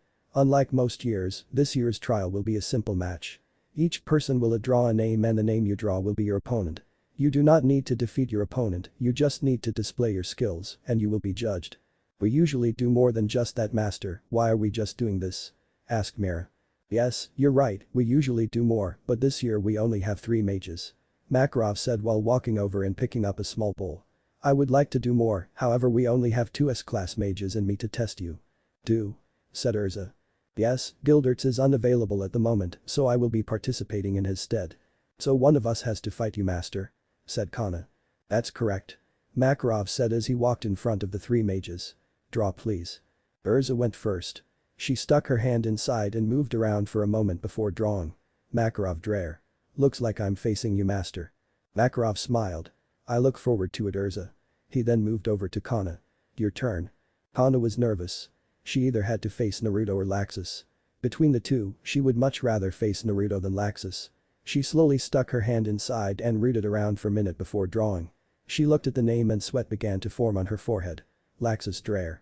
Unlike most years, this year's trial will be a simple match. Each person will draw a name and the name you draw will be your opponent. You do not need to defeat your opponent, you just need to display your skills, and you will be judged." "We usually do more than just that master, why are we just doing this?" asked Mira. "Yes, you're right, we usually do more, but this year we only have 3 mages." Makarov said while walking over and picking up a small bowl. "I would like to do more, however we only have 2 S-class mages and me to test you." "Do?" said Urza. "Yes, Gildarts is unavailable at the moment, so I will be participating in his stead." "So one of us has to fight you master?" said Kana. "That's correct," Makarov said as he walked in front of the 3 mages. "Draw please." Urza went first. She stuck her hand inside and moved around for a moment before drawing. Makarov drew. "Looks like I'm facing you master." Makarov smiled. "I look forward to it Urza." He then moved over to Kana. "Your turn." Kana was nervous. She either had to face Naruto or Laxus. Between the two, she would much rather face Naruto than Laxus. She slowly stuck her hand inside and rooted around for a minute before drawing. She looked at the name and sweat began to form on her forehead. Laxus drew.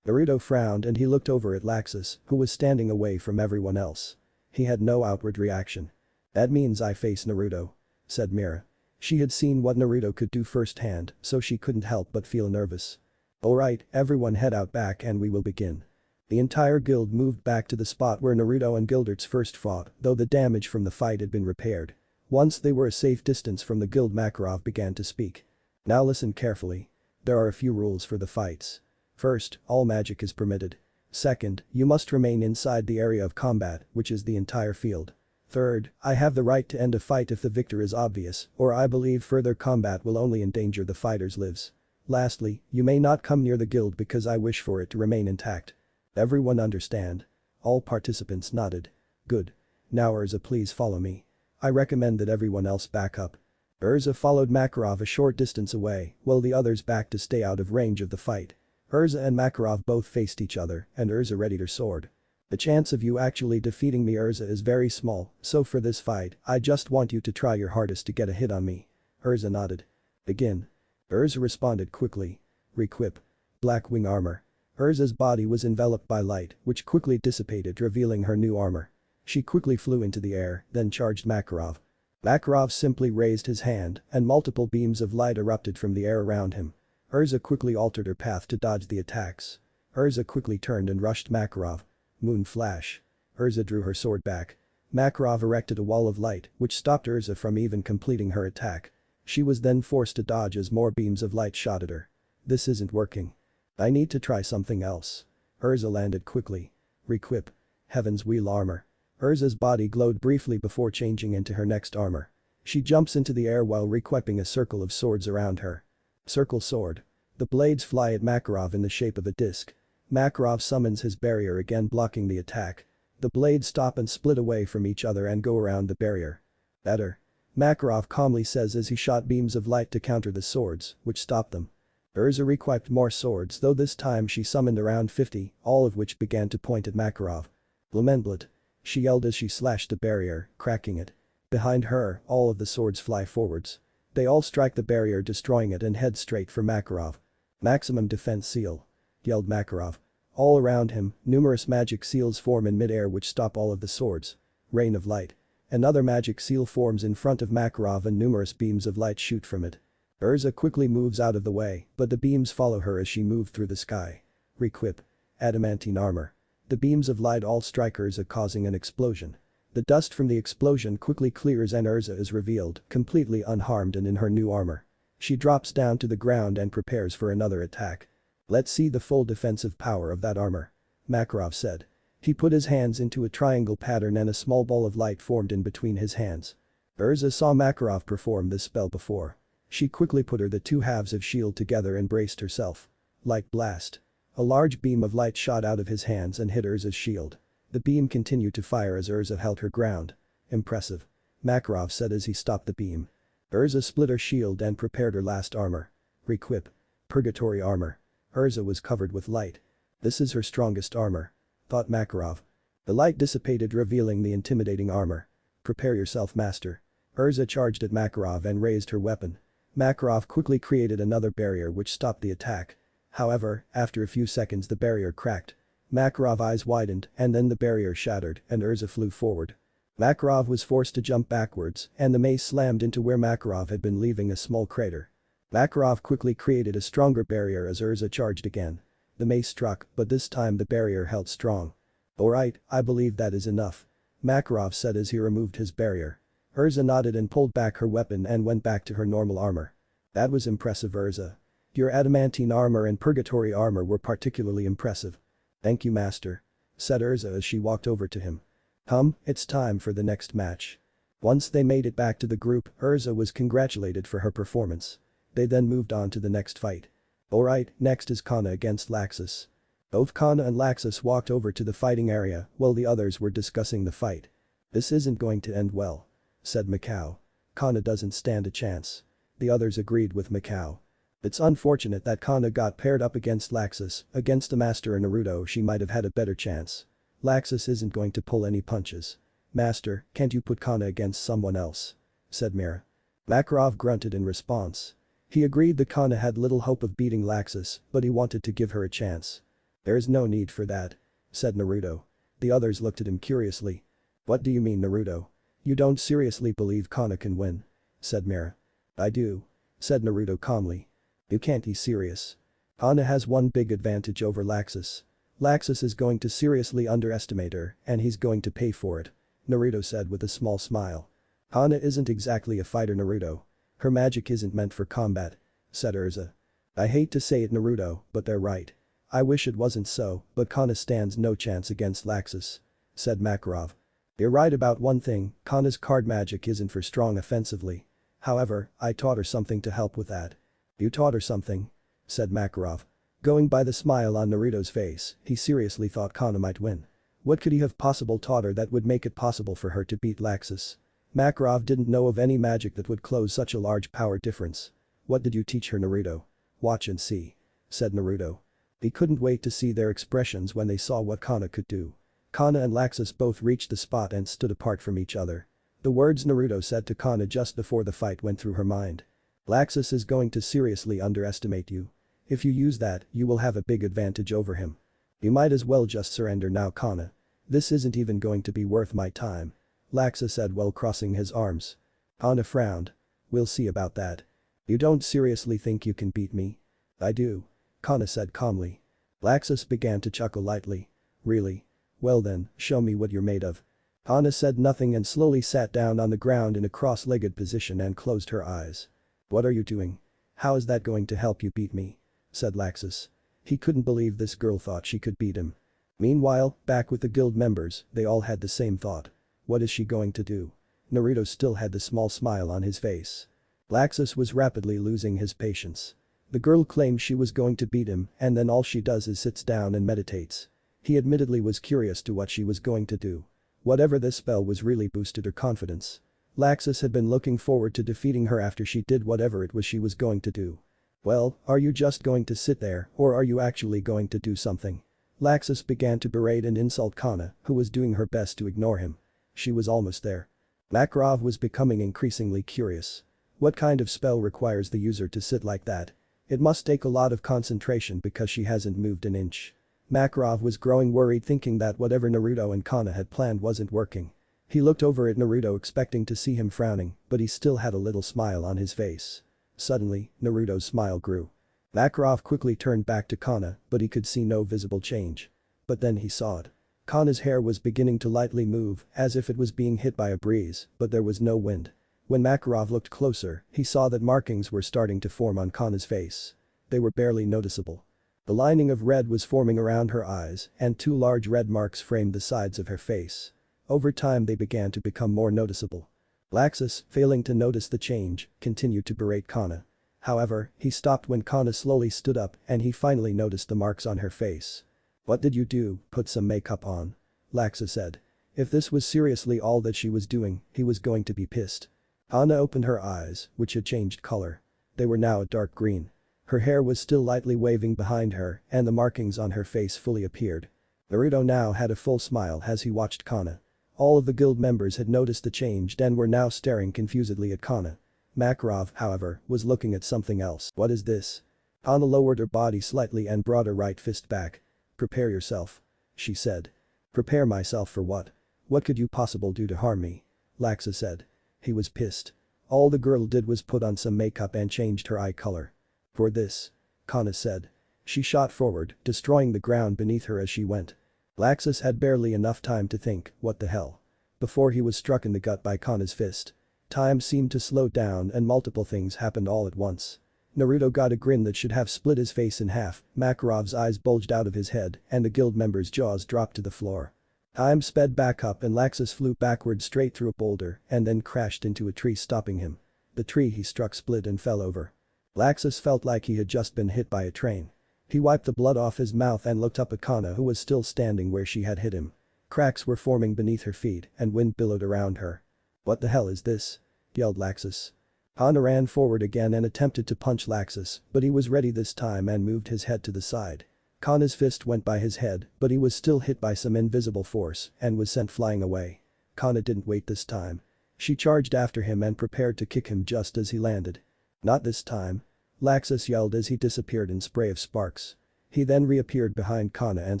Naruto frowned and he looked over at Laxus, who was standing away from everyone else. He had no outward reaction. "That means I face Naruto," said Mira. She had seen what Naruto could do firsthand, so she couldn't help but feel nervous. "Alright, everyone head out back and we will begin." The entire guild moved back to the spot where Naruto and Gildarts first fought, though the damage from the fight had been repaired. Once they were a safe distance from the guild Makarov began to speak. "Now listen carefully. There are a few rules for the fights. First, all magic is permitted. Second, you must remain inside the area of combat, which is the entire field. Third, I have the right to end a fight if the victor is obvious, or I believe further combat will only endanger the fighter's lives. Lastly, you may not come near the guild because I wish for it to remain intact. Everyone understand?" All participants nodded. "Good. Now Urza please follow me. I recommend that everyone else back up." Urza followed Makarov a short distance away, while the others backed to stay out of range of the fight. Urza and Makarov both faced each other and Urza readied her sword. The chance of you actually defeating me, Urza, is very small, so for this fight, I just want you to try your hardest to get a hit on me. Urza nodded. Begin. Urza responded quickly. Requip. Black wing armor. Urza's body was enveloped by light, which quickly dissipated, revealing her new armor. She quickly flew into the air, then charged Makarov. Makarov simply raised his hand, and multiple beams of light erupted from the air around him. Urza quickly altered her path to dodge the attacks. Urza quickly turned and rushed Makarov. Moon flash. Urza drew her sword back. Makarov erected a wall of light, which stopped Urza from even completing her attack. She was then forced to dodge as more beams of light shot at her. This isn't working. I need to try something else. Urza landed quickly. Requip. Heaven's Wheel armor. Urza's body glowed briefly before changing into her next armor. She jumps into the air while requipping a circle of swords around her. Circle sword. The blades fly at Makarov in the shape of a disc. Makarov summons his barrier again, blocking the attack. The blades stop and split away from each other and go around the barrier. Better. Makarov calmly says as he shot beams of light to counter the swords, which stopped them. Urza requipped more swords, though this time she summoned around 50, all of which began to point at Makarov. Lamenblet. She yelled as she slashed the barrier, cracking it. Behind her, all of the swords fly forwards. They all strike the barrier, destroying it, and head straight for Makarov. Maximum defense seal. Yelled Makarov. All around him, numerous magic seals form in mid-air which stop all of the swords. Rain of light. Another magic seal forms in front of Makarov and numerous beams of light shoot from it. Urza quickly moves out of the way, but the beams follow her as she moves through the sky. Requip. Adamantine armor. The beams of light all strike Urza, causing an explosion. The dust from the explosion quickly clears and Urza is revealed, completely unharmed and in her new armor. She drops down to the ground and prepares for another attack. Let's see the full defensive power of that armor. Makarov said. He put his hands into a triangle pattern and a small ball of light formed in between his hands. Urza saw Makarov perform this spell before. She quickly put the two halves of shield together and braced herself. Light blast. A large beam of light shot out of his hands and hit Urza's shield. The beam continued to fire as Urza held her ground. Impressive. Makarov said as he stopped the beam. Urza split her shield and prepared her last armor. Requip. Purgatory armor. Urza was covered with light. This is her strongest armor. Thought Makarov. The light dissipated, revealing the intimidating armor. Prepare yourself, master. Urza charged at Makarov and raised her weapon. Makarov quickly created another barrier which stopped the attack. However, after a few seconds the barrier cracked. Makarov's eyes widened and then the barrier shattered and Urza flew forward. Makarov was forced to jump backwards and the mace slammed into where Makarov had been, leaving a small crater. Makarov quickly created a stronger barrier as Urza charged again. The mace struck, but this time the barrier held strong. Alright, I believe that is enough. Makarov said as he removed his barrier. Urza nodded and pulled back her weapon and went back to her normal armor. That was impressive, Urza. Your adamantine armor and purgatory armor were particularly impressive. Thank you, master. Said Urza as she walked over to him. Come, it's time for the next match. Once they made it back to the group, Urza was congratulated for her performance. They then moved on to the next fight. Alright, next is Cana against Laxus. Both Cana and Laxus walked over to the fighting area while the others were discussing the fight. This isn't going to end well. Said Mikau. Cana doesn't stand a chance. The others agreed with Mikau. It's unfortunate that Cana got paired up against Laxus. Against the master and Naruto she might have had a better chance. Laxus isn't going to pull any punches. Master, can't you put Cana against someone else? Said Mira. Makarov grunted in response. He agreed that Cana had little hope of beating Laxus, but he wanted to give her a chance. There's no need for that. Said Naruto. The others looked at him curiously. What do you mean, Naruto? You don't seriously believe Cana can win? Said Mira. I do. Said Naruto calmly. You can't be serious. Cana has one big advantage over Laxus. Laxus is going to seriously underestimate her and he's going to pay for it. Naruto said with a small smile. Cana isn't exactly a fighter, Naruto. Her magic isn't meant for combat. Said Urza. I hate to say it, Naruto, but they're right. I wish it wasn't so, but Cana stands no chance against Laxus. Said Makarov. You're right about one thing, Cana's card magic isn't for strong offensively. However, I taught her something to help with that. You taught her something? Said Makarov. Going by the smile on Naruto's face, he seriously thought Cana might win. What could he have possibly taught her that would make it possible for her to beat Laxus? Makarov didn't know of any magic that would close such a large power difference. What did you teach her, Naruto? Watch and see. Said Naruto. He couldn't wait to see their expressions when they saw what Cana could do. Cana and Laxus both reached the spot and stood apart from each other. The words Naruto said to Cana just before the fight went through her mind. Laxus is going to seriously underestimate you. If you use that, you will have a big advantage over him. You might as well just surrender now, Cana. This isn't even going to be worth my time. Laxus said while crossing his arms. Cana frowned. We'll see about that. You don't seriously think you can beat me? I do. Cana said calmly. Laxus began to chuckle lightly. Really? Well then, show me what you're made of. Cana said nothing and slowly sat down on the ground in a cross-legged position and closed her eyes. What are you doing? How is that going to help you beat me? Said Laxus. He couldn't believe this girl thought she could beat him. Meanwhile, back with the guild members, they all had the same thought. What is she going to do? Naruto still had the small smile on his face. Laxus was rapidly losing his patience. The girl claimed she was going to beat him and then all she does is sits down and meditates. He admittedly was curious to what she was going to do. Whatever this spell was really boosted her confidence. Laxus had been looking forward to defeating her after she did whatever it was she was going to do. Well, are you just going to sit there or are you actually going to do something? Laxus began to berate and insult Cana, who was doing her best to ignore him. She was almost there. Makarov was becoming increasingly curious. What kind of spell requires the user to sit like that? It must take a lot of concentration because she hasn't moved an inch. Makarov was growing worried thinking that whatever Naruto and Cana had planned wasn't working. He looked over at Naruto expecting to see him frowning, but he still had a little smile on his face. Suddenly, Naruto's smile grew. Makarov quickly turned back to Cana, but he could see no visible change. But then he saw it. Cana's hair was beginning to lightly move, as if it was being hit by a breeze, but there was no wind. When Makarov looked closer, he saw that markings were starting to form on Cana's face. They were barely noticeable. The lining of red was forming around her eyes, and 2 large red marks framed the sides of her face. Over time they began to become more noticeable. Laxus, failing to notice the change, continued to berate Cana. However, he stopped when Cana slowly stood up and he finally noticed the marks on her face. What did you do, put some makeup on? Laxus said. If this was seriously all that she was doing, he was going to be pissed. Cana opened her eyes, which had changed color. They were now a dark green. Her hair was still lightly waving behind her and the markings on her face fully appeared. Naruto now had a full smile as he watched Cana. All of the guild members had noticed the change and were now staring confusedly at Cana. Makarov, however, was looking at something else. What is this? Cana lowered her body slightly and brought her right fist back. Prepare yourself. She said. Prepare myself for what? What could you possibly do to harm me? Laxus said. He was pissed. All the girl did was put on some makeup and changed her eye color. For this. Cana said. She shot forward, destroying the ground beneath her as she went. Laxus had barely enough time to think, what the hell? Before he was struck in the gut by Cana's fist. Time seemed to slow down and multiple things happened all at once. Naruto got a grin that should have split his face in half, Makarov's eyes bulged out of his head and the guild member's jaws dropped to the floor. Time sped back up and Laxus flew backward straight through a boulder and then crashed into a tree stopping him. The tree he struck split and fell over. Laxus felt like he had just been hit by a train. He wiped the blood off his mouth and looked up at Cana who was still standing where she had hit him. Cracks were forming beneath her feet and wind billowed around her. What the hell is this? Yelled Laxus. Cana ran forward again and attempted to punch Laxus, but he was ready this time and moved his head to the side. Cana's fist went by his head, but he was still hit by some invisible force and was sent flying away. Cana didn't wait this time. She charged after him and prepared to kick him just as he landed. Not this time. Laxus yelled as he disappeared in spray of sparks. He then reappeared behind Cana and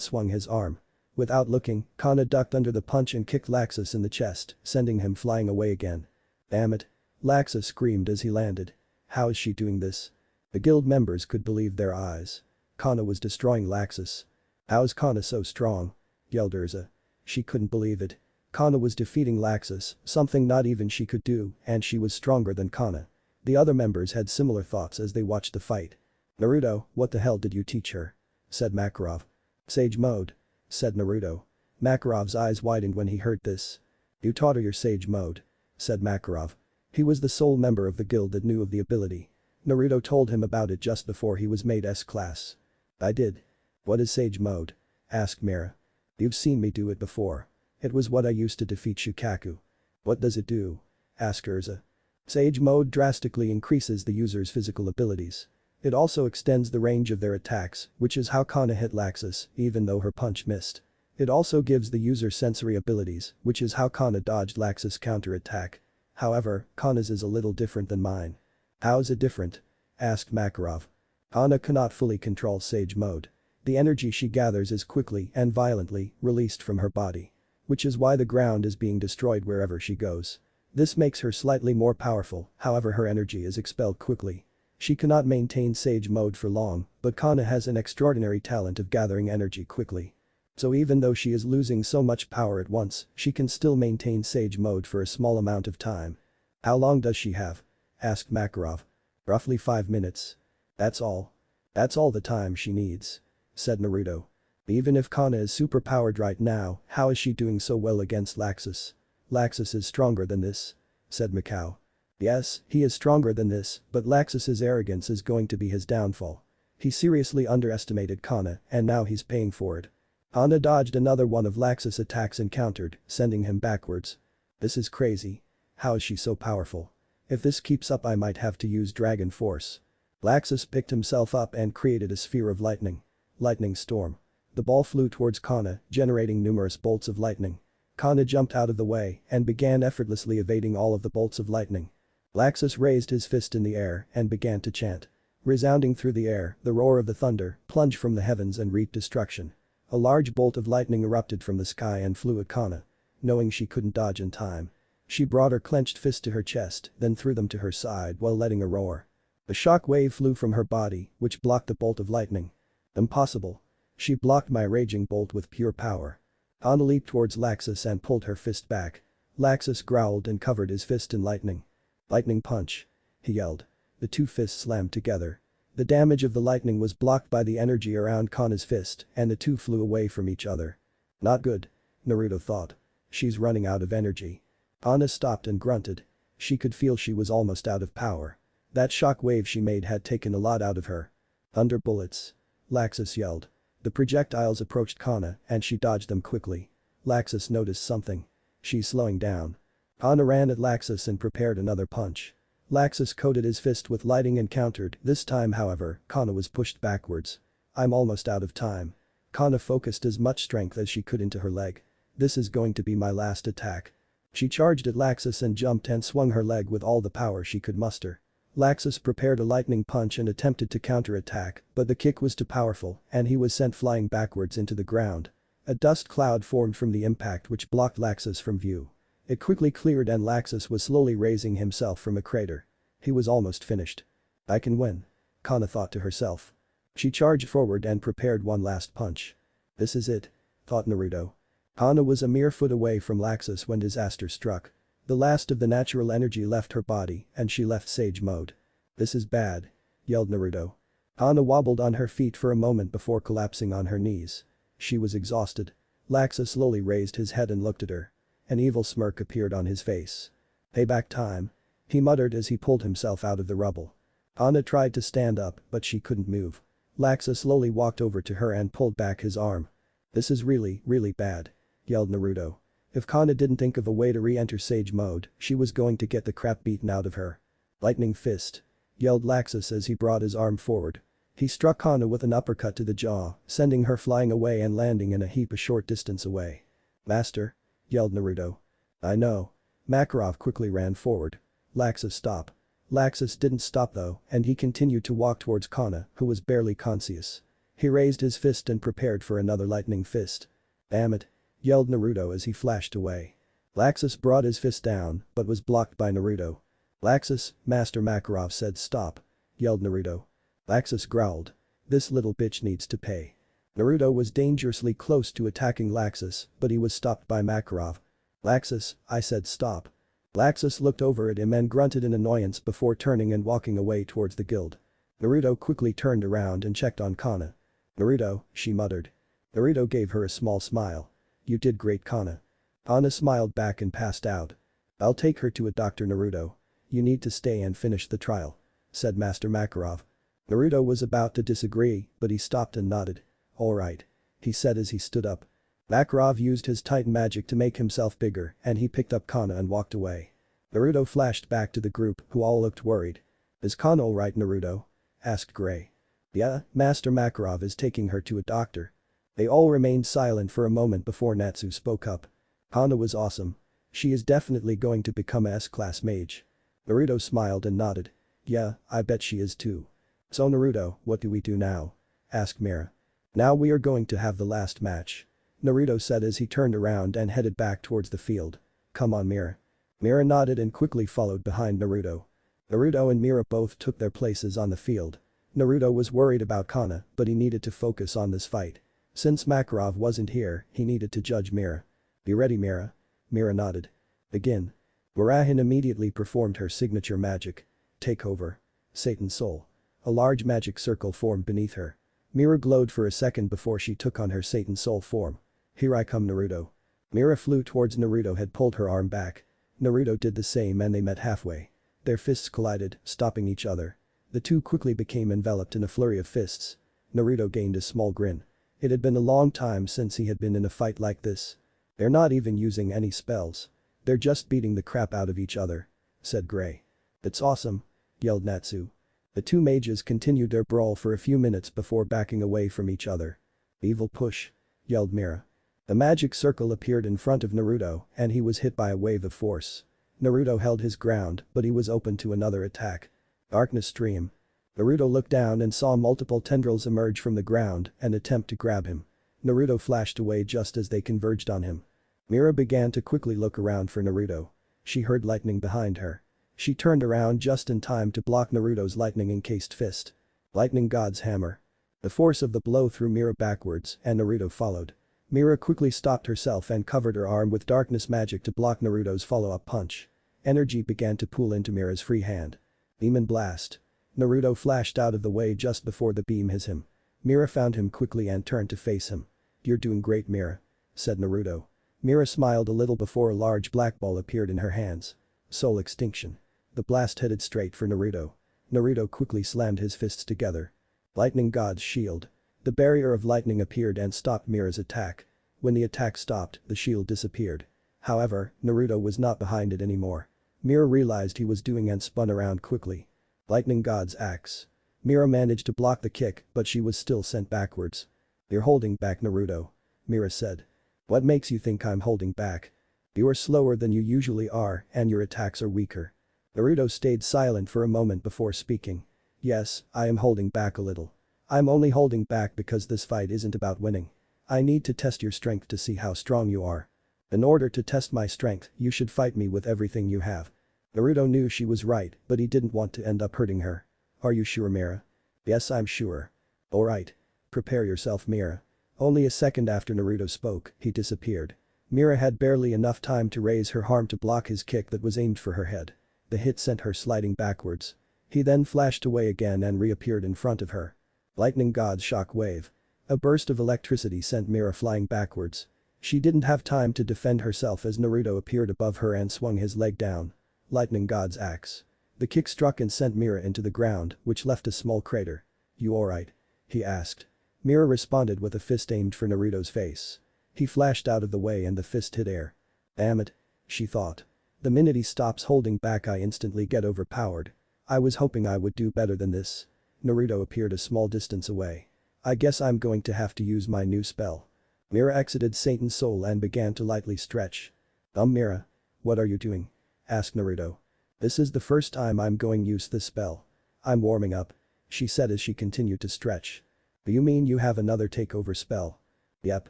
swung his arm. Without looking, Cana ducked under the punch and kicked Laxus in the chest, sending him flying away again. Damn it. Laxus screamed as he landed. How is she doing this? The guild members could believe their eyes. Cana was destroying Laxus. How is Cana so strong? Yelled Urza. She couldn't believe it. Cana was defeating Laxus, something not even she could do, and she was stronger than Cana. The other members had similar thoughts as they watched the fight. Naruto, what the hell did you teach her? Said Makarov. Sage mode. Said Naruto. Makarov's eyes widened when he heard this. You taught her your sage mode. Said Makarov. He was the sole member of the guild that knew of the ability. Naruto told him about it just before he was made S-class. I did. What is sage mode? Asked Mira. You've seen me do it before. It was what I used to defeat Shukaku. What does it do? Asked Urza. Sage mode drastically increases the user's physical abilities. It also extends the range of their attacks, which is how Cana hit Laxus, even though her punch missed. It also gives the user sensory abilities, which is how Cana dodged Laxus' counter-attack. However, Cana's is a little different than mine. How is it different? Asked Makarov. Cana cannot fully control Sage Mode. The energy she gathers is quickly and violently released from her body. Which is why the ground is being destroyed wherever she goes. This makes her slightly more powerful, however her energy is expelled quickly. She cannot maintain Sage Mode for long, but Cana has an extraordinary talent of gathering energy quickly. So even though she is losing so much power at once, she can still maintain Sage Mode for a small amount of time. How long does she have? Asked Makarov. Roughly 5 minutes. That's all. That's all the time she needs. Said Naruto. Even if Cana is superpowered right now, how is she doing so well against Laxus? Laxus is stronger than this. Said Mikao. Yes, he is stronger than this, but Laxus' arrogance is going to be his downfall. He seriously underestimated Cana and now he's paying for it. Cana dodged another one of Laxus' attacks and countered, sending him backwards. This is crazy. How is she so powerful? If this keeps up I might have to use Dragon Force. Laxus picked himself up and created a sphere of lightning. Lightning storm. The ball flew towards Cana, generating numerous bolts of lightning. Cana jumped out of the way and began effortlessly evading all of the bolts of lightning. Laxus raised his fist in the air and began to chant. Resounding through the air, the roar of the thunder plunged from the heavens and reaped destruction. A large bolt of lightning erupted from the sky and flew at Cana. Knowing she couldn't dodge in time, she brought her clenched fist to her chest, then threw them to her side while letting a roar. A shock wave flew from her body, which blocked the bolt of lightning. Impossible. She blocked my raging bolt with pure power. Cana leaped towards Laxus and pulled her fist back. Laxus growled and covered his fist in lightning. Lightning punch. He yelled. The two fists slammed together. The damage of the lightning was blocked by the energy around Cana's fist and the two flew away from each other. Not good. Naruto thought. She's running out of energy. Cana stopped and grunted. She could feel she was almost out of power. That shock wave she made had taken a lot out of her. Thunder bullets. Laxus yelled. The projectiles approached Cana and she dodged them quickly. Laxus noticed something. She's slowing down. Cana ran at Laxus and prepared another punch. Laxus coated his fist with lightning and countered. This time however, Cana was pushed backwards. I'm almost out of time. Cana focused as much strength as she could into her leg. This is going to be my last attack. She charged at Laxus and jumped and swung her leg with all the power she could muster. Laxus prepared a lightning punch and attempted to counterattack, but the kick was too powerful and he was sent flying backwards into the ground. A dust cloud formed from the impact which blocked Laxus from view. It quickly cleared and Laxus was slowly raising himself from a crater. He was almost finished. I can win. Cana thought to herself. She charged forward and prepared one last punch. This is it. Thought Naruto. Cana was a mere foot away from Laxus when disaster struck. The last of the natural energy left her body and she left Sage Mode. This is bad. Yelled Naruto. Cana wobbled on her feet for a moment before collapsing on her knees. She was exhausted. Laxus slowly raised his head and looked at her. An evil smirk appeared on his face. Payback time. He muttered as he pulled himself out of the rubble. Cana tried to stand up but she couldn't move. Laxus slowly walked over to her and pulled back his arm. This is really bad. Yelled Naruto. If Cana didn't think of a way to re-enter Sage Mode, she was going to get the crap beaten out of her. Lightning fist. Yelled Laxus as he brought his arm forward. He struck Cana with an uppercut to the jaw, sending her flying away and landing in a heap a short distance away. Master? Yelled Naruto. I know. Makarov quickly ran forward. Laxus stop. Laxus didn't stop though and he continued to walk towards Cana, who was barely conscious. He raised his fist and prepared for another lightning fist. Damn it. Yelled Naruto as he flashed away. Laxus brought his fist down but was blocked by Naruto. Laxus, Master Makarov said stop. Yelled Naruto. Laxus growled. This little bitch needs to pay. Naruto was dangerously close to attacking Laxus but he was stopped by Makarov. Laxus, I said stop. Laxus looked over at him and grunted in annoyance before turning and walking away towards the guild. Naruto quickly turned around and checked on Cana. Naruto, she muttered. Naruto gave her a small smile. You did great Cana. Cana smiled back and passed out. I'll take her to a doctor Naruto. You need to stay and finish the trial. Said Master Makarov. Naruto was about to disagree but he stopped and nodded. Alright. He said as he stood up. Makarov used his Titan magic to make himself bigger and he picked up Cana and walked away. Naruto flashed back to the group who all looked worried. Is Cana alright Naruto? asked Gray. Yeah, Master Makarov is taking her to a doctor. They all remained silent for a moment before Natsu spoke up. Cana was awesome. She is definitely going to become a S-class mage. Naruto smiled and nodded. Yeah, I bet she is too. So Naruto, what do we do now? Asked Mira. Now we are going to have the last match. Naruto said as he turned around and headed back towards the field. Come on Mira. Mira nodded and quickly followed behind Naruto. Naruto and Mira both took their places on the field. Naruto was worried about Cana, but he needed to focus on this fight. Since Makarov wasn't here, he needed to judge Mira. Be ready Mira. Mira nodded. Begin. Mirajane immediately performed her signature magic. Take over. Satan's soul. A large magic circle formed beneath her. Mira glowed for a second before she took on her Satan soul form. Here I come Naruto. Mira flew towards Naruto had pulled her arm back. Naruto did the same and they met halfway. Their fists collided, stopping each other. The two quickly became enveloped in a flurry of fists. Naruto gained a small grin. It had been a long time since he had been in a fight like this. They're not even using any spells. They're just beating the crap out of each other, said Gray. That's awesome, yelled Natsu. The two mages continued their brawl for a few minutes before backing away from each other. Evil push, yelled Mira. A magic circle appeared in front of Naruto and he was hit by a wave of force. Naruto held his ground but he was open to another attack. Darkness stream. Naruto looked down and saw multiple tendrils emerge from the ground and attempt to grab him. Naruto flashed away just as they converged on him. Mira began to quickly look around for Naruto. She heard lightning behind her. She turned around just in time to block Naruto's lightning-encased fist. Lightning God's hammer. The force of the blow threw Mira backwards and Naruto followed. Mira quickly stopped herself and covered her arm with darkness magic to block Naruto's follow-up punch. Energy began to pool into Mira's free hand. Demon blast. Naruto flashed out of the way just before the beam hit him. Mira found him quickly and turned to face him. You're doing great Mira, said Naruto. Mira smiled a little before a large black ball appeared in her hands. Soul extinction. The blast headed straight for Naruto. Naruto quickly slammed his fists together. Lightning God's shield. The barrier of lightning appeared and stopped Mira's attack. When the attack stopped, the shield disappeared. However, Naruto was not behind it anymore. Mira realized he was doing and spun around quickly. Lightning God's axe. Mira managed to block the kick but she was still sent backwards. You're holding back Naruto. Mira said. What makes you think I'm holding back? You are slower than you usually are and your attacks are weaker. Naruto stayed silent for a moment before speaking. Yes, I am holding back a little. I'm only holding back because this fight isn't about winning. I need to test your strength to see how strong you are. In order to test my strength, you should fight me with everything you have. Naruto knew she was right, but he didn't want to end up hurting her. Are you sure Mira? Yes I'm sure. Alright. Prepare yourself Mira. Only a second after Naruto spoke, he disappeared. Mira had barely enough time to raise her arm to block his kick that was aimed for her head. The hit sent her sliding backwards. He then flashed away again and reappeared in front of her. Lightning God's shock wave. A burst of electricity sent Mira flying backwards. She didn't have time to defend herself as Naruto appeared above her and swung his leg down. Lightning God's axe. The kick struck and sent Mira into the ground, which left a small crater. You alright? He asked. Mira responded with a fist aimed for Naruto's face. He flashed out of the way and the fist hit air. Damn it. She thought. The minute he stops holding back I instantly get overpowered. I was hoping I would do better than this. Naruto appeared a small distance away. I guess I'm going to have to use my new spell. Mira exited Satan's soul and began to lightly stretch. Mira. What are you doing? Asked Naruto. This is the first time I'm going to use this spell. I'm warming up. She said as she continued to stretch. You mean you have another takeover spell? Yep.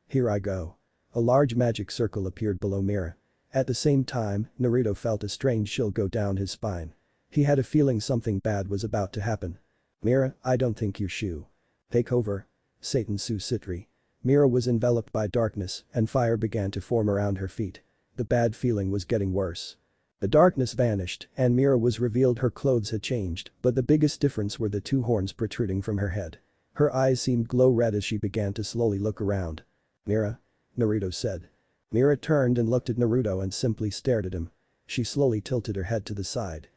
Here I go. A large magic circle appeared below Mira. At the same time, Naruto felt a strange chill go down his spine. He had a feeling something bad was about to happen. Mira, I don't think you should. Take over. Satan Susitri. Mira was enveloped by darkness and fire began to form around her feet. The bad feeling was getting worse. The darkness vanished and Mira was revealed her clothes had changed, but the biggest difference were the two horns protruding from her head. Her eyes seemed glow red as she began to slowly look around. Mira? Naruto said. Mira turned and looked at Naruto and simply stared at him. She slowly tilted her head to the side.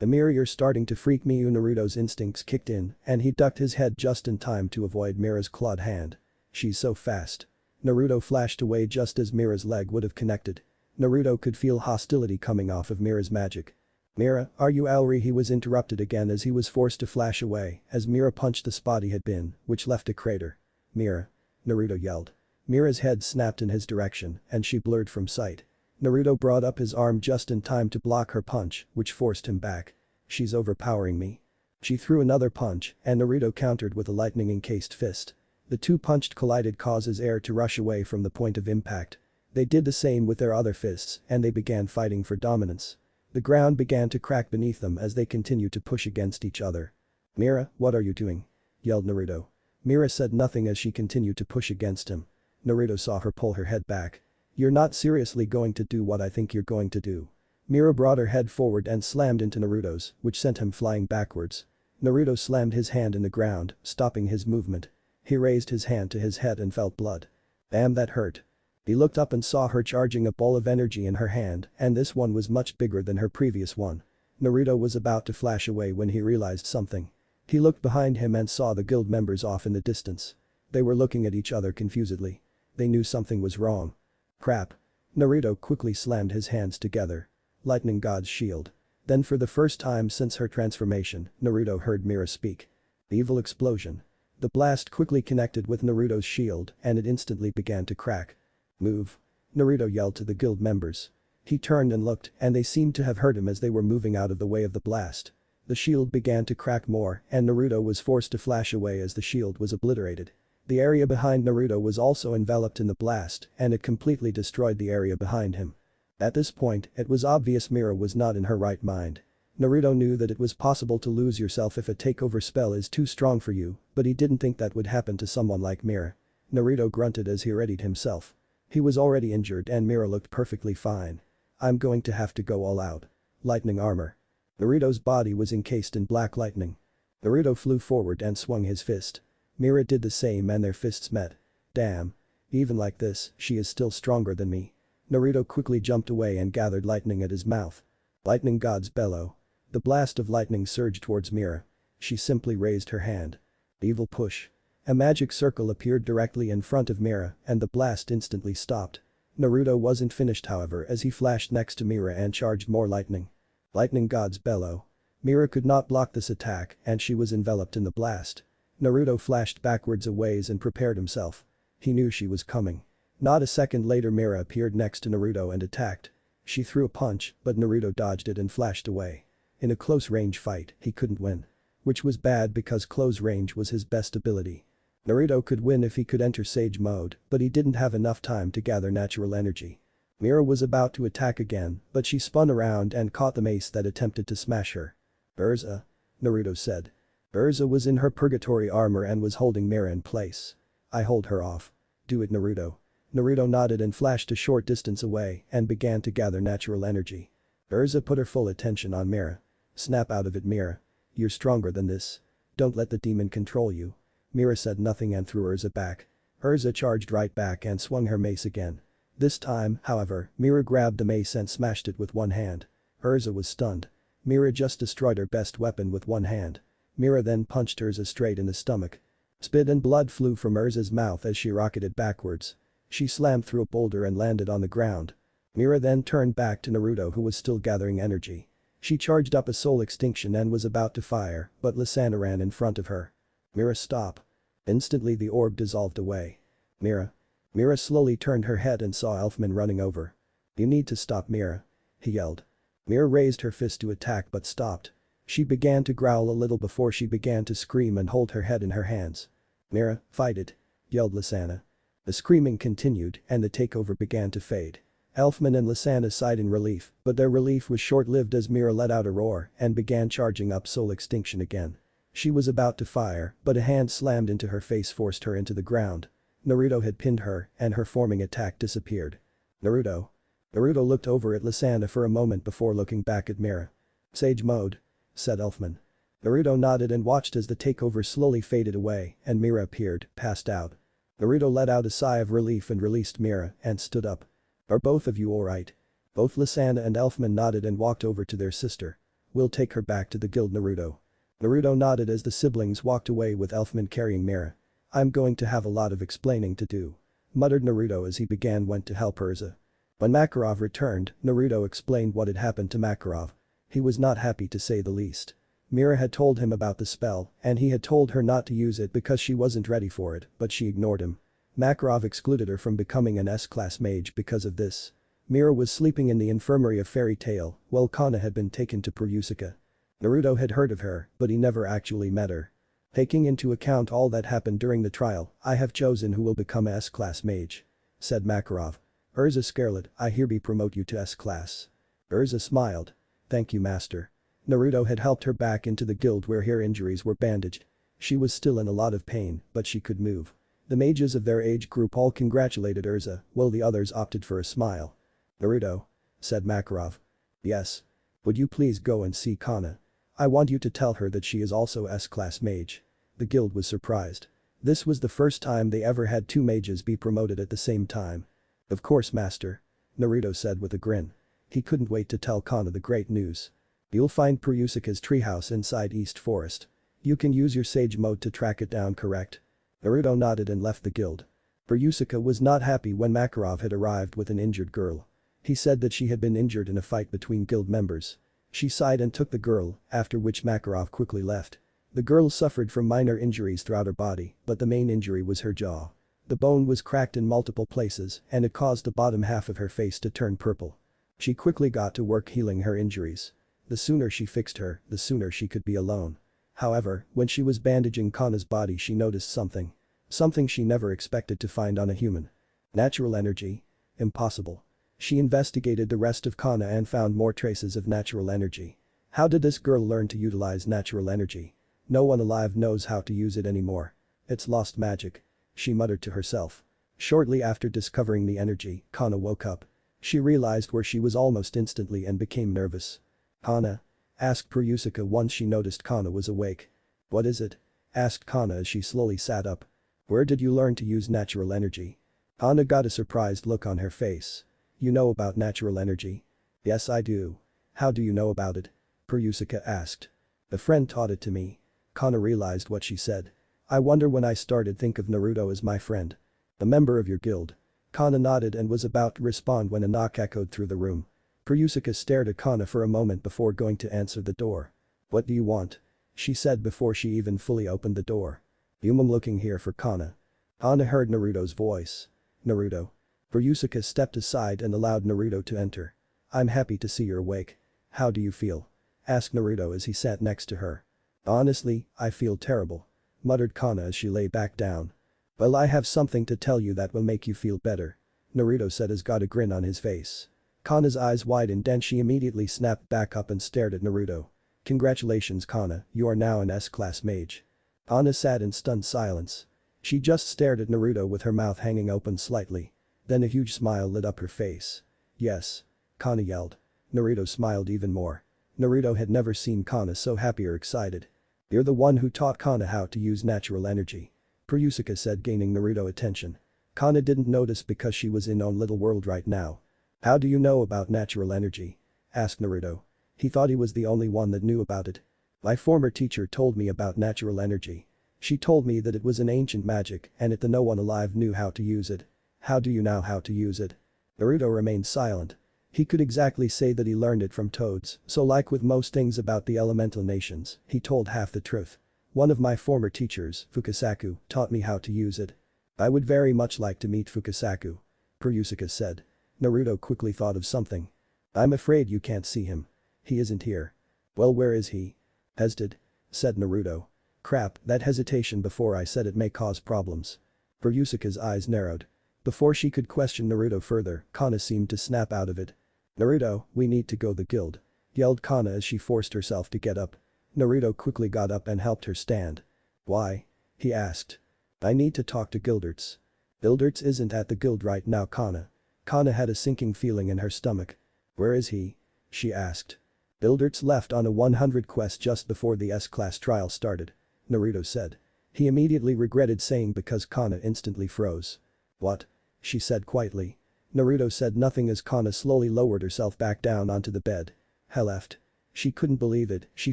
Mira, you're starting to freak me. Naruto's instincts kicked in and he ducked his head just in time to avoid Mira's clawed hand. She's so fast. Naruto flashed away just as Mira's leg would have connected. Naruto could feel hostility coming off of Mira's magic. Mira, are you Elri? He was interrupted again as he was forced to flash away as Mira punched the spot he had been, which left a crater. Mira. Naruto yelled. Mira's head snapped in his direction and she blurred from sight. Naruto brought up his arm just in time to block her punch, which forced him back. She's overpowering me. She threw another punch and Naruto countered with a lightning-encased fist. The two punched collided causes air to rush away from the point of impact. They did the same with their other fists and they began fighting for dominance. The ground began to crack beneath them as they continued to push against each other. Mira, what are you doing? Yelled Naruto. Mira said nothing as she continued to push against him. Naruto saw her pull her head back. You're not seriously going to do what I think you're going to do. Mira brought her head forward and slammed into Naruto's, which sent him flying backwards. Naruto slammed his hand in the ground, stopping his movement. He raised his hand to his head and felt blood. Damn, that hurt. He looked up and saw her charging a ball of energy in her hand, and this one was much bigger than her previous one. Naruto was about to flash away when he realized something. He looked behind him and saw the guild members off in the distance. They were looking at each other confusedly. They knew something was wrong. Crap. Naruto quickly slammed his hands together. Lightning God's shield. Then for the first time since her transformation, Naruto heard Mira speak. Evil explosion. The blast quickly connected with Naruto's shield and it instantly began to crack. Move. Naruto yelled to the guild members. He turned and looked and they seemed to have heard him as they were moving out of the way of the blast. The shield began to crack more and Naruto was forced to flash away as the shield was obliterated. The area behind Naruto was also enveloped in the blast and it completely destroyed the area behind him. At this point, it was obvious Mira was not in her right mind. Naruto knew that it was possible to lose yourself if a takeover spell is too strong for you, but he didn't think that would happen to someone like Mira. Naruto grunted as he readied himself. He was already injured and Mira looked perfectly fine. I'm going to have to go all out. Lightning armor. Naruto's body was encased in black lightning. Naruto flew forward and swung his fist. Mira did the same and their fists met. Damn. Even like this, she is still stronger than me. Naruto quickly jumped away and gathered lightning at his mouth. Lightning God's bellow. The blast of lightning surged towards Mira. She simply raised her hand. Evil push. A magic circle appeared directly in front of Mira and the blast instantly stopped. Naruto wasn't finished however as he flashed next to Mira and charged more lightning. Lightning God's bellow. Mira could not block this attack and she was enveloped in the blast. Naruto flashed backwards a ways and prepared himself. He knew she was coming. Not a second later Mira appeared next to Naruto and attacked. She threw a punch but Naruto dodged it and flashed away. In a close range fight, he couldn't win. Which was bad because close range was his best ability. Naruto could win if he could enter Sage mode, but he didn't have enough time to gather natural energy. Mira was about to attack again, but she spun around and caught the mace that attempted to smash her. Urza. Naruto said. Urza was in her purgatory armor and was holding Mira in place. I hold her off. Do it, Naruto. Naruto nodded and flashed a short distance away and began to gather natural energy. Urza put her full attention on Mira. Snap out of it, Mira. You're stronger than this. Don't let the demon control you. Mira said nothing and threw Urza back. Urza charged right back and swung her mace again. This time, however, Mira grabbed the mace and smashed it with one hand. Urza was stunned. Mira just destroyed her best weapon with one hand. Mira then punched Urza straight in the stomach. Spit and blood flew from Urza's mouth as she rocketed backwards. She slammed through a boulder and landed on the ground. Mira then turned back to Naruto who was still gathering energy. She charged up a soul extinction and was about to fire, but Lisana ran in front of her. Mira, stop. Instantly the orb dissolved away. Mira. Mira slowly turned her head and saw Elfman running over. You need to stop, Mira. He yelled. Mira raised her fist to attack but stopped. She began to growl a little before she began to scream and hold her head in her hands. Mira, fight it. Yelled Lisana. The screaming continued and the takeover began to fade. Elfman and Lisana sighed in relief, but their relief was short-lived as Mira let out a roar and began charging up soul extinction again. She was about to fire, but a hand slammed into her face forced her into the ground. Naruto had pinned her and her forming attack disappeared. Naruto. Naruto looked over at Lisana for a moment before looking back at Mira. Sage mode. Said Elfman. Naruto nodded and watched as the takeover slowly faded away and Mira appeared, passed out. Naruto let out a sigh of relief and released Mira and stood up. Are both of you alright? Both Lisana and Elfman nodded and walked over to their sister. We'll take her back to the guild, Naruto. Naruto nodded as the siblings walked away with Elfman carrying Mira. I'm going to have a lot of explaining to do. Muttered Naruto as he went to help Urza. When Makarov returned, Naruto explained what had happened to Makarov. He was not happy to say the least. Mira had told him about the spell and he had told her not to use it because she wasn't ready for it, but she ignored him. Makarov excluded her from becoming an S-class mage because of this. Mira was sleeping in the infirmary of Fairytale while Cana had been taken to Perusica. Naruto had heard of her, but he never actually met her. Taking into account all that happened during the trial, I have chosen who will become a S-class mage. Said Makarov. Urza Scarlet, I hereby promote you to S-class. Urza smiled. Thank you master. Naruto had helped her back into the guild where her injuries were bandaged. She was still in a lot of pain, but she could move. The mages of their age group all congratulated Urza, while the others opted for a smile. Naruto. Said Makarov. Yes. Would you please go and see Cana? I want you to tell her that she is also S-class mage. The guild was surprised. This was the first time they ever had two mages be promoted at the same time. Of course master. Naruto said with a grin. He couldn't wait to tell Cana the great news. You'll find Perusica's treehouse inside East Forest. You can use your sage mode to track it down, correct? Naruto nodded and left the guild. Perusica was not happy when Makarov had arrived with an injured girl. He said that she had been injured in a fight between guild members. She sighed and took the girl, after which Makarov quickly left. The girl suffered from minor injuries throughout her body, but the main injury was her jaw. The bone was cracked in multiple places and it caused the bottom half of her face to turn purple. She quickly got to work healing her injuries. The sooner she fixed her, the sooner she could be alone. However, when she was bandaging Cana's body she noticed something. Something she never expected to find on a human. Natural energy? Impossible. She investigated the rest of Cana and found more traces of natural energy. How did this girl learn to utilize natural energy? No one alive knows how to use it anymore. It's lost magic. She muttered to herself. Shortly after discovering the energy, Cana woke up. She realized where she was almost instantly and became nervous. Cana? Asked Perusica once she noticed Cana was awake. What is it? Asked Cana as she slowly sat up. Where did you learn to use natural energy? Cana got a surprised look on her face. You know about natural energy? Yes I do. How do you know about it? Perusica asked. A friend taught it to me. Cana realized what she said. I wonder when I started think of Naruto as my friend. A member of your guild. Cana nodded and was about to respond when a knock echoed through the room. Perusica stared at Cana for a moment before going to answer the door. What do you want? She said before she even fully opened the door. I'm looking here for Cana. Cana heard Naruto's voice. Naruto. Perusica stepped aside and allowed Naruto to enter. I'm happy to see you're awake. How do you feel? Asked Naruto as he sat next to her. Honestly, I feel terrible. Muttered Cana as she lay back down. Well I have something to tell you that will make you feel better. Naruto said as got a grin on his face. Cana's eyes widened and she immediately snapped back up and stared at Naruto. Congratulations Cana, you are now an S-class mage. Cana sat in stunned silence. She just stared at Naruto with her mouth hanging open slightly. Then a huge smile lit up her face. Yes. Cana yelled. Naruto smiled even more. Naruto had never seen Cana so happy or excited. You're the one who taught Cana how to use natural energy. Perusica said gaining Naruto attention. Cana didn't notice because she was in her own little world right now. How do you know about natural energy? Asked Naruto. He thought he was the only one that knew about it. My former teacher told me about natural energy. She told me that it was an ancient magic and that no one alive knew how to use it. How do you know how to use it? Naruto remained silent. He could exactly say that he learned it from toads, so like with most things about the elemental nations, he told half the truth. One of my former teachers, Fukasaku, taught me how to use it. I would very much like to meet Fukasaku. Perusica said. Naruto quickly thought of something. I'm afraid you can't see him. He isn't here. Well where is he? Hesitate. Said Naruto. Crap, that hesitation before I said it may cause problems. Perusica's eyes narrowed. Before she could question Naruto further, Cana seemed to snap out of it. Naruto, we need to go to the guild. Yelled Cana as she forced herself to get up. Naruto quickly got up and helped her stand. Why? He asked. I need to talk to Gildarts. Gildarts isn't at the guild right now Cana. Cana had a sinking feeling in her stomach. Where is he? She asked. Gildarts left on a 100 quest just before the S-class trial started. Naruto said. He immediately regretted saying because Cana instantly froze. What? She said quietly. Naruto said nothing as Cana slowly lowered herself back down onto the bed. He left. She couldn't believe it, she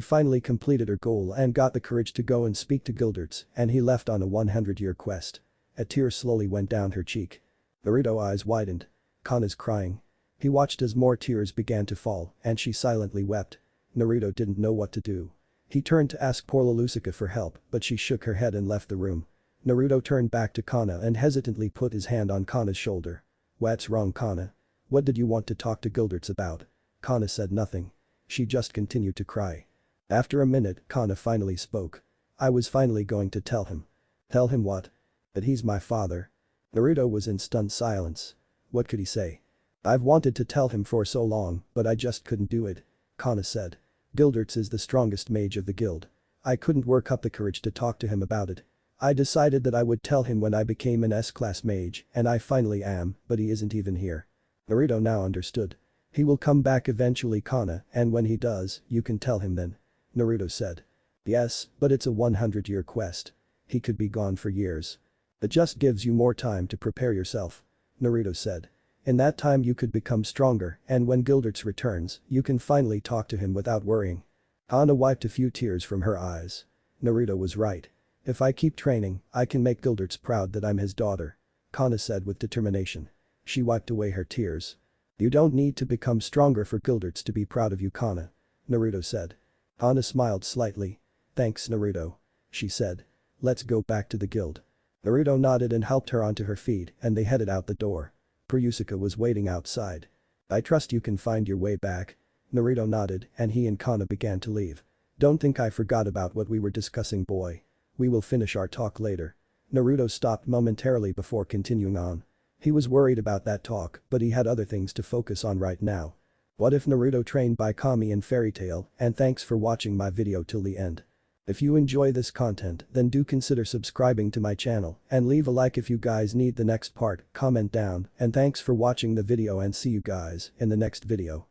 finally completed her goal and got the courage to go and speak to Gildarts and he left on a 100-year quest. A tear slowly went down her cheek. Naruto's eyes widened. Cana's crying. He watched as more tears began to fall and she silently wept. Naruto didn't know what to do. He turned to ask poor Lalusica for help, but she shook her head and left the room. Naruto turned back to Cana and hesitantly put his hand on Cana's shoulder. "What's wrong, Cana? What did you want to talk to Gildarts about?" Cana said nothing. She just continued to cry. After a minute, Cana finally spoke. "I was finally going to tell him." "Tell him what?" "That he's my father." Naruto was in stunned silence. What could he say? "I've wanted to tell him for so long, but I just couldn't do it," Cana said. "Gildarts is the strongest mage of the guild. I couldn't work up the courage to talk to him about it. I decided that I would tell him when I became an S-class mage, and I finally am, but he isn't even here." Naruto now understood. "He will come back eventually, Cana, and when he does, you can tell him then," Naruto said. "Yes, but it's a 100-year quest. He could be gone for years." "It just gives you more time to prepare yourself," Naruto said. "In that time you could become stronger, and when Gildarts returns, you can finally talk to him without worrying." Cana wiped a few tears from her eyes. Naruto was right. "If I keep training, I can make Gildarts proud that I'm his daughter," Cana said with determination. She wiped away her tears. "You don't need to become stronger for Gildarts to be proud of you, Cana," Naruto said. Cana smiled slightly. "Thanks, Naruto," she said. "Let's go back to the guild." Naruto nodded and helped her onto her feet and they headed out the door. Yusuke was waiting outside. "I trust you can find your way back." Naruto nodded and he and Cana began to leave. "Don't think I forgot about what we were discussing, boy. We will finish our talk later." Naruto stopped momentarily before continuing on. He was worried about that talk, but he had other things to focus on right now. What if Naruto trained by Kami in Fairy Tail, and thanks for watching my video till the end. If you enjoy this content, then do consider subscribing to my channel and leave a like if you guys need the next part, comment down, and thanks for watching the video and see you guys in the next video.